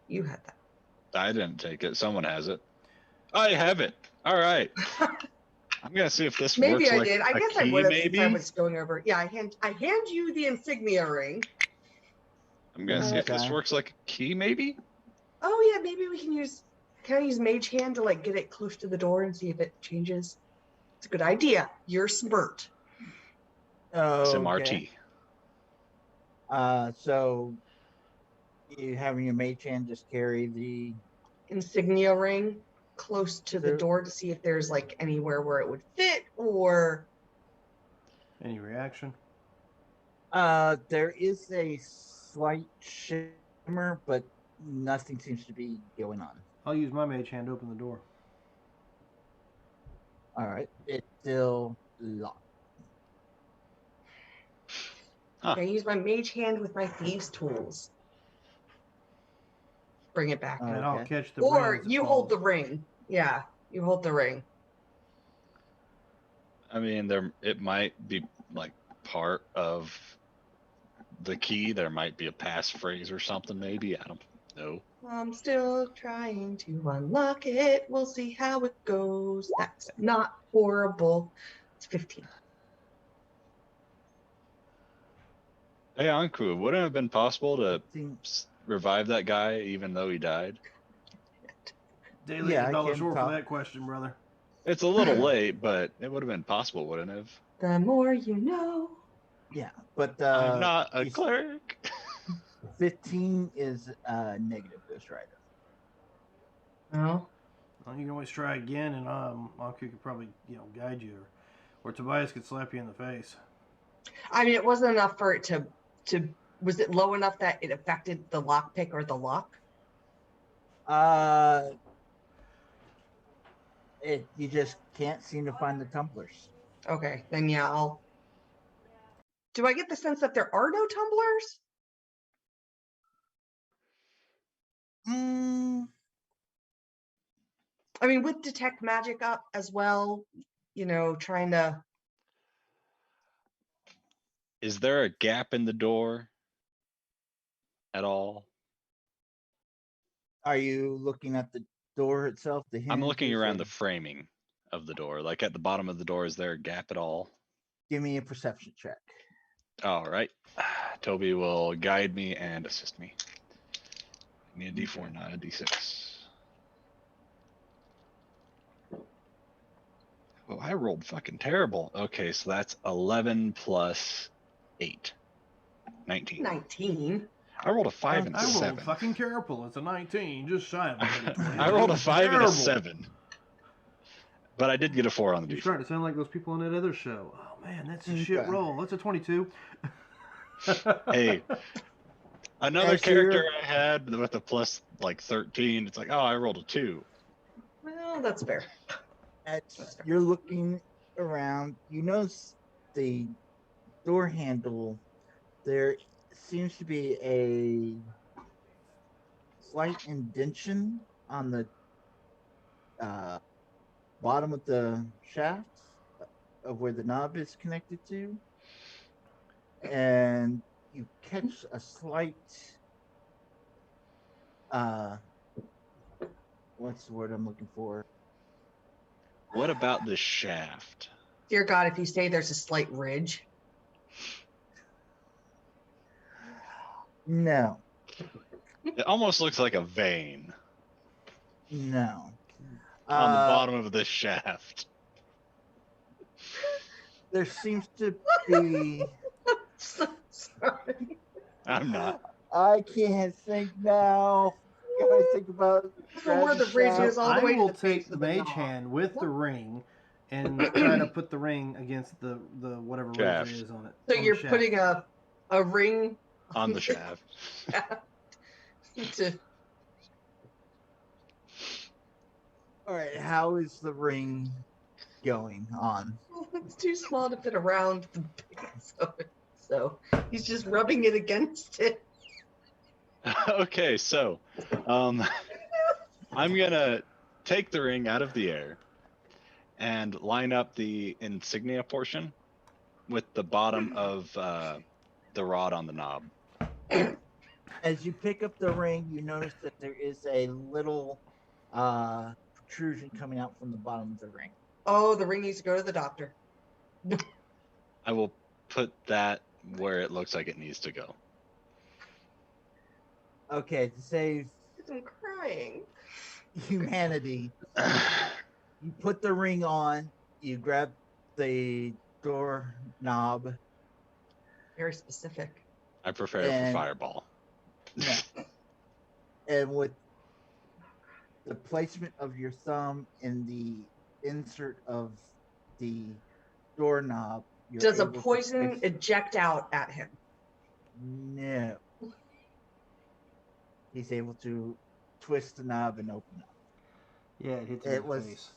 You had that. I didn't take it. Someone has it. I have it. All right. I'm gonna see if this Maybe works I like did. I a guess I key, would have since I maybe. was going over. Yeah, I hand you the insignia ring. I'm gonna see if this Okay. works like a key, maybe. Oh yeah, maybe we can use. Can I use Mage Hand to like get it close to the door and see if it changes? It's a good idea. You're smart. Okay. SMRT. So you having your mage hand just carry the Insignia ring close to the Sure. door to see if there's like anywhere where it would fit or. Any reaction? there is a slight shimmer, but nothing seems to be going on. I'll use my mage hand to open the door. All right. It's still locked. Huh. I use my Mage Hand with my thieves' tools. Bring it back. And I'll Okay. catch the ring Or as it you hold the falls. ring. Yeah, you hold the ring. I mean, it might be like part of the key. There might be a passphrase or something, maybe. I don't know. I'm still trying to unlock it. We'll see how it goes. That's not horrible. It's 15. Hey, Anku, wouldn't it have been possible to Think- revive that guy even though he died? Daily Yeah, I $1 can short talk. for that question, brother. It's a little late, but it would have been possible, wouldn't it have? The more you know. Yeah, but I'm not a he's- cleric. 15 is negative Ghost Rider. No. Well, you can always try again, and Anku could probably, guide you, or Tobias could slap you in the face. I mean, it wasn't enough for it to. Was it low enough that it affected the lockpick or the lock? You just can't seem to find the tumblers. Okay, then yeah, I'll. Do I get the sense that there are no tumblers? I mean, with detect magic up as well, trying to. Is there a gap in the door at all? Are you looking at the door itself? The I'm looking hinges, around or- the framing of the door. Like at the bottom of the door, is there a gap at all? Give me a perception check. All right. Toby will guide me and assist me. I need a D4, not a D6. Oh, I rolled fucking terrible. Okay, so that's 11 plus 8. 19. 19. I rolled a 5 and a I rolled 7. fucking terrible. It's a 19, just shy of a little 20. I rolled a 5 and a Terrible. 7. But I did get a 4 on the You're d4. starting to sound like those people on that other show. Oh man, that's a shit Okay. roll. That's a 22. Hey, another As character you're- I had with a plus like 13, it's like, oh, I rolled a 2. Well, that's fair. As you're looking around, you notice the door handle. There seems to be a slight indentation on the bottom of the shaft of where the knob is connected to, and you catch a slight what's the word I'm looking for? What about the shaft? Dear God, if you say there's a slight ridge. No, It almost looks like a vein no. on the bottom of the shaft. There seems to be. So sorry. I'm not. I can't think now. Gotta think about From where the ridge shaft. is all the I way to will the take base the of the mage knob. hand with the ring and try to put the ring against the whatever ridge Shaft. there is on it. So on the you're shaft. putting a ring On the shaft. to All right, how is the ring going on? it's too small to fit around the base of it. So he's just rubbing it against it. Okay, so I'm gonna take the ring out of the air and line up the insignia portion with the bottom of the rod on the knob. As you pick up the ring, you notice that there is a little protrusion coming out from the bottom of the ring. Oh, the ring needs to go to the doctor. I will put that where it looks like it needs to go. Okay, to save I'm crying. humanity, you put the ring on, you grab the door knob, Very specific. I prepare for And- fireball. no, and with the placement of your thumb in the insert of the doorknob, you're Does a able to poison place- eject out at him? No. He's able to twist the knob and open up. Yeah, it hits him It in the was face.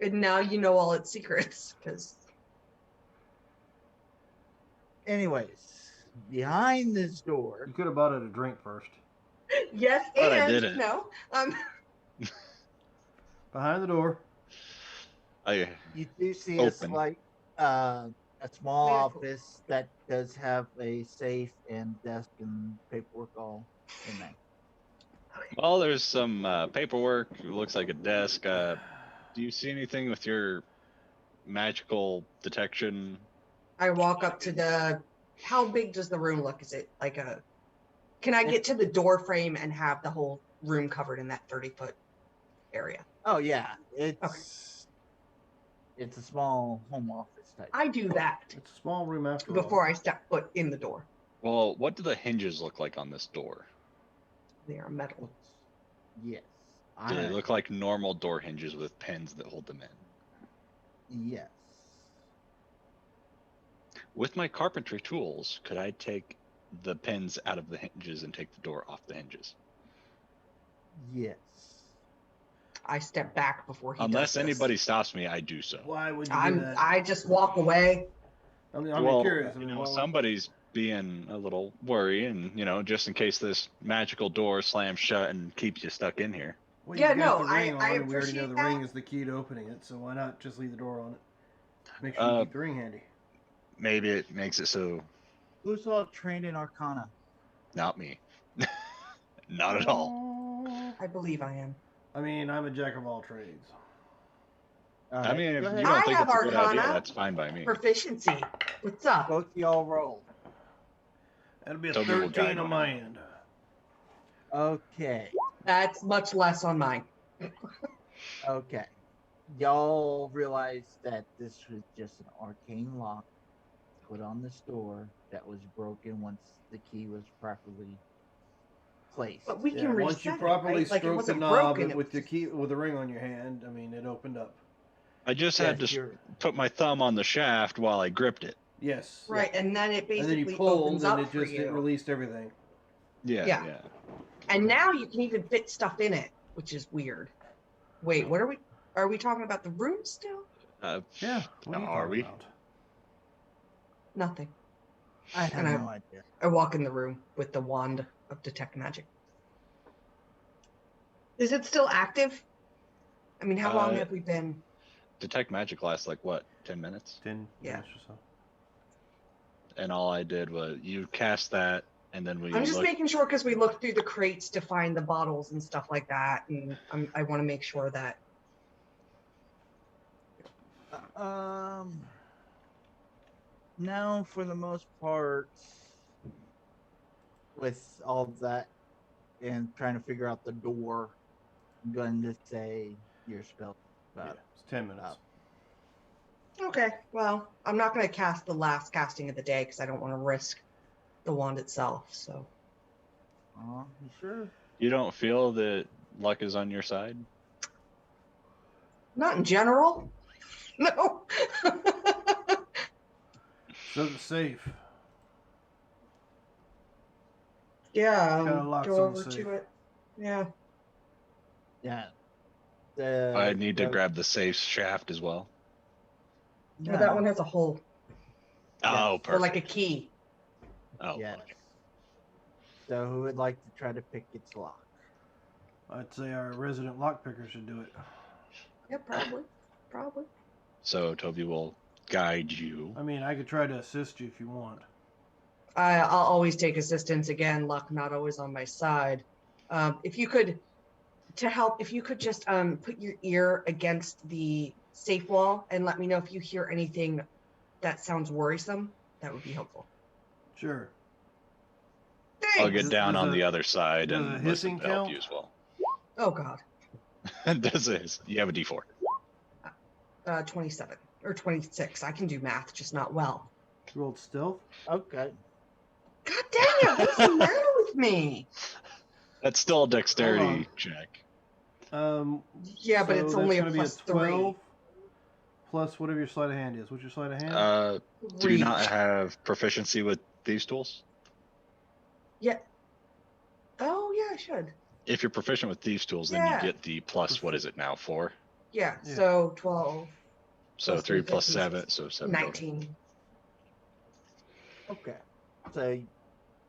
And now you know all its secrets because anyways, behind this door, You could have bought it a drink first. yes, But I and didn't. no. Behind the door. I you do see Open. a slight a small Yeah. office that does have a safe and desk and paperwork all in there. well, there's some paperwork. It looks like a desk. Do you see anything with your magical detection? I walk up to the. How big does the room look? Is it like a? Can I get to the door frame and have the whole room covered in that 30-foot area? Oh yeah, it's a small home office type. I do that It's a small room after all. before I step foot in the door. Well, what do the hinges look like on this door? They are metal. Yes. Do they look like normal door hinges with pins that hold them in? Yes. With my carpentry tools, could I take the pins out of the hinges and take the door off the hinges? Yes. I step back before he Unless does this. anybody stops me, I do so. Why would you do that? I just walk away. I'm Well, curious. I mean, why would- somebody's being a little worried, and just in case this magical door slams shut and keeps you stuck in here. Well, Yeah, you got no, the ring I on, and we already know appreciate the that. ring is the key to opening it, so why not just leave the door on it? Make sure you keep the ring handy. Maybe it makes it so Who's all trained in Arcana? not me. Not at all. I believe I am. I mean, I'm a jack of all trades. All I right, mean, if go you ahead. don't I think have it's a good idea, Arcana. that's fine by me. Proficiency. What's up? Both y'all roll. That'll be a Toby will 13 guide on me. my end. Okay. That's much less on mine. Okay. y'all realize that this was just an arcane lock put on this door that was broken once the key was properly placed. But we Yeah, can once you reset properly it, right? Like it stroke the wasn't knob broken. It with was the just... key with the ring on your hand, I mean, it opened up. I just had Yes, to you're put my thumb on the shaft while I gripped it. Yes. Right, and then it And then you basically pulled, opens and up it for just it you. released everything. Yeah, Yeah. yeah. And now you can even fit stuff in it, which is weird. Wait, what are we? Are we talking about the room still? Yeah. What are you Are talking we? about? Nothing. I have And no idea. I walk in the room with the wand of detect magic. Is it still active? I mean, how long have we been? Detect magic lasts like what, 10 minutes? 10 Yeah. minutes or so. And all I did was you cast that, and then we I'm just looked. making sure because we looked through the crates to find the bottles and stuff like that, and I want to make sure that. No, for the most part, with all of that and trying to figure out the door, I'm going to say your spell Yeah, about it's 10 minutes. up. Okay, well, I'm not going to cast the last casting of the day because I don't want to risk the wand itself. So. You sure? You don't feel that luck is on your side? Not in general. No. Says it's safe. Yeah, Kinda locks go on the over safe. to it. Yeah. Yeah. I need to grab the safe shaft as well. No, that one has a hole. Oh, Yes. perfect. Or like a key. Oh, Yes. okay. So who would like to try to pick its lock? I'd say our resident lockpicker should do it. Yeah, probably. Probably. So Toby will guide you. I mean, I could try to assist you if you want. I'll always take assistance again. Luck not always on my side. If you could, to help, if you could just put your ear against the safe wall and let me know if you hear anything that sounds worrisome, that would be helpful. Sure. Thanks. I'll get down Does on a- the other side does a and hissing listen to help count? you as well. Oh God. Does it? You have a D4. 27 or 26. I can do math, just not well. You rolled stealth? Okay. God dang it! What's the matter with me? That's still a Hold dexterity on. check. Yeah, but it's so only a that's gonna plus be a 12 plus whatever your sleight of hand is. What's your sleight of hand? Do you 3. not have proficiency with thieves' tools? Yeah. Oh, yeah, I should. If you're proficient with thieves' tools, then Yeah. you get the plus, what is it now, 4? Yeah, Yeah. so 12. So Plus 3 plus 15, 7, so 7 total. 19. Okay. So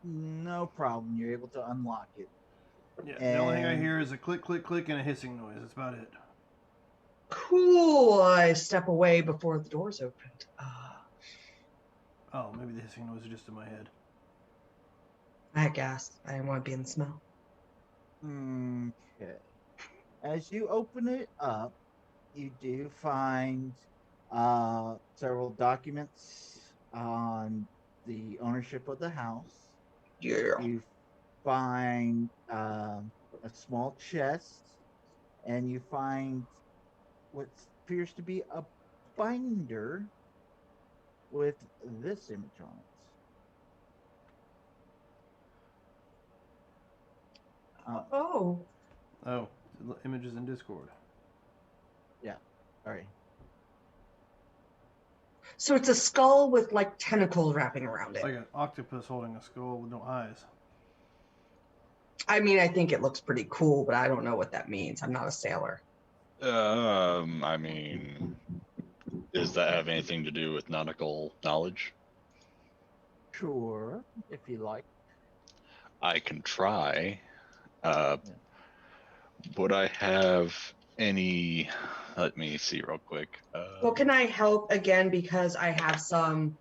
no problem. You're able to unlock it. Yeah. The only thing I And- hear is a click, click, click, and a hissing noise. That's about it. Cool. I step away before the door's opened. Oh, maybe the hissing noise is just in my head. I had gas. I didn't want to be in the smell. Okay. As you open it up, you do find several documents on the ownership of the house. Yeah. You find a small chest, and you find what appears to be a binder with this image on it. Oh. Oh, the images in Discord. Sorry. So it's a skull with like tentacles wrapping around It's it. like an octopus holding a skull with no eyes. I mean, I think it looks pretty cool, but I don't know what that means. I'm not a sailor. I mean, does that have anything to do with nautical knowledge? Sure, if you like. I can try. Would I have any? Let me see real quick. Well, can I help again because I have some?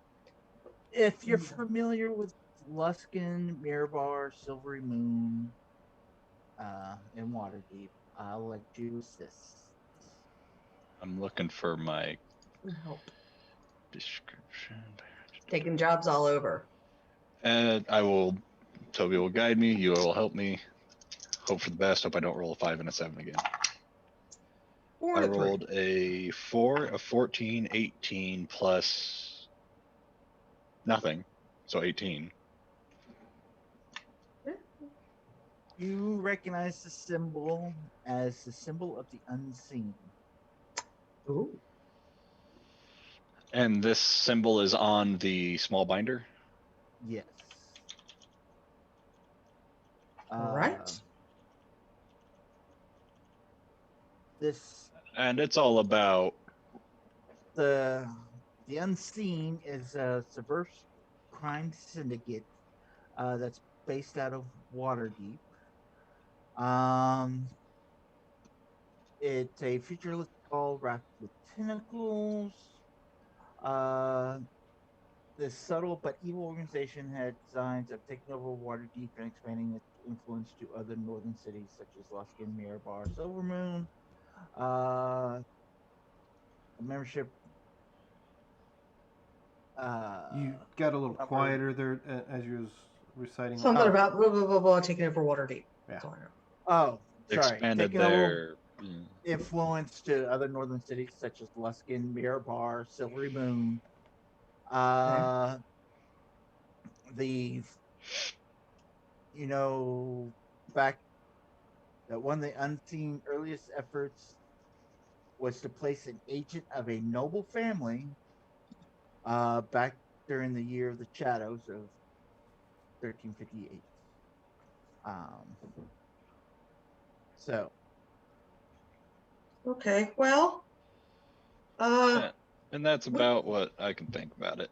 If you're familiar with Luskin, Mirabar, Silvery Moon, and Waterdeep, I'll let you assist. I'm looking for my Help. description. Taking jobs all over. And Toby will guide me. You will help me. Hope for the best. Hope I don't roll a 5 and a 7 again. 4 I and a 3. rolled a 4, a 14, 18 plus nothing, so 18. You recognize the symbol as the symbol of the unseen. Ooh. And this symbol is on the small binder. Yes. All right. This And it's all about the unseen is a subversive crime syndicate that's based out of Waterdeep. It's a futuristic ball wrapped with tentacles. Uh, this subtle but evil organization had designs of taking over Waterdeep and expanding its influence to other northern cities such as Luskin, Mirabar, Silvermoon. Membership. You got a little number- quieter there as you was reciting. Something Oh. about blah, blah, blah, blah, taking over Waterdeep. That's all I know. Oh, sorry. expanded Taking a little their. influence to other northern cities such as Luskin, Mirabar, Silvery Moon. The back that one of the unseen earliest efforts was to place an agent of a noble family back during the year of the shadows of 1358. So Okay, well, And that's about what I can think about it.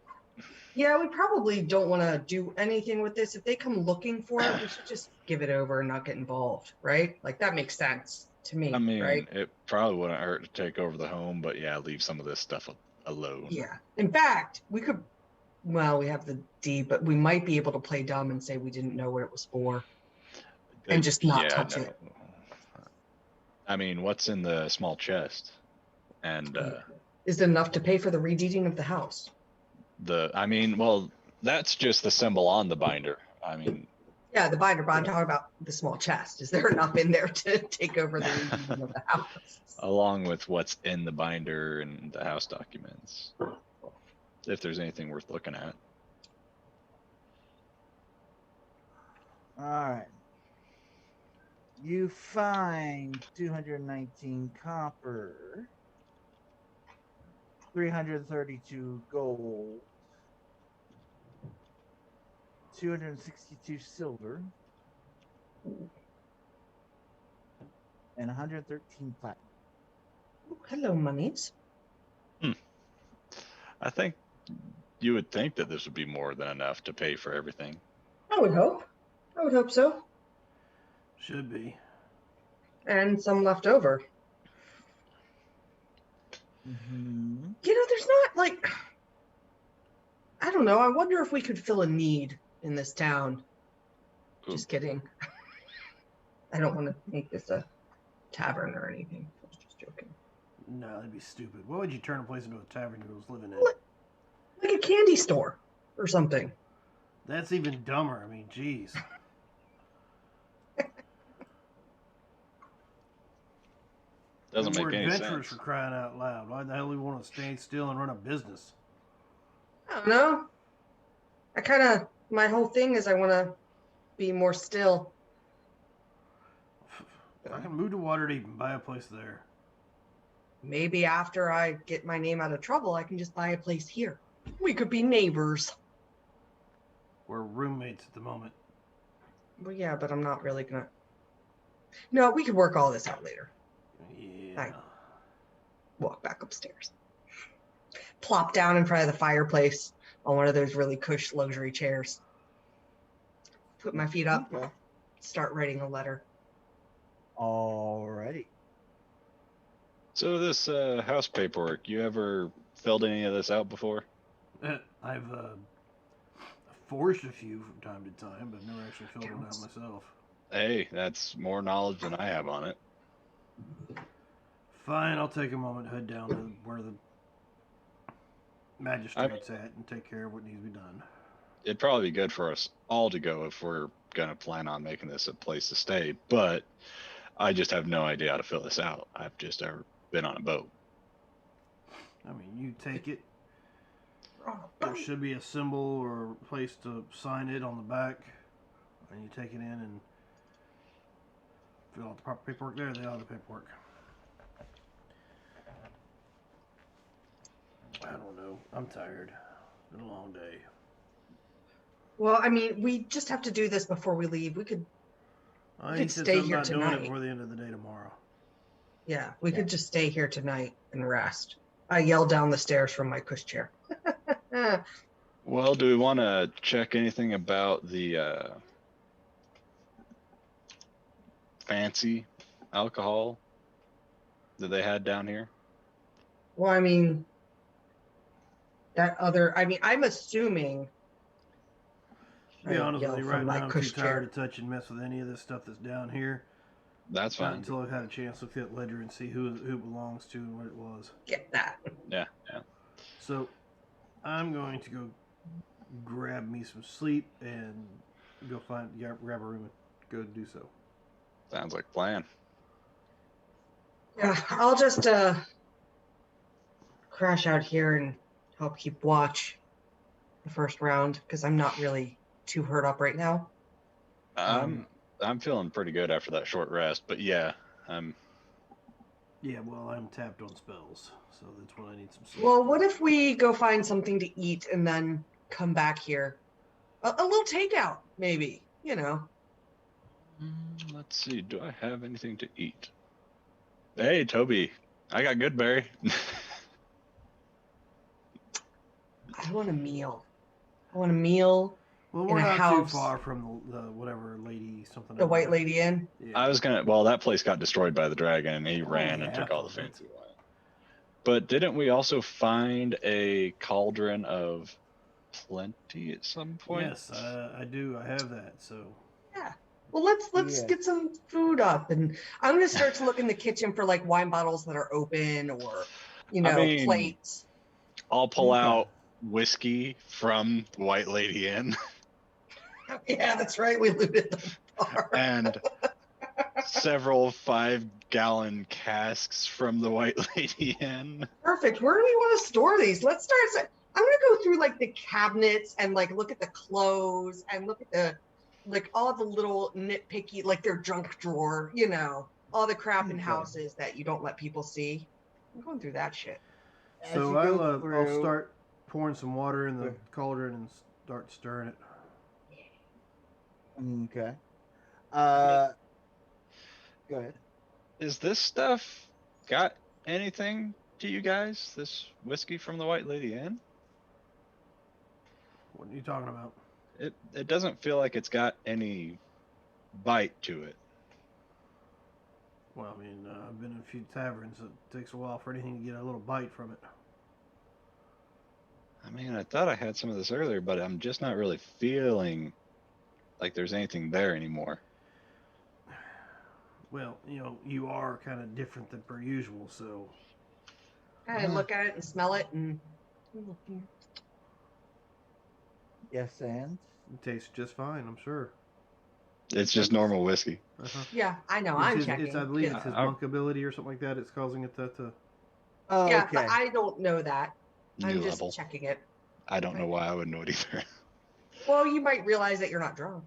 yeah, we probably don't want to do anything with this. If they come looking for it, we should just give it over and not get involved, right? Like that makes sense to me, I mean, right? it probably wouldn't hurt to take over the home, but yeah, leave some of this stuff alone. Yeah. In fact, we could. Well, we have the deed, but we might be able to play dumb and say we didn't know what it was for, and just not touch it. I mean, what's in the small chest? And Is it enough to pay for the redeeding of the house? well, that's just the symbol on the binder. I mean, Yeah, the binder, but I'm talking about the small chest. Is there enough in there to take over the redeeding of the house? along with what's in the binder and the house documents, if there's anything worth looking at. all right. You find 219 copper, 332 gold, 262 silver, and 113 platinum. Ooh, hello, monies. I think you would think that this would be more than enough to pay for everything. I would hope. I would hope so. Should be. And some left over. Mm-hmm. There's not like, I don't know. I wonder if we could fill a need in this town. Ooh. Just kidding. I don't want to make this a tavern or anything. I was just joking. No, that'd be stupid. Why would you turn a place into a tavern you was living in? Like a candy store or something. That's even dumber. I mean, geez. Doesn't We're make any adventurers sense. for crying out loud. Why the hell do we want to stay still and run a business? I don't know. My whole thing is I want to be more still. I can move to Waterdeep and buy a place there. Maybe after I get my name out of trouble, I can just buy a place here. We could be neighbors. We're roommates at the moment. Well, yeah, but I'm not really gonna. No, we could work all this out later. Yeah. Walk back upstairs. Plop down in front of the fireplace on one of those really cush luxury chairs. Put my feet up. Okay. Start writing a letter. Alrighty. So this house paperwork, you ever filled any of this out before? I've forged a few from time to time, but never actually filled one out myself. Hey, that's more knowledge than I have on it. Fine, I'll take a moment, head down to where the magistrate's at and take care of what needs to be done. It'd probably be good for us all to go if we're going to plan on making this a place to stay, but I just have no idea how to fill this out. I've just been on a boat. I mean, you take it. Oh, There should be a symbol or place to sign it on the back, and you take it in and fill out the proper paperwork there. They have the paperwork. I don't know. I'm tired. It's been a long day. well, I mean, we just have to do this before we leave. We could, He could said stay something here about doing it tonight. before the end of the day tomorrow. yeah, we Yeah. could just stay here tonight and rest. I yelled down the stairs from my pushchair. Well, do we want to check anything about the fancy alcohol that they had down here? Well, I mean, I'm assuming. To be I honest with yelled you, from right my now I'm too pushchair. tired to touch and mess with any of this stuff that's down here. That's Not fine. until I've had a chance to look at that ledger and see who it belongs to and what it was. Get that. Yeah. So I'm going to go grab me some sleep and go grab a room and go do so. Sounds like a plan. Yeah, I'll just crash out here and help keep watch the first round because I'm not really too hurt up right now. I'm feeling pretty good after that short rest, but yeah, Yeah, well, I'm tapped on spells, so that's what I need some sleep. Well, what if we go find something to eat and then come back here? A little takeout, maybe, let's see. Do I have anything to eat? Hey, Toby, I got good berry. I want a meal. I want a meal. Well, in we're a not too house. far from the whatever lady something. The White Lady Inn. Yeah. I was gonna. Well, that place got destroyed by the dragon, and he Oh, ran and yeah, took all the that's- fancy wine. But didn't we also find a cauldron of plenty at some point? Yes, I do. I have that. So Well, let's Yeah. get some food up, and I'm gonna start to look in the kitchen for like wine bottles that are open or, plates. I'll pull Okay. out whiskey from White Lady Inn Yeah, that's right. We looted the bar. and several 5-gallon casks from the White Lady Inn. Perfect. Where do we want to store these? Let's start. I'm gonna go through like the cabinets and like look at the clothes and look at the all the little nitpicky like their junk drawer, all the crap in Okay. houses that you don't let people see. I'm going through that shit. As So you I'll go through- start pouring some water in the Okay. cauldron and start stirring it. Okay. Go ahead. Is this stuff got anything to you guys? This whiskey from the White Lady Inn? What are you talking about? It doesn't feel like it's got any bite to it. Well, I mean, I've been in a few taverns. It takes a while for anything to get a little bite from it. I mean, I thought I had some of this earlier, but I'm just not really feeling like there's anything there anymore. Well, you are kind of different than per usual, so I look at it and smell it and. Yes, and it tastes just fine, I'm sure. It's just normal whiskey. Uh-huh. Yeah, I know. It's I'm his- checking. I believe Yeah. it's his I- monk ability or something like that. It's causing it to. oh, Yeah, okay. but I don't know that. New I'm just level. checking it. I don't know why I would know it either. Well, you might realize that you're not drunk.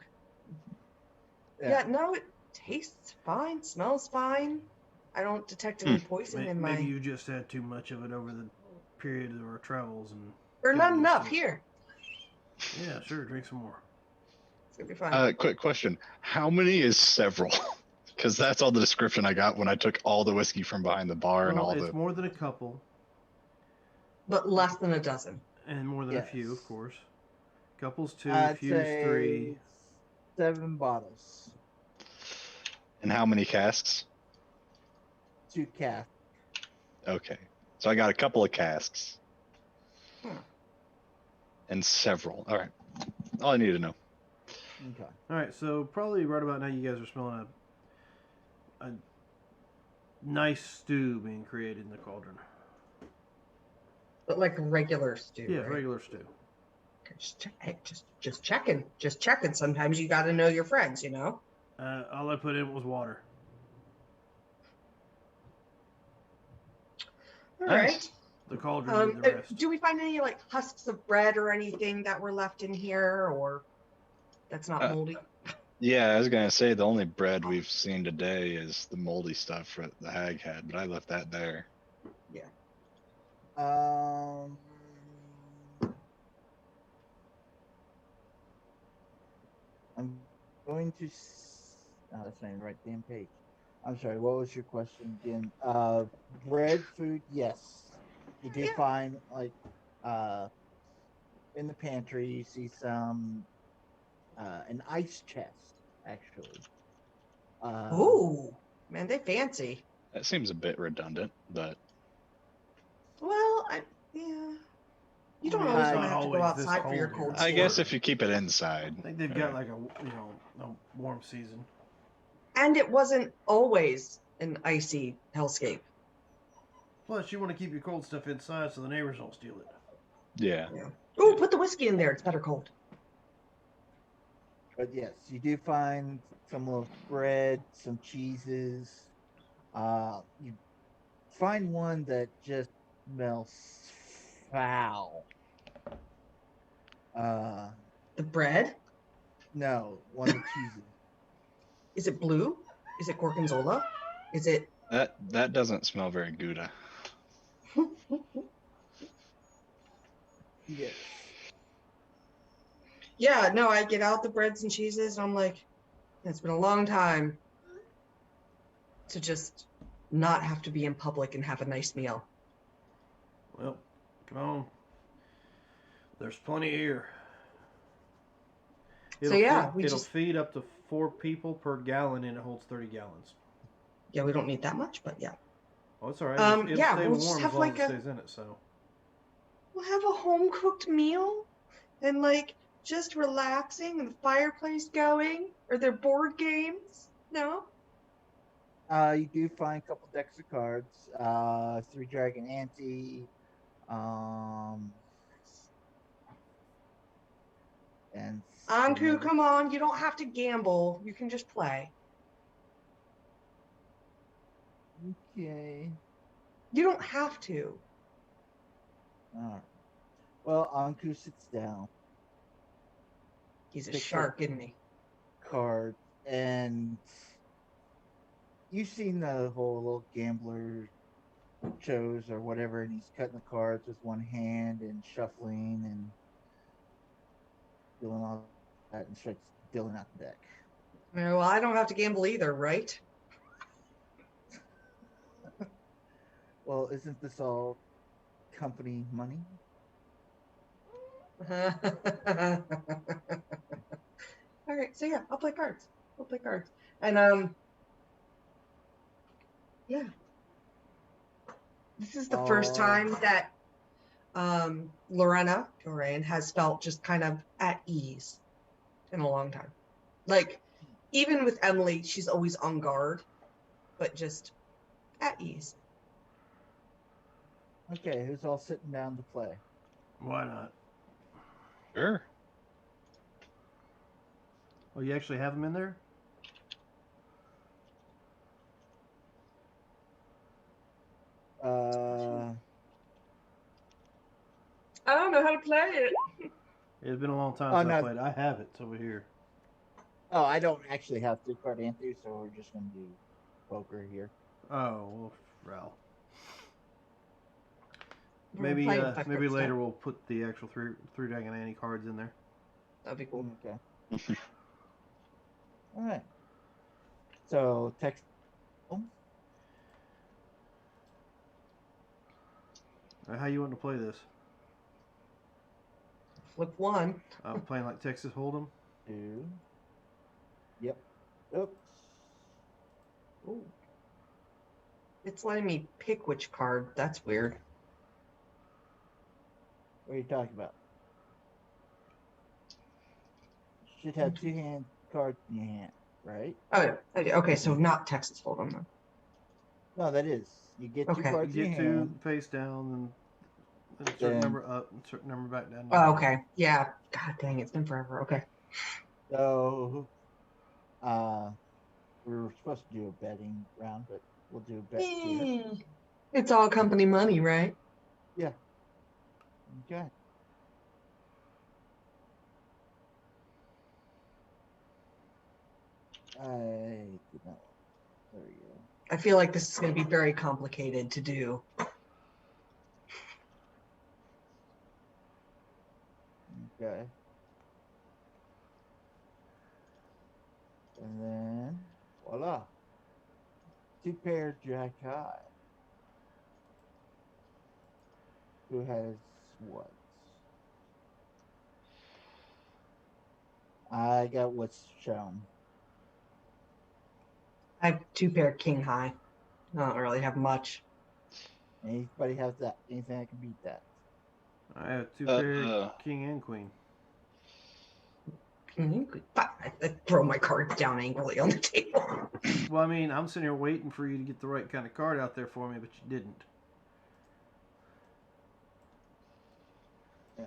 Yeah. Yeah, no, it tastes fine, smells fine. I don't detect any poison in my. Maybe you just had too much of it over the period of our travels, and Or not got used enough. to it. Here, Yeah, sure, drink some more. it's gonna be fine. Quick question. How many is several? Because that's all the description I got when I took all the whiskey from behind the bar and Well, all it's the... more than a couple, But less than a dozen. and more than a few, of Yes. course. Couples 2, I'd fews say 3. 7 bottles. And how many casks? 2 casks. Okay. So I got a couple of casks. Hmm. And several. All right. All I need to know. Okay. All right, so probably right about now, you guys are smelling a nice stew being created in the cauldron. But like regular stew. Yeah, right? regular stew. Okay, just checking. Just checking. Sometimes you got to know your friends, All I put in was water. All Nice. right. The cauldron did the rest. Do we find any like husks of bread or anything that were left in here, or that's not moldy? Yeah, I was gonna say the only bread we've seen today is the moldy stuff that the hag had, but I left that there. Um, I'm going to. Oh, that's not even the right damn page. I'm sorry. What was your question again? Bread, food. Yes, you do Yeah. find like in the pantry. You see some an ice chest actually. Ooh, man, they fancy. That seems a bit redundant, but Well, yeah. You don't I mean, always it's want to not have to go always this outside for your cold here. cold I snap. guess if you keep it inside. I think they've got like a warm season. And it wasn't always an icy hellscape. Plus, you want to keep your cold stuff inside so the neighbors don't steal it. Yeah. Oh, put the whiskey in there. It's better cold. But yes, you do find some little bread, some cheeses. You find one that just smells foul. The bread? No, one of the cheeses. Is it blue? Is it gorgonzola? Is it? That doesn't smell very Gouda. Yes. Yeah, no, I get out the breads and cheeses and I'm like, it's been a long time to just not have to be in public and have a nice meal. Well, come on. There's plenty here. So yeah, it'll feed up to 4 people per gallon, and it holds 30 gallons. Yeah, we don't need that much, but yeah. Oh, it's all right. It'll Yeah, stay we'll just warm have as long like as it stays in it. So we'll have a home cooked meal and like just relaxing and the fireplace going. Are there board games? No? You do find a couple decks of cards. 3 Dragon Ante. And Anku, come on, you don't have to gamble. You can just play. Okay. You don't have to. All right. Well, Anku sits down. He's a Picks shark, up isn't he? card, and you've seen the whole little gambler shows or whatever, and he's cutting the cards with one hand and shuffling and doing all that and starts dealing out the deck. Well, I don't have to gamble either, right? Well, isn't this all company money? All right, so yeah, I'll play cards. And yeah. This is the first time that Lorraine has felt just kind of at ease in a long time. Like, even with Emily, she's always on guard, but just at ease. Okay, who's all sitting down to play? why not? Sure. Oh, you actually have them in there? I don't know how to play it. It's been a long time Oh, since I no. played. I have it over here. Oh, I don't actually have 3 card Ante, so we're just gonna do poker here. Oh, well, Ralph. We're Maybe playing five maybe cards later now. we'll put the actual three Dragon Ante cards in there. That'd be cool. Okay. All right. So text. How you want to play this? Flip one. Playing like Texas Hold'em? 2. Yep. Oops. Ooh. It's letting me pick which card. That's weird. What are you talking about? You should have 2 cards in your hand, right? Oh, okay. So not Texas Hold'em then. No, that is. You get 2 Okay. cards You in get your 2 hand. face down and a certain Then- number up and a certain number back down. Oh, okay. Yeah. God dang, it's been forever. Okay. So, we were supposed to do a betting round, but we'll do a bet here. It's all company money, right? Yeah. Okay. I did not. There we go. I feel like this is going to be very complicated to do. Okay. And then, voila. Two-pair Jack High. Who has what? I got what's shown. I have 2-pair king high. I don't really have much. Anybody has that? Anything that can beat that? I have 2-pair king and queen. I throw my cards down angrily on the table. Well, I mean, I'm sitting here waiting for you to get the right kind of card out there for me, but you didn't. Yeah.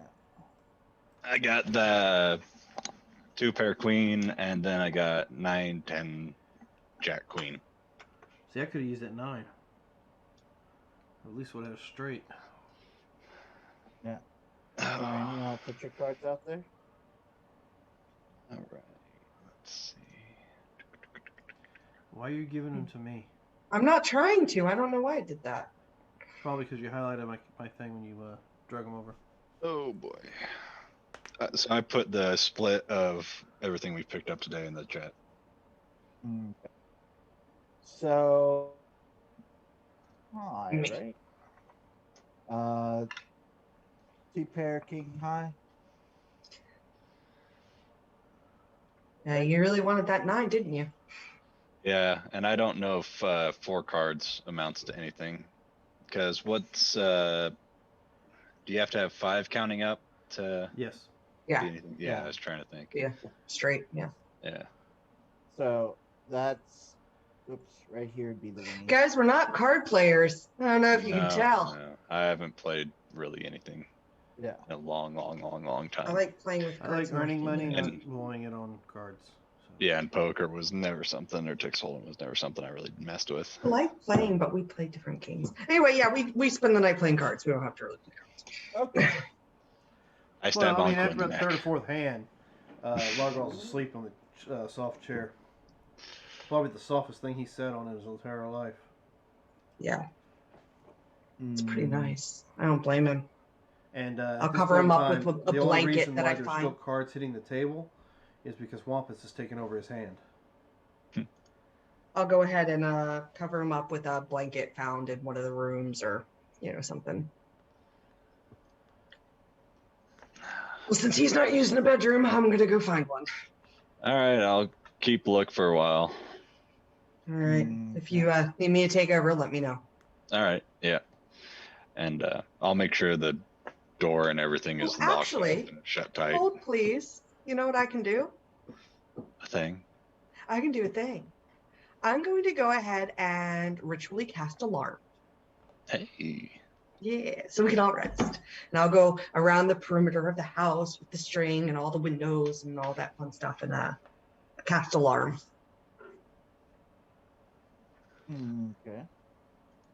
I got the 2-pair queen, and then I got 9, 10, Jack queen. See, I could have used that 9. At least would have straight. Yeah. Fine, I'll put your cards out there. All right. Let's see. Why are you giving them to me? I'm not trying to. I don't know why I did that. Probably because you highlighted my thing when you drug them over. Oh boy. So I put the split of everything we picked up today in the chat. Okay. So, high, Me. right? 2-pair king high. You really wanted that 9, didn't you? Yeah, and I don't know if 4 cards amounts to anything. Because what's do you have to have 5 counting up to Yes. be Yeah. anything? Yeah, Yeah. I was trying to think. Yeah. Straight. Yeah. Yeah. So that's, oops, right here would be the winning. Guys, we're not card players. I don't know if you can tell. No, I haven't played really anything Yeah. in a long time. I like playing with I cards. like earning money, and not blowing it on cards. So. Yeah, and poker was never something, or Tix Hold'em was never something I really messed with. I like playing, but we play different games. Anyway, yeah, we spend the night playing cards. We don't have to really play cards. Okay. I stab on after Quinn's about the neck. 3rd or 4th hand, Largall's asleep on the soft chair. Probably the softest thing he sat on in his entire life. Yeah, it's pretty nice. I don't blame him. And I'll cover him up with a the only blanket reason that why I there's find. still cards hitting the table is because Wampus has taken over his hand. I'll go ahead and cover him up with a blanket found in one of the rooms or, something. Well, since he's not using a bedroom, I'm going to go find one. All right, I'll keep look for a while. All right. If you need me to take over, let me know. All right, yeah. And I'll make sure the door and everything is locked actually, up and shut tight. Hold, please. You know what I can do? A thing. I can do a thing. I'm going to go ahead and ritually cast alarm. Hey. Yeah, so we can all rest. And I'll go around the perimeter of the house with the string and all the windows and all that fun stuff and cast alarm. Okay.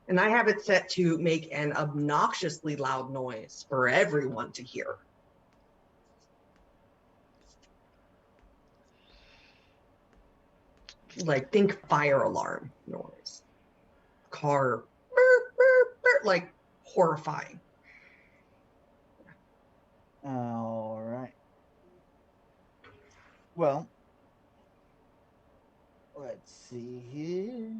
And I have it set to make an obnoxiously loud noise for everyone to hear. Like, think fire alarm noise. Car, burp, burp, burp, like horrifying. All right. Well, let's see here.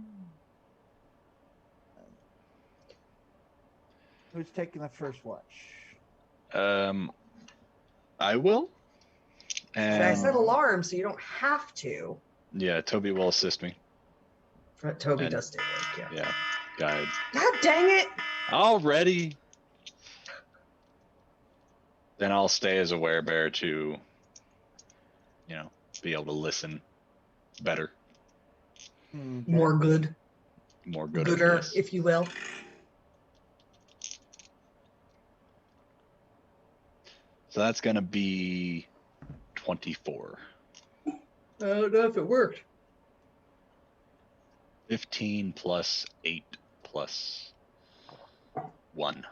Who's taking the first watch? I will. And I And set alarm, so you don't have to. yeah, Toby will assist me. But Toby does stay awake, Yeah, guide. God dang it! Already. Then I'll stay as a werebear to, be able to listen better. Okay. More good. More good. Gooder, if you will. So that's going to be 24. I don't know if it worked. 15 plus 8 plus 1.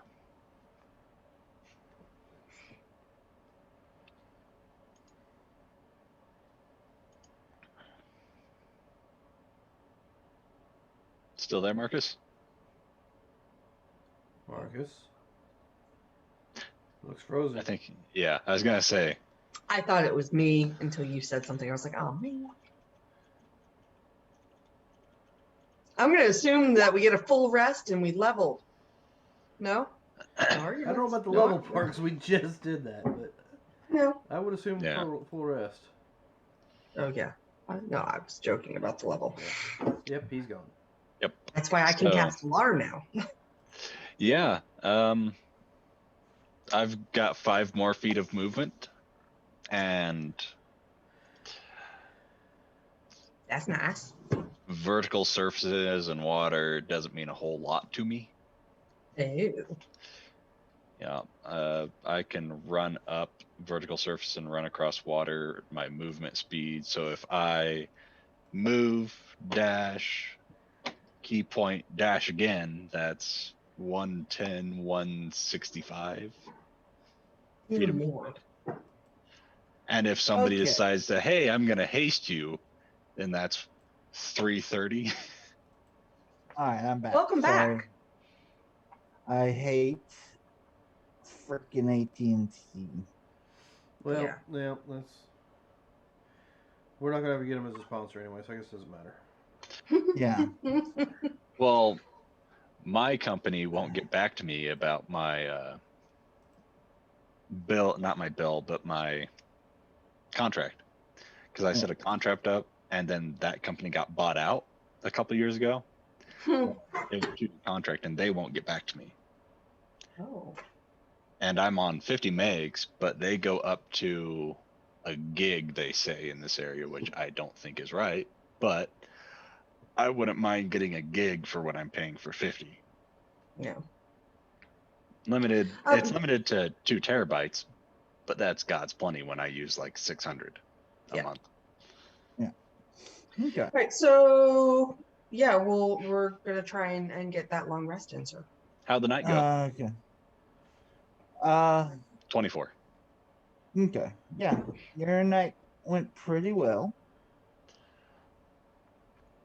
Still there, Marcus? Marcus. Looks frozen. I think, yeah, I was going to say. I thought it was me until you said something. I was like, oh, man. I'm going to assume that we get a full rest and we leveled. No? I don't know about the level part because we just did that, but No. I would assume Yeah. full rest. Oh, yeah. No, I was joking about the level. Yep, he's gone. Yep. That's why I can cast Alarm now. Yeah. I've got 5 more feet of movement, and That's nice. vertical surfaces and water doesn't mean a whole lot to me. Ew. Yeah. I can run up vertical surface and run across water at my movement speed. So if I move, dash, key point, dash again, that's 110, 165 feet Dear of movement. Lord. And if somebody Okay. decides to, hey, I'm going to haste you, then that's 330. All right, I'm back. Welcome Sorry. back. I hate freaking AT&T. Well, Yeah. that's. We're not gonna ever get him as a sponsor anyway, so I guess it doesn't matter. Yeah. Well, my company won't get back to me about my bill, not my bill, but my contract. Because I set a contract up and then that company got bought out a couple years ago. It was a contract and they won't get back to me. Oh. And I'm on 50 megs, but they go up to a gig, they say, in this area, which I don't think is right. But I wouldn't mind getting a gig for what I'm paying for 50. Yeah. Limited. It's limited to 2 terabytes, but that's God's plenty when I use like 600 a month. Yeah. Okay. All right. So, yeah, we're going to try and get that long rest in, sir. How'd the night go? Okay. 24. Okay. Yeah. Your night went pretty well.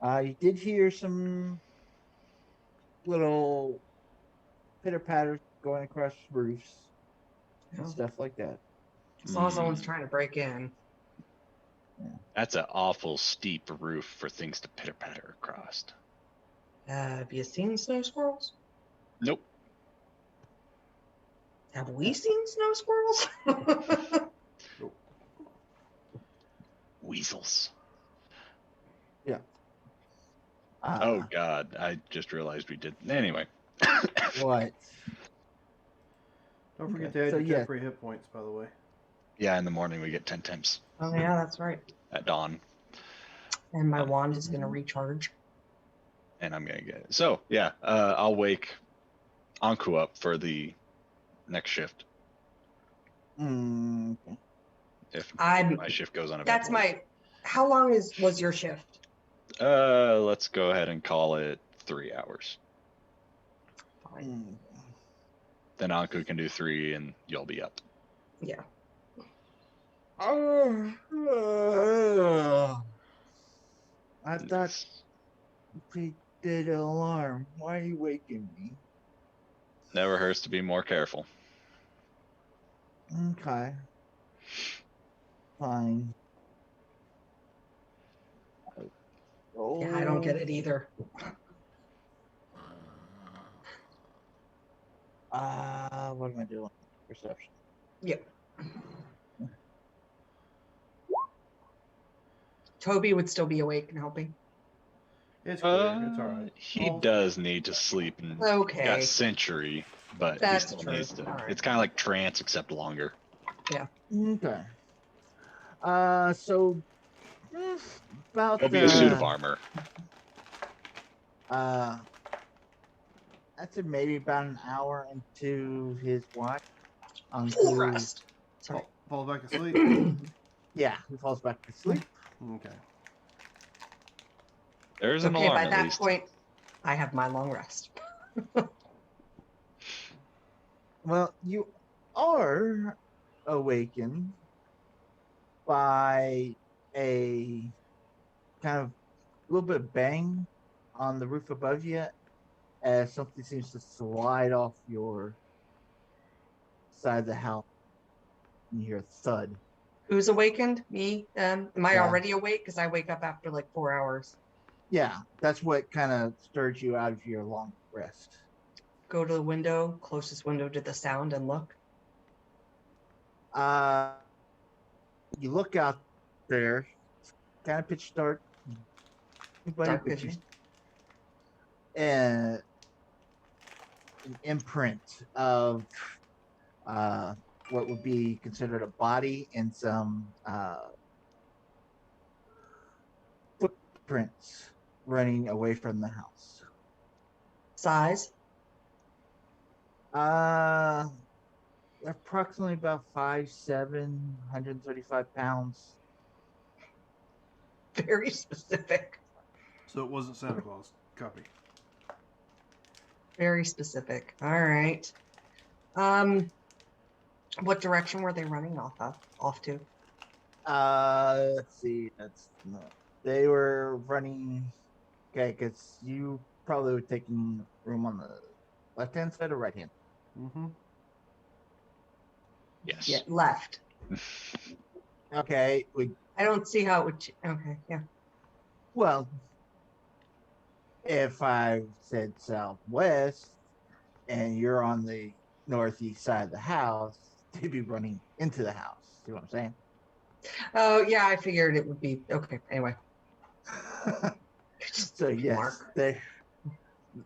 You did hear some little pitter patter going across roofs and stuff like that. As long as someone's trying to break in. Yeah. That's an awful steep roof for things to pitter patter across. Have you seen snow squirrels? Nope. Have we seen snow squirrels? Nope. Weasels. Yeah. Oh God, I just realized we did. Anyway. What? Don't forget Okay, to add so your yeah. temporary hit points, by the way. Yeah, in the morning we get 10 temps Oh, yeah, that's right. at dawn. And my wand is going to recharge. And I'm gonna get it. So yeah, I'll wake Anku up for the next shift Okay. if I'm. my shift goes on. That's my. How long was your shift? Let's go ahead and call it 3 hours. Fine. Then Anku can do 3, and you'll be up. Yeah. I thought we did an alarm. Why are you waking me? Never hurts to be more careful. Okay. Fine. Yeah, I don't get it either. What am I doing? Perception. Yep. Toby would still be awake and helping. It's clear. It's all right. He does need to sleep. And Okay. got Century, but That's he still true. needs to. All right. It's kind of like trance, except longer. Yeah. Okay. So about It'll be a suit of armor. That's maybe about an hour into his watch. Full rest. Sorry. Fall back asleep. Yeah, he falls back to sleep. Okay. There's an Okay, alarm by at that least. point, I have my long rest. Well, you are awakened by a kind of little bit of bang on the roof above you as something seems to slide off your side of the house. And you hear a thud. Who's awakened? Me? Them? Am I Yeah. already awake? Because I wake up after like 4 hours. Yeah, that's what kind of stirs you out of your long rest. Go to the window, closest window to the sound, and look. Uh, you look out there, kind of pitch dark, buddy, Dark but you vision. and an imprint of uh, what would be considered a body and some footprints running away from the house. Size. Uh, approximately about 5'7", 135 pounds. Very specific. So it wasn't Santa Claus. Copy. Very specific. All right. What direction were they running off to? Let's see. They were running. Okay, because you probably were taking room on the left hand side or right hand. Mm-hmm. Yes. Yeah, left. Okay, I don't see how it would. Okay, yeah. well, if I said southwest and you're on the northeast side of the house, they'd be running into the house. See what I'm saying? Oh, yeah. I figured it would be okay. Anyway. So yes, Mark.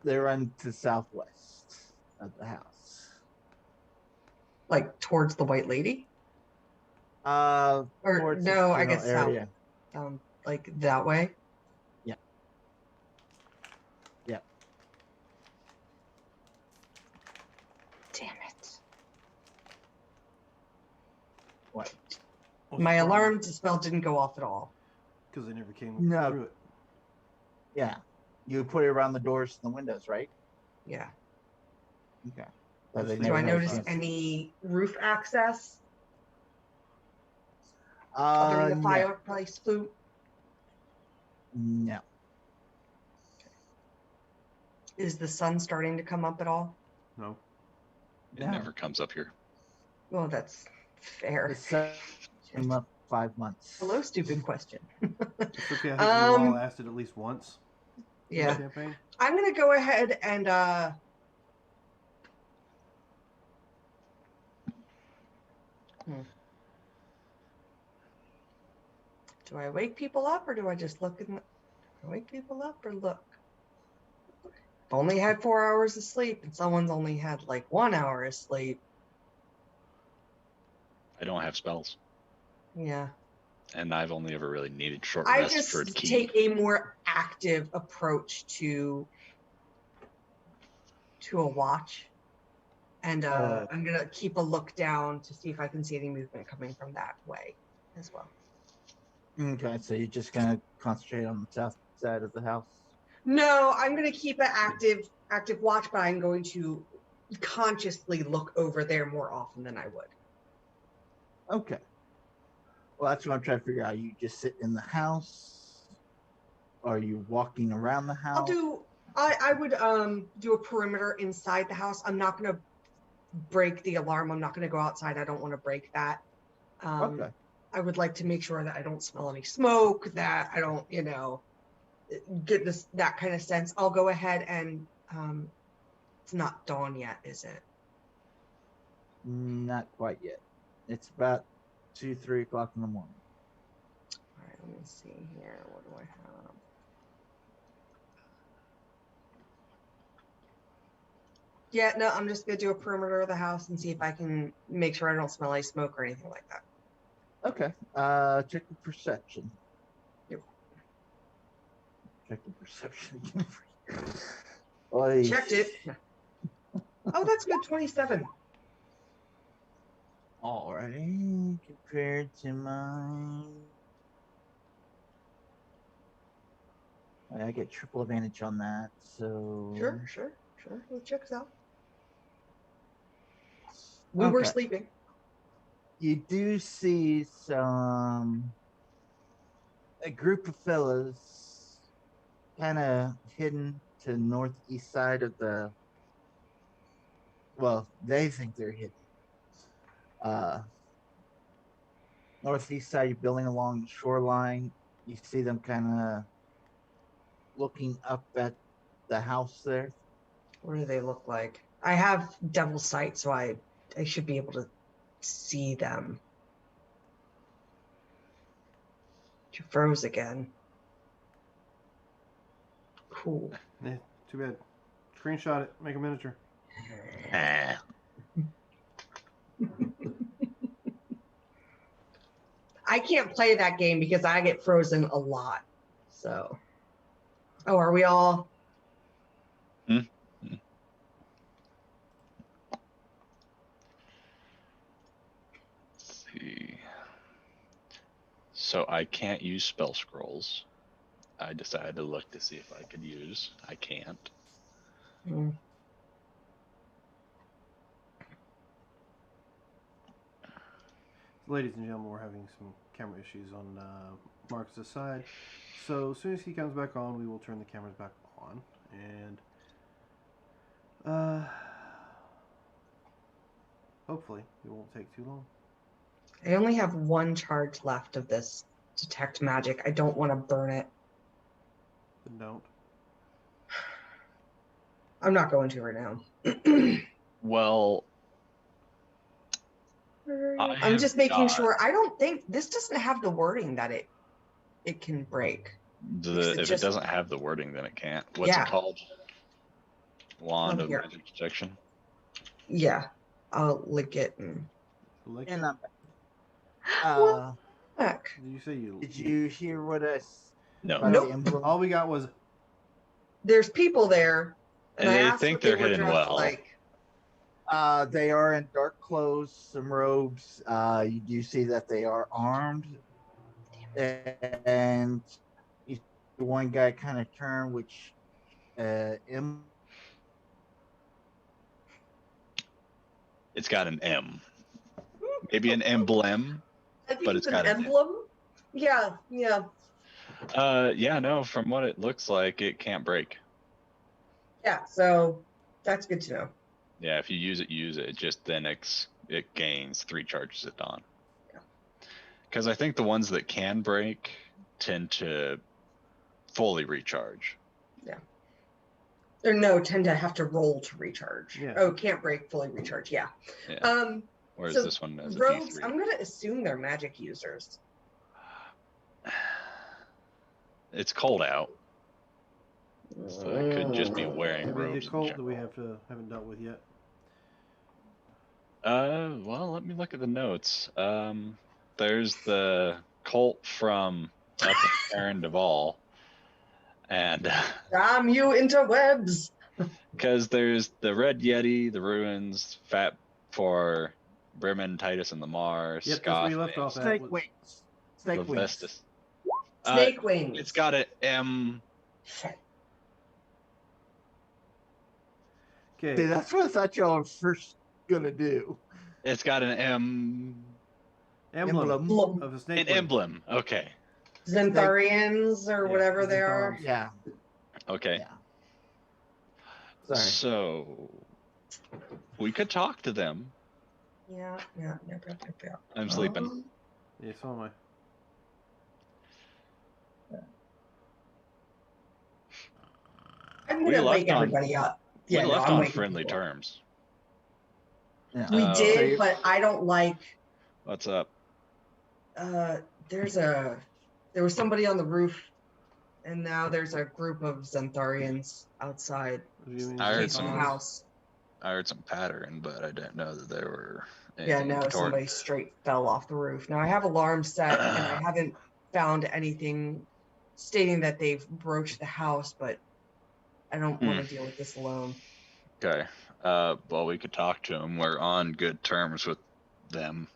they run to southwest of the house. Like towards the white lady, or Towards this no? I general guess south. area. Like that way. Yeah. Yeah. Damn it! What? My alarm spell didn't go off at all. Because they never came No. through it. Yeah. You put it around the doors and the windows, right? Yeah. Okay. Just They the Do never I had a notice chance. any roof access other than the No. fireplace flue? No. Is the sun starting to come up at all? No. It never comes up here. Well, that's fair. The sun came up 5 months. Hello, stupid question. It's okay. I think we all asked it at least once. In Yeah. the campaign. I'm gonna go ahead and do I wake people up or do I just look in the... wake people up or look? I've only had 4 hours of sleep and someone's only had like 1 hour of sleep. I don't have spells, Yeah. and I've only ever really needed short I rest for just key. take a more active approach to a watch. And I'm gonna keep a look down to see if I can see any movement coming from that way as well. Okay, so you just kind of concentrate on the south side of the house. No, I'm gonna keep an active watch, but I'm going to consciously look over there more often than I would. Okay. Well, that's what I'm trying to figure out. You just sit in the house? Are you walking around the house? I would do a perimeter inside the house. I'm not gonna break the alarm. I'm not gonna go outside. I don't want to break that. Okay. I would like to make sure that I don't smell any smoke, that I don't, get that kind of sense. I'll go ahead and it's not dawn yet, is it? Not quite yet. It's about 2, 3 o'clock in the morning. All right, let me see here. What do I have? Yeah, no, I'm just gonna do a perimeter of the house and see if I can make sure I don't smell any smoke or anything like that. Okay. Check the perception. Yep. Check the perception again. Checked it. Oh, that's good. 27. Alrighty. Compared to mine. I get triple advantage on that, so Sure. It checks out. We were Okay. sleeping. You do see a group of fellas kind of hidden to the northeast side of the. Well, they think they're hidden. Uh, Northeast side, you're building along the shoreline. You see them kind of looking up at the house there. What do they look like? I have devil sight, so I should be able to see them. You froze again. Cool. Yeah, too bad. Screenshot it. Make a miniature. Ah. I can't play that game because I get frozen a lot. So, oh, are we all? Let's see. So I can't use spell scrolls. I decided to look to see if I could use. I can't. Hmm. Ladies and gentlemen, we're having some camera issues on Marcus' side. So as soon as he comes back on, we will turn the cameras back on. And hopefully it won't take too long. I only have one charge left of this detect magic. I don't want to burn it. Then don't. I'm not going to right now. Well, I'm just making sure. I don't think this doesn't have the wording that it can break. If it doesn't have the wording, then it can't. What's Yeah. it called? Wand of Here. Magic Detection. Yeah, I'll lick it. Like, And What the heck? did you say you? did you hear what I? No. About Nope. the emblem? All we got was There's people there, And I they asked think what they they're were hidden dressed well. like. They are in dark clothes, some robes. You do see that they are armed, and you see one guy kind of turn, which It's got an M. Maybe an emblem, I think but it's it's an got an M. emblem. Yeah. Yeah, no, from what it looks like, it can't break. Yeah, so that's good to know. Yeah, if you use it, It just then it gains 3 charges at dawn. Yeah. Because I think the ones that can break tend to fully recharge. Yeah. Or no, tend to have to roll to recharge. Yeah. Oh, can't break, fully recharge. Yeah. Yeah. Whereas so this one has a rogues, D3. I'm gonna assume they're magic users. It's cold out, so it could just be wearing maybe robes the in cult that general. we haven't dealt with yet. Well, let me look at the notes. There's the cult from up in Karen Duvall, and Damn you interwebs! because there's the Red Yeti, the Ruins, Fat for Bremen, Titus, and the Mars. Yep, that's where you left off at. snake wings. Snake wings. Vestus. Snake wings. It's got an M. Shit. See, Okay. that's what I thought y'all were first gonna do. It's got an M. Emblem Emblem. of a snake. An wing. emblem. Okay. Xantharians or Yeah, whatever they Xanthars. are. Yeah. Okay. Yeah. Sorry. So we could talk to them. Yeah. I'm sleeping. Yeah, so am I. I'm We gonna left wake on- everybody up. We Yeah, no, left I'm on waking friendly people up. terms. Yeah. We Oh. did, but I don't like. What's up? There was somebody on the roof, and now there's a group of Xantharians outside You mean I heard the some- house. I heard some pattern, but I didn't know that there were. Yeah, anything no, untoward. somebody straight fell off the roof. Now I have alarms set, and I haven't found anything stating that they've broached the house, but I don't want to deal with this alone. Okay. Well, we could talk to them. We're on good terms with them.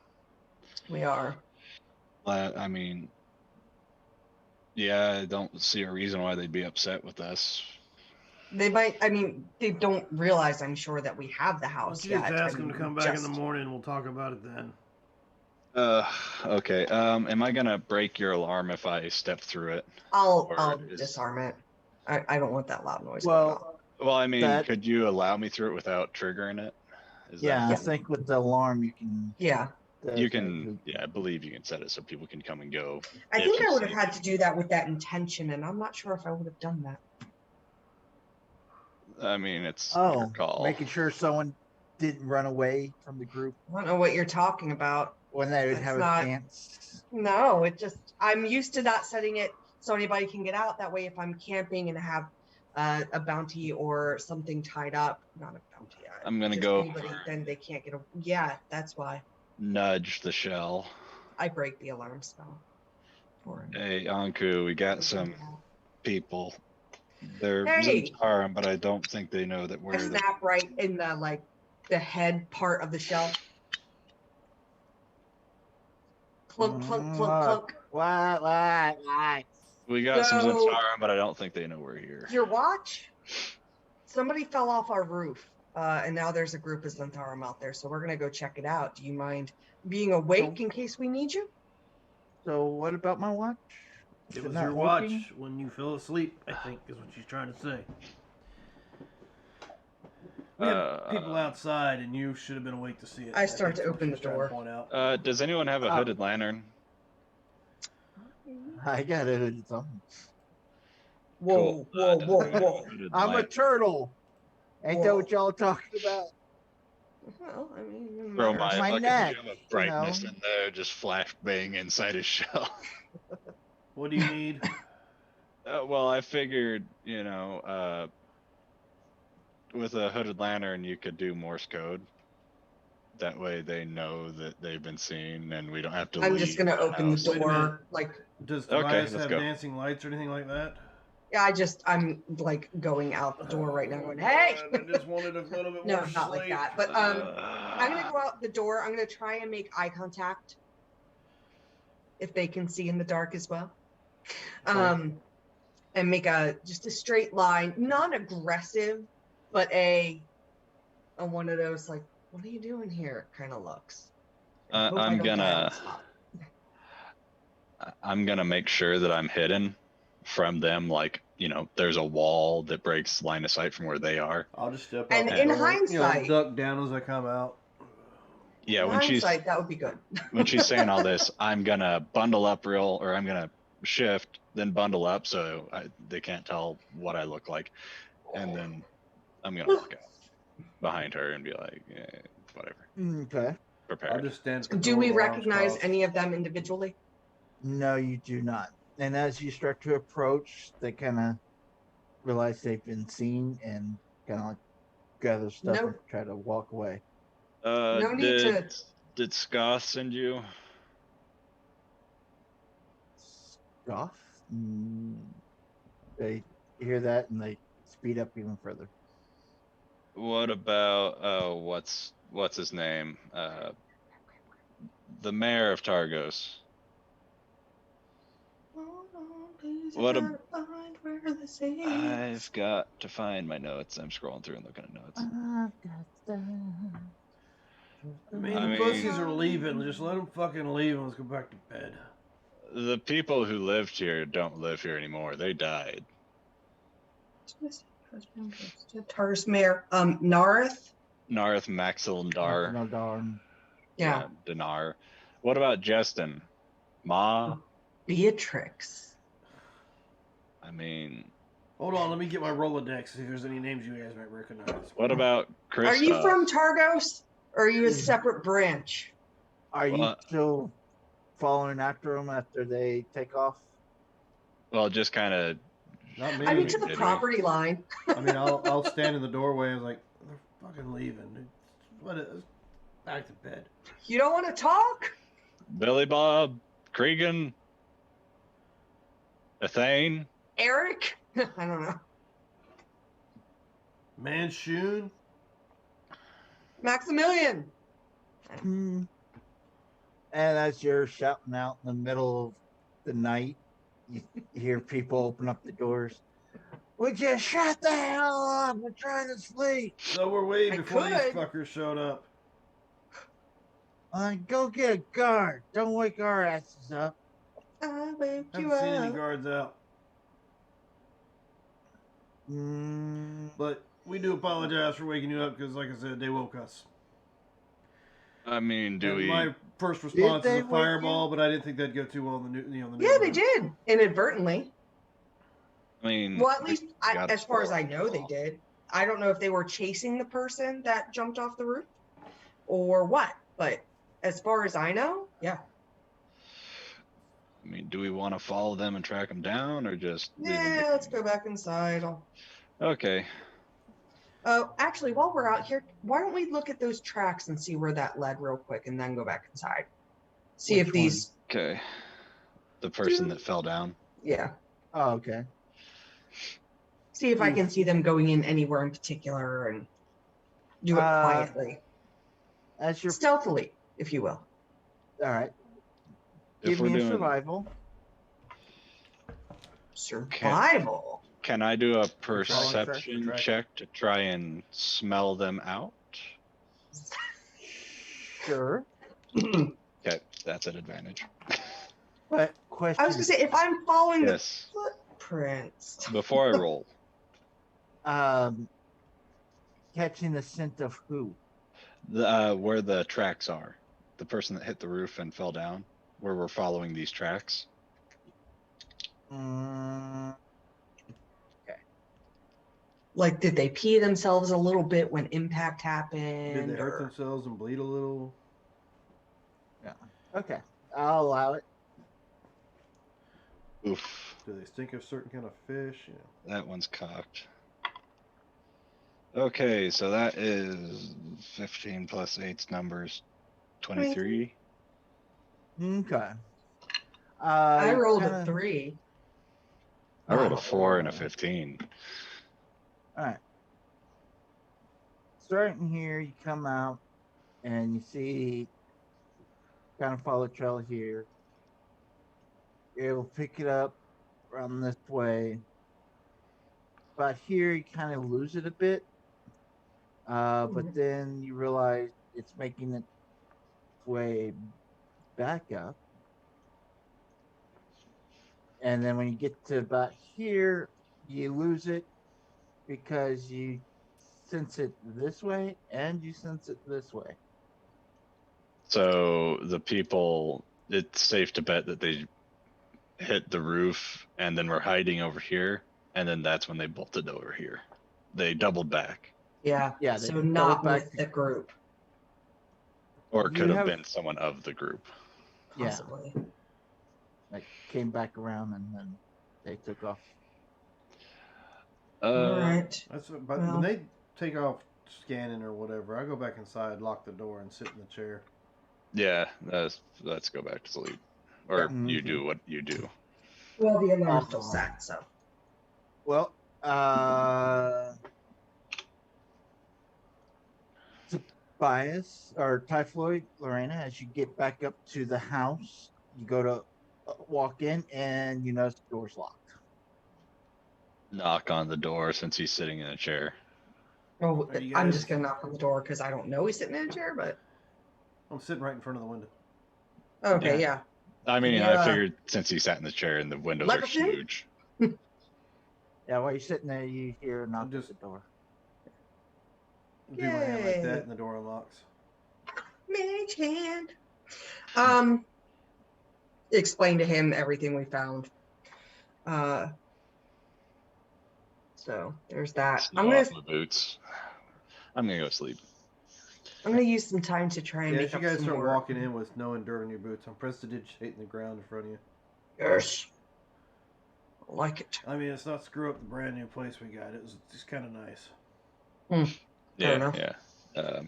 We are. I mean, yeah, I don't see a reason why they'd be upset with us. They might. I mean, they don't realize. I'm sure that we have the Why house don't you just yet. ask I them mean, to come back in the morning and we'll talk about it then. Okay. Am I gonna break your alarm if I step through it? I'll Or disarm it. I don't want that loud noise going on. Well, I mean, that could you allow me through it without triggering it? Is yeah, I Yeah. think with the alarm you can. Yeah. You can, yeah, I believe you can set it so people can come and go. I if think you I would have see had me. to do that with that intention, and I'm not sure if I would have done that. I mean, it's your Oh, call. making sure someone didn't run away from the group I don't know what you're talking about. when they would That's have not- a chance. No, it just, I'm used to not setting it so anybody can get out. That way, if I'm camping and have a bounty or something tied up, not a bounty. I'm gonna just go anybody, then they can't get a. Yeah, that's why nudge the shell. I break the alarm spell. For him. Hey, Anku, we got some people. They're Hey! Zentarum, but I don't think they know that I we're the. snap right in the head part of the shell. Clunk, clunk, clunk, clunk. What? We got some So- Zentarum, but I don't think they know we're here. Your watch? Somebody fell off our roof, and now there's a group of Zentarum out there, so we're gonna go check it out. Do you mind being awake in case we need you? So what about my watch? It Is was not your working? watch when you fell asleep, I think, is what she's trying to say. We have people outside, and you should have been awake to see it. I start think to is what open she's the trying to door. point out. Does anyone have a hooded lantern? I got it. It's on. Whoa, Cool. whoa, Does whoa, anyone have a whoa. hooded I'm a lantern? turtle. Ain't that Whoa. what y'all talking about? Well, I mean, Throw matters. my My fucking neck, gem of you brightness know. in there, just flashbang inside his shell. What do you need? Well, I figured, with a hooded lantern, you could do Morse code. That way they know that they've been seen and we don't have to I'm leave just gonna open the house. Wait a minute. door. Like, Does Okay, Tobias let's have go. dancing lights or anything like that? yeah, I'm like going out the door right now, going, hey. I just wanted a little bit No, more not like sleep. that. But I'm gonna go out the door. I'm gonna try and make eye contact. If they can see in the dark as well. And make just a straight line, not aggressive, but a one of those like, what are you doing here kind of looks. I hope I I'm don't die on the spot. gonna make sure that I'm hidden from them. Like, there's a wall that breaks line of sight from where they are. I'll just step And out in the door, hindsight- duck down as I come out. Yeah, In when hindsight, that would be good. when she's saying all this, I'm gonna bundle up or I'm gonna shift, then bundle up so they can't tell what I look like, and then I'm gonna walk out behind her and be like, whatever, Okay. I'll prepared. just stand at the Do door, we arms recognize crossed. any of them individually? No, you do not. And as you start to approach, they kind of realize they've been seen and kind of like gather stuff and Nope. try to walk away. No need to. Did Scoth send you? Scoff? They hear that and they speed up even further. What about what's his name? The mayor of Targos. What I've got to find my notes. I'm scrolling through and looking at notes. I mean, I the mean- pussies are leaving. Just let them fucking leave and let's go back to bed. The people who lived here don't live here anymore. They died. Tartarus Mayor. Nareth? Narth, Maxildar, No darn. Yeah. Dinar. What about Justin? Ma? Beatrix. I mean, Hold on, let me get my Rolodex, see if there's any names you guys might recognize. what about Kristoff? Are you from Targos? Or are you a separate branch? Are you Well, still following after them after they take off? Well, just kind of. Not me. I mean, to the Did we? property line. I mean, I'll stand in the doorway. I was like, they're fucking leaving. What is? Back to bed. You don't want to talk? Billy Bob, Cregan, Ethane. Eric? I don't know. Manshoon? Maximilian. And as you're shouting out in the middle of the night, you hear people open up the doors. Would you shut the hell up? I'm trying to sleep. So we're way I before these could. fuckers showed up. Go get a guard. Don't wake our asses up. I'll wake you Haven't seen any up. guards out. Mm, But we do apologize for waking you up because, like I said, they woke us. I mean, do And we? my first response is they a wake fireball, but I didn't think that'd go too well in the Yeah, neighborhood. they did inadvertently. I mean, Well, at least got as far as I a know, they ball. did. I don't know if they were chasing the person that jumped off the roof or what, but as far as I know, yeah. I mean, do we want to follow them and track them down, or just leave them Yeah, be? let's go back inside. Okay. Oh, actually, while we're out here, why don't we look at those tracks and see where that led real quick and then go back inside? See Which if these, Okay. The person that fell down. yeah. oh, okay. See if I can see them going in anywhere in particular and do it quietly. As your Stealthily, if you will. all right. If Give we're me a doing survival. Survival. Can I do a Track, perception track. check to try and smell them out? Sure. Okay, that's an advantage. But I question. was gonna say, if I'm following Yes. the footprints. Before I roll, Catching the scent of who? where the tracks are, the person that hit the roof and fell down, where we're following these tracks. Mm, Like, did they pee themselves a little bit when impact Did happened? they hurt or- themselves and bleed a little? yeah. Okay. I'll allow it. Oof, Do they stink of certain kind of fish? You know. that one's cocked. Okay, so that is 15 plus 8's numbers, 23. Okay. I rolled kinda- a 3. I rolled a Wow. 4 and a 15. All right. Starting here, you come out and you see, kind of follow the trail here. You're able to pick it up around this way. But here, you kind of lose it a bit. But then you realize it's making its way back up. And then when you get to about here, you lose it because you sense it this way and you sense it this way. So the people, it's safe to bet that they hit the roof and then were hiding over here, and then that's when they bolted over here. They doubled back, Yeah. Yeah, they So doubled not back with the group, or it You could have have- been someone of the group. Yeah. possibly. Like came back around and then they took off. All right. That's but Well- when they take off scanning or whatever, I go back inside, lock the door, and sit in the chair. Yeah, let's go back to sleep, or Yeah. you do what you do. Well, the alarm's still Oh. set, so. Well, Tobias or Typhoid, Lorena, as you get back up to the house, you go to walk in and you notice the door's locked. Knock on the door since he's sitting in a chair. Oh, Are you I'm guys- just gonna knock on the door because I don't know he's sitting in a chair, but I'm sitting right in front of the window. okay, yeah. I mean, Yeah. I figured since he sat in the chair and the windows Let are us in? huge. Yeah, while you're sitting there, you hear a knock at just- the door. Do my hand like Yay. that, and the door unlocks. Mage hand. Explain to him everything we found. So there's that. Snow I'm off gonna my boots. I'm gonna go sleep. use some time to try and Yeah, make as you up guys some start more. walking in with snow and dirt on your boots, I'm prestidigitating the ground in front of you. Yes. I like it. I mean, it's not screw up the brand new place we got. It was just kind of nice. Fair Yeah, enough. yeah.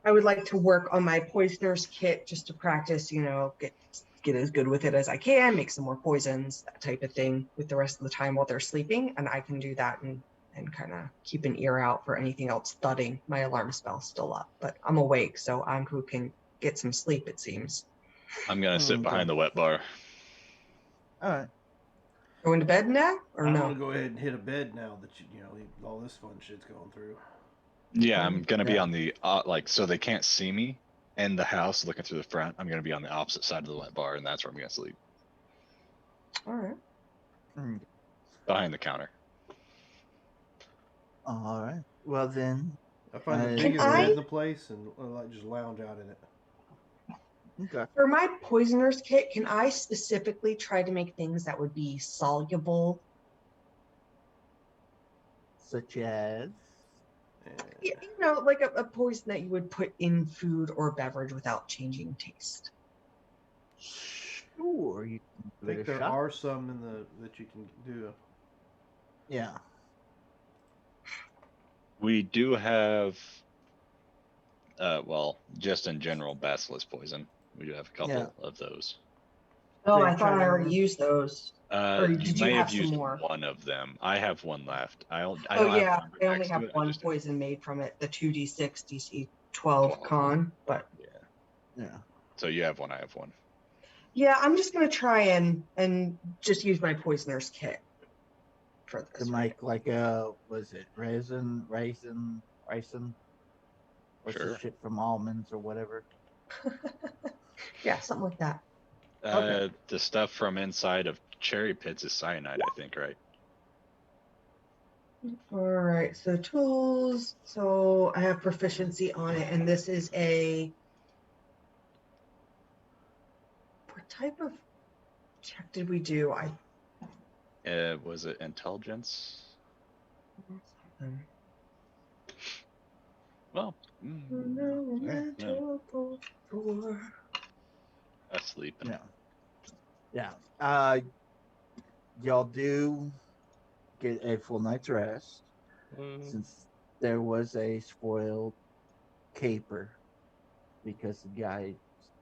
I would like to work on my poisoner's kit just to practice, get as good with it as I can, make some more poisons, that type of thing with the rest of the time while they're sleeping. And I can do that and kind of keep an ear out for anything else thudding. My alarm spell's still up, but I'm awake, so I'm who can get some sleep, it seems. I'm gonna sit Okay. behind the wet bar. All right. Going to bed now or I'm no? gonna go ahead and hit a bed now that you know all this fun shit's going through. Yeah, I'm gonna be Yeah. on the like, so they can't see me in the house looking through the front. I'm gonna be on the opposite side of the wet bar, and that's where I'm gonna sleep, All right. behind the counter. All right. Well then. I find the Can biggest I- bed in the place and like just lounge out in it. Okay. For my poisoner's kit, can I specifically try to make things that would be soluble? Such as. You know, like a poison that you would put in food or beverage without changing taste. Sure, you can I give it think a there shot. are some in the that you can do. Yeah. We do have, well, just in general, basilisk poison. We do have a couple of those. Oh, They I thought try I to- already used those. Or You did you may have have some used more? one of them. I have one left. I Oh don't have yeah, a number I only next to have it. I one just poison made from it, the 2d6 DC 12 con. But yeah. Yeah. So you have one. I have one. yeah, I'm just gonna try and just use my poisoner's kit for To this. make like a was it raisin? What's the Sure. shit from almonds or whatever? Yeah, something like that. Okay. The stuff from inside of cherry pits is cyanide, I think, right? All right, so tools. So I have proficiency on it, and this is what type of check did we do? Was it intelligence? Well, asleep. Yeah. Yeah. Y'all do get a full night's rest since there was a spoiled caper because the guy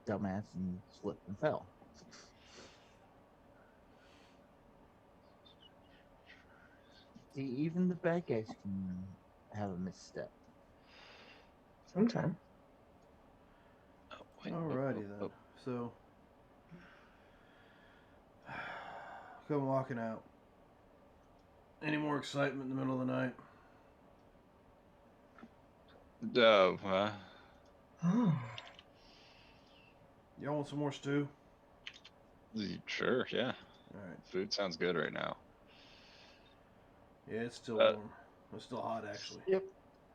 dumbass and slipped and fell. See, even the bad guys can have a misstep. Sometime. Oh, wait, Alrighty then. So come walking out. Any more excitement in the middle of the night? Oh. Y'all want some more stew? Sure, yeah. Alright. Food sounds good right now. Yeah, it's still warm. It's still hot actually. Yep.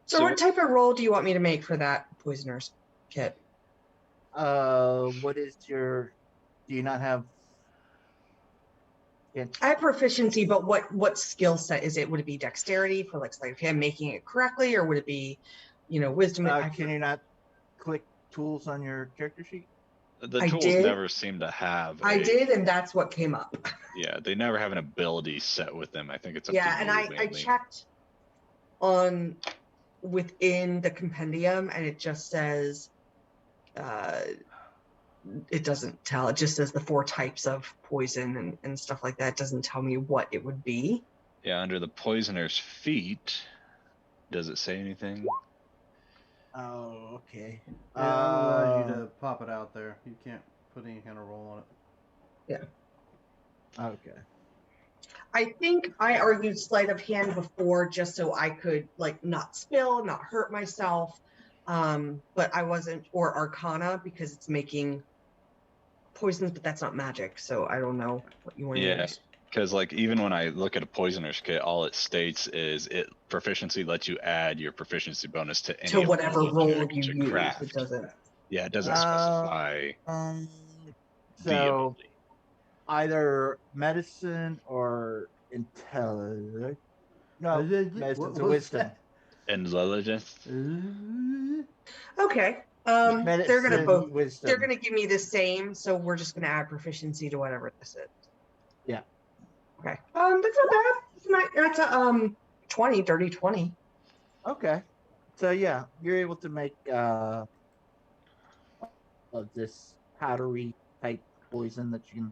So what type of roll do you want me to make for that poisoner's kit? What is your? Do you not have? I have proficiency, but what skill set is it? Would it be dexterity for like him making it correctly, or would it be, wisdom? Can you not click tools on your character sheet? The I tools did. never seem to have. I did, and that's what came up. Yeah, they never have an ability set with them. I think it's up Yeah, to and you, I mainly. checked on within the compendium, and it just says it doesn't tell. It just says the 4 types of poison and stuff like that. It doesn't tell me what it would be. Yeah, under the poisoner's feet, does it say anything? Oh, okay. Yeah, it allows you to pop it out there. You can't put any kind of roll on it. Yeah. Okay. I think I argued sleight of hand before just so I could not spill, not hurt myself. But I wasn't, or Arcana because it's making poisons, but that's not magic. So I don't know what you want to use. Because even when I look at a poisoner's kit, all it states is proficiency lets you add your proficiency bonus to any whatever ability roll check you to use. craft. It doesn't. Yeah, it doesn't specify the So ability. either medicine or intelligence. No, medicine's a What's wisdom. that? Intelligence. Okay. Medicine, They're gonna both. wisdom. They're gonna give me the same, so we're just gonna add proficiency to whatever this is. Yeah. Okay. That's not bad. It's not. That's a 20, dirty 20. Okay. So yeah, you're able to make of this powdery type poison that you can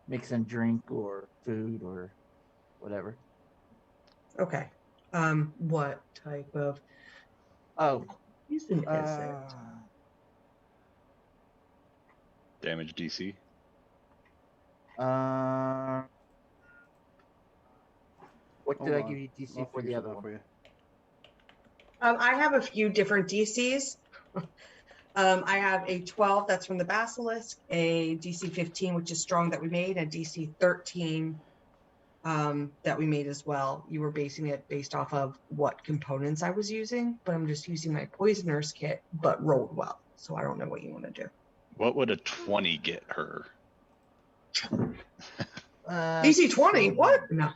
mix in drink or food or whatever. Okay. What type of Oh, poison is it? Damage DC. What did Hold I on. give you DC I'll for figure the other something out one? for you. I have a few different DCs. I have a 12 that's from the Basilisk, a DC 15, which is strong that we made, a DC 13 that we made as well. You were basing it based off of what components I was using, but I'm just using my Poisoner's kit, but rolled well. So I don't know what you want to do. What would a 20 get her? DC 20? What? No.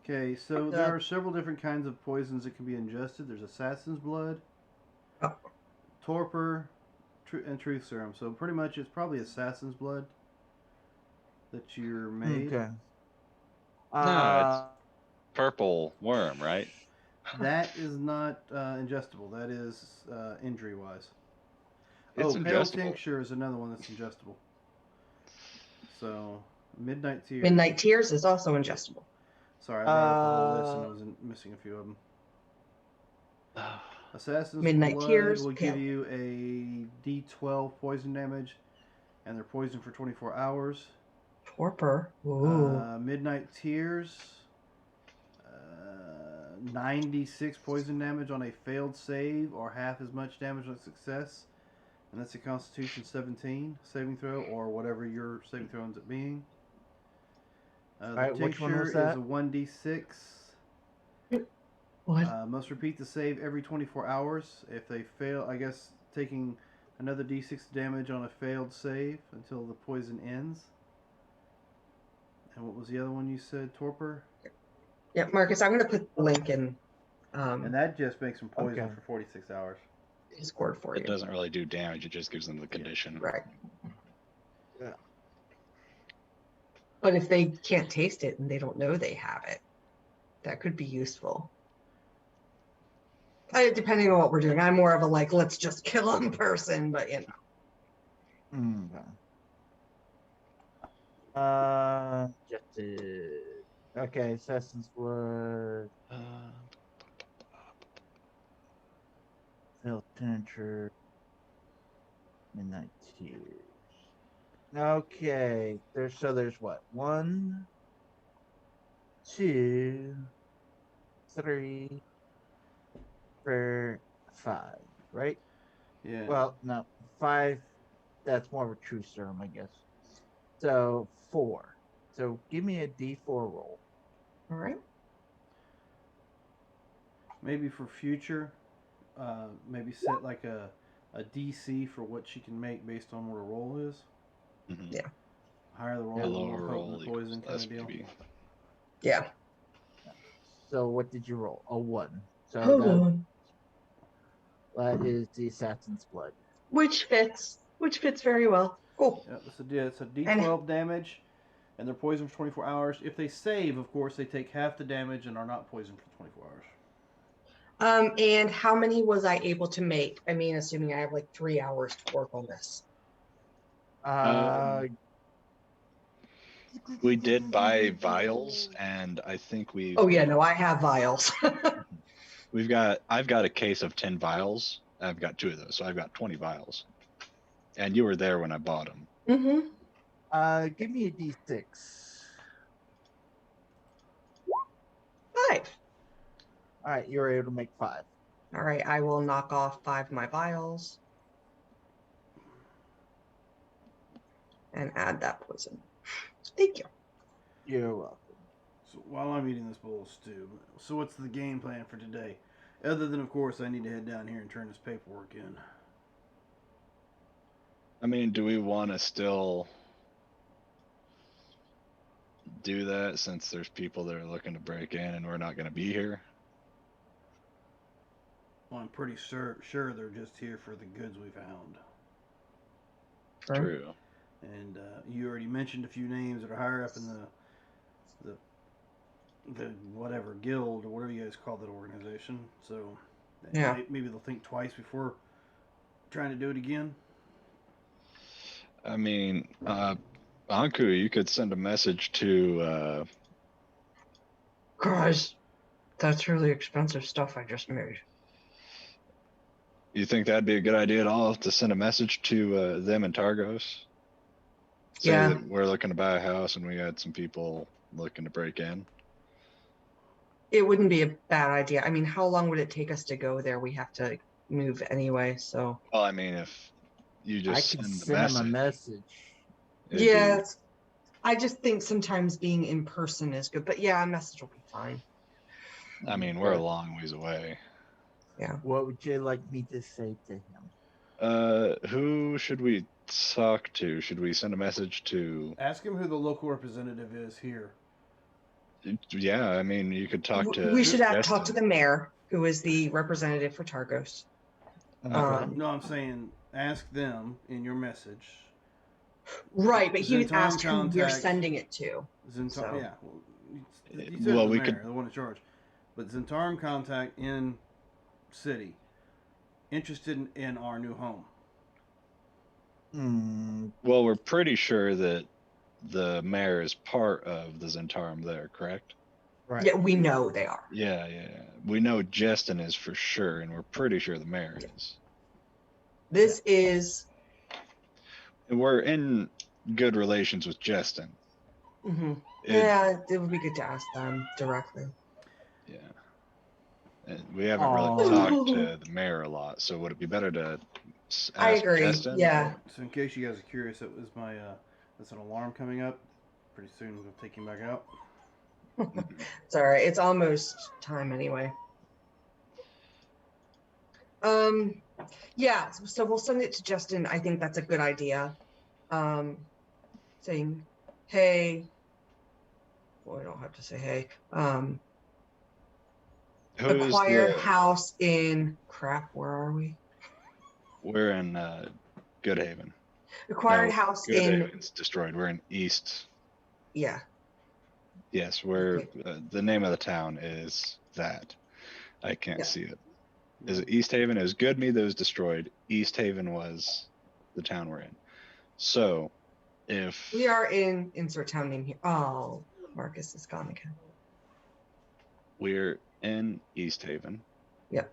Okay, so there are several different kinds of poisons that can be ingested. There's assassin's blood, Oh. torpor, and truth serum. So pretty much it's probably assassin's blood that you're made. Okay. No, it's purple worm, right? That is not ingestible. That is injury-wise. It's Pale ingestible. tincture is another one that's ingestible. So midnight tears. Midnight Tears is also ingestible. Sorry, I brought up the whole list and I was missing a few of them. Assassin's Midnight blood Tears, will pale. give you a D12 poison damage, and they're poisoned for 24 hours. Torpor. Ooh. Midnight Tears, 96 poison damage on a failed save, or half as much damage on success. And that's a Constitution 17 saving throw, or whatever your saving throw ends up being. The Alright, which one tincture was that? is a 1d6. What? Must repeat the save every 24 hours. If they fail, I guess taking another d6 damage on a failed save until the poison ends. And what was the other one you said? Torpor? Yeah, Marcus, I'm going to put the link in And that just makes them poison Okay. for 46 hours. Discord for you. It doesn't really do damage. It just gives them the condition. Right. Yeah. But if they can't taste it and they don't know they have it, that could be useful. Depending on what we're doing. I'm more of a like, let's just kill them person, but you know. Okay, Assassin's Blood, Failed Tincture, Midnight Tears. Okay, there's what? 1, 2, 3, 4, 5, right? Yeah. Well, no, 5. That's more of a true serum, I guess. So 4. So give me a D4 roll. All right. Maybe for future, maybe set like a DC for what she can make based on what her roll is. Mm-hmm. Yeah. Higher the roll, A the lower more roll potent the poison kind less of deal. PB. Yeah. So what did you roll? A 1. So Hold on. that is the Assassin's Blood. Which fits very well. Cool. Yeah, it's a D12 damage, and they're poisoned for 24 hours. If they save, of course, they take half the damage and are not poisoned for 24 hours. And how many was I able to make? I mean, assuming I have like 3 hours to work on this. We did buy vials, and I think we. Oh yeah, no, I have vials. I've got a case of 10 vials. I've got 2 of those, so I've got 20 vials. And you were there when I bought them. Mm-hmm. Give me a D6. 5. All right, you were able to make 5. All right, I will knock off 5 of my vials and add that poison. Thank you. You're welcome. So while I'm eating this bowl of stew, so what's the game plan for today? Other than, of course, I need to head down here and turn this paperwork in. I mean, do we want to still do that since there's people that are looking to break in and we're not going to be here? Well, I'm pretty sure they're just here for the goods we found. True. And you already mentioned a few names that are higher up in the whatever guild or whatever you guys call that organization. So Yeah. maybe they'll think twice before trying to do it again. I mean, Anku, you could send a message to. Guys, that's really expensive stuff I just made. You think that'd be a good idea at all to send a message to them in Targos? Say Yeah. that we're looking to buy a house and we had some people looking to break in. It wouldn't be a bad idea. I mean, how long would it take us to go there? We have to move anyway, so. Well, I mean, if you I just can send the send him a message, message. it'd be. I just think sometimes being in person is good, but yeah, a message will be fine. I mean, we're a long ways away. Yeah. What would you like me to say to him? Who should we talk to? Should we send a message to? Ask him who the local representative is here. Yeah, I mean, you could talk to. We should talk to Justin. the mayor, who is the representative for Targos. No, I'm saying ask them in your message. Right, but he Zentarm asked who we're contact- sending it to. Zentarm, So. yeah. Well, you said Well, the we mayor, could- the one in charge. But Zentarm contact in city, interested in our new home. Well, we're pretty sure that the mayor is part of the Zentarum there, correct? Right. Yeah, we know they are. Yeah. We know Justin is for sure, and we're pretty sure the mayor is. This is. And we're in good relations with Justin. Mm-hmm. Yeah, it would be good to ask them directly. Yeah. And we haven't really talked to the mayor a lot, so would it be better to ask I agree. Justin? Yeah. So in case you guys are curious, that was my that's an alarm coming up. Pretty soon we'll take him back out. It's all right. It's almost time anyway. Yeah, so we'll send it to Justin. I think that's a good idea. Saying, hey, well, I don't have to say hey. Who's Acquired the- house in crap. Where are we? We're in Good Haven. Acquired No, house Good in. Haven's destroyed. We're in East. Yeah. Yes, we're the name of the town is that. I can't Yeah. see it. Is it East Haven? It was Goodmead that was destroyed. East Haven was the town we're in. So, if We are in insert town name here. Oh, Marcus is gone again. we're in East Haven, Yep.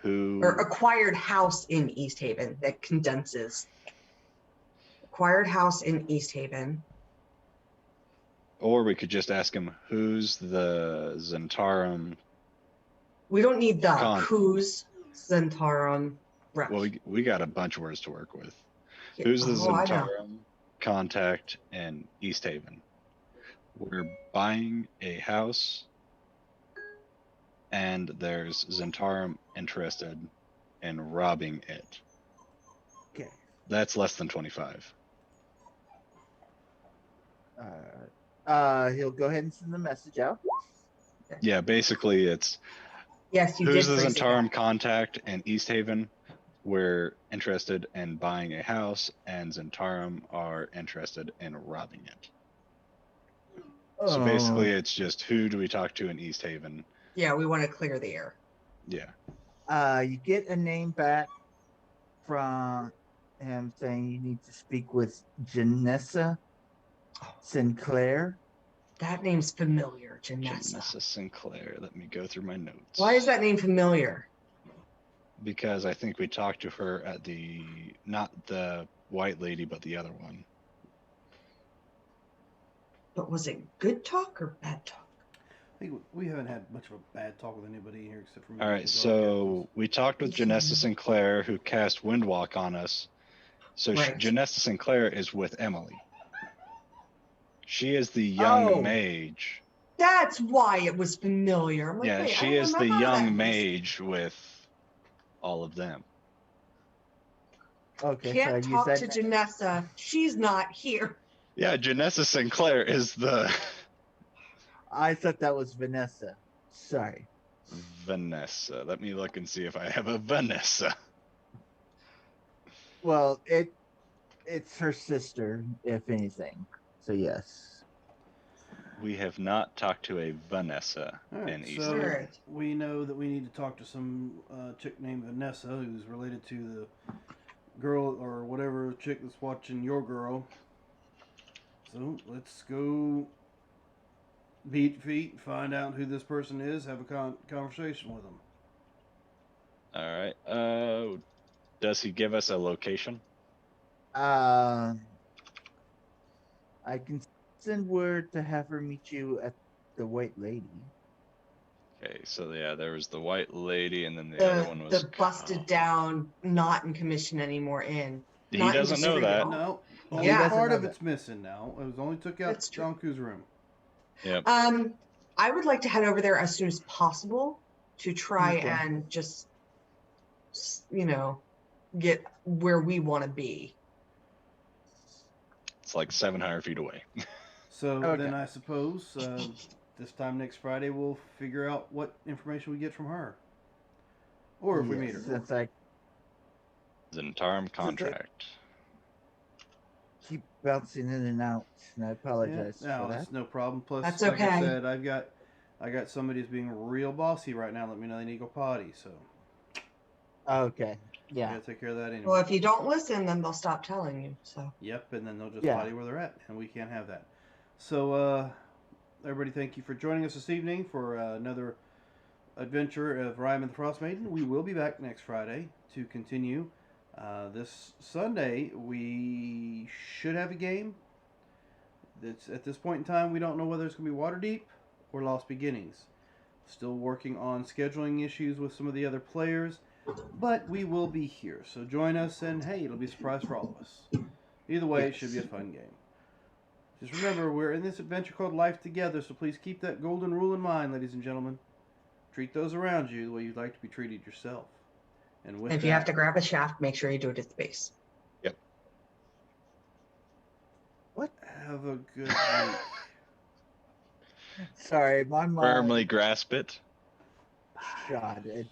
who Or acquired house in East Haven. That condenses. Acquired house in East Haven. or we could just ask him who's the Zentarum. We don't need the Con- who's Zentarum rep. Well, we got a bunch of words to work with. Who's the I know. Zentarum contact in East Haven? We're buying a house, and there's Zentarum interested in robbing it. Okay. That's less than 25. He'll go ahead and send the message out. Yeah, basically it's Yes, you who's did. the phrase it Zentarum that. contact in East Haven? We're interested in buying a house, and Zentarum are interested in robbing it. So basically, it's just who do we talk to in East Haven? Yeah, we want to clear the air. Yeah. You get a name back from him saying you need to speak with Janessa Sinclair. That name's familiar, Janessa. Janessa Sinclair. Let me go through my notes. Why is that name familiar? Because I think we talked to her at not the white lady, but the other one. But was it good talk or bad talk? I think we haven't had much of a bad talk with anybody here except for me. All right, so we talked with Janessa Sinclair, who cast Windwalk on us. So Right. Janessa Sinclair is with Emily. She is the young mage. That's why it was familiar. I'm like, Yeah, wait, I she don't is the remember young that. mage with all of them. Okay. Can't so talk you to said Janessa. She's not here. Yeah, Janessa Sinclair is the I thought that was Vanessa. Sorry. Vanessa. Let me look and see if I have a Vanessa. Well, it's her sister, if anything. So yes. We have not talked to a Vanessa All right, in East so Haven. Alright. we know that we need to talk to some chick named Vanessa, who's related to the girl or whatever chick that's watching your girl. So let's go beat feet, find out who this person is, have a conversation with them. All right. Does he give us a location? I can send word to have her meet you at the White Lady. Okay, so yeah, there was the white lady, and then the other one was The busted down, not in commission anymore inn. He Not doesn't know industry at that. all. No, He only Yeah. doesn't part know of that. it's missing now. It was only took out That's true. Jonku's room. Yep. I would like to head over there as soon as possible to try Okay. and just, get where we want to be. It's like 700 feet away. So Okay. then I suppose this time next Friday we'll figure out what information we get from her, or if we meet her. Since I It's an entire contract. keep bouncing in and out, and I Yeah, apologize no, for that. that's no problem. Plus, That's like I okay. said, I got somebody who's being real bossy right now. Let me know they need to go potty, so Okay. I Yeah. gotta take care of that anyway. Well, if you don't listen, then they'll stop telling you. So Yep, and then they'll just Yeah. potty where they're at, and we can't have that. So, everybody, thank you for joining us this evening for another adventure of Rime and the Frostmaiden. We will be back next Friday to continue. This Sunday, we should have a game. That's at this point in time, we don't know whether it's going to be Waterdeep or Lost Beginnings. Still working on scheduling issues with some of the other players, but we will be here. So join us, and hey, it'll be a surprise for all of us. Either way, It should be a fun game. Just remember, we're in this adventure called Life Together, so please keep that golden rule in mind, ladies and gentlemen. Treat those around you the way you'd like to be treated yourself. And with if that, you have to grab a shaft, make sure you do it at the base. have a good week. Sorry, my mind Firmly grasp it. shot. It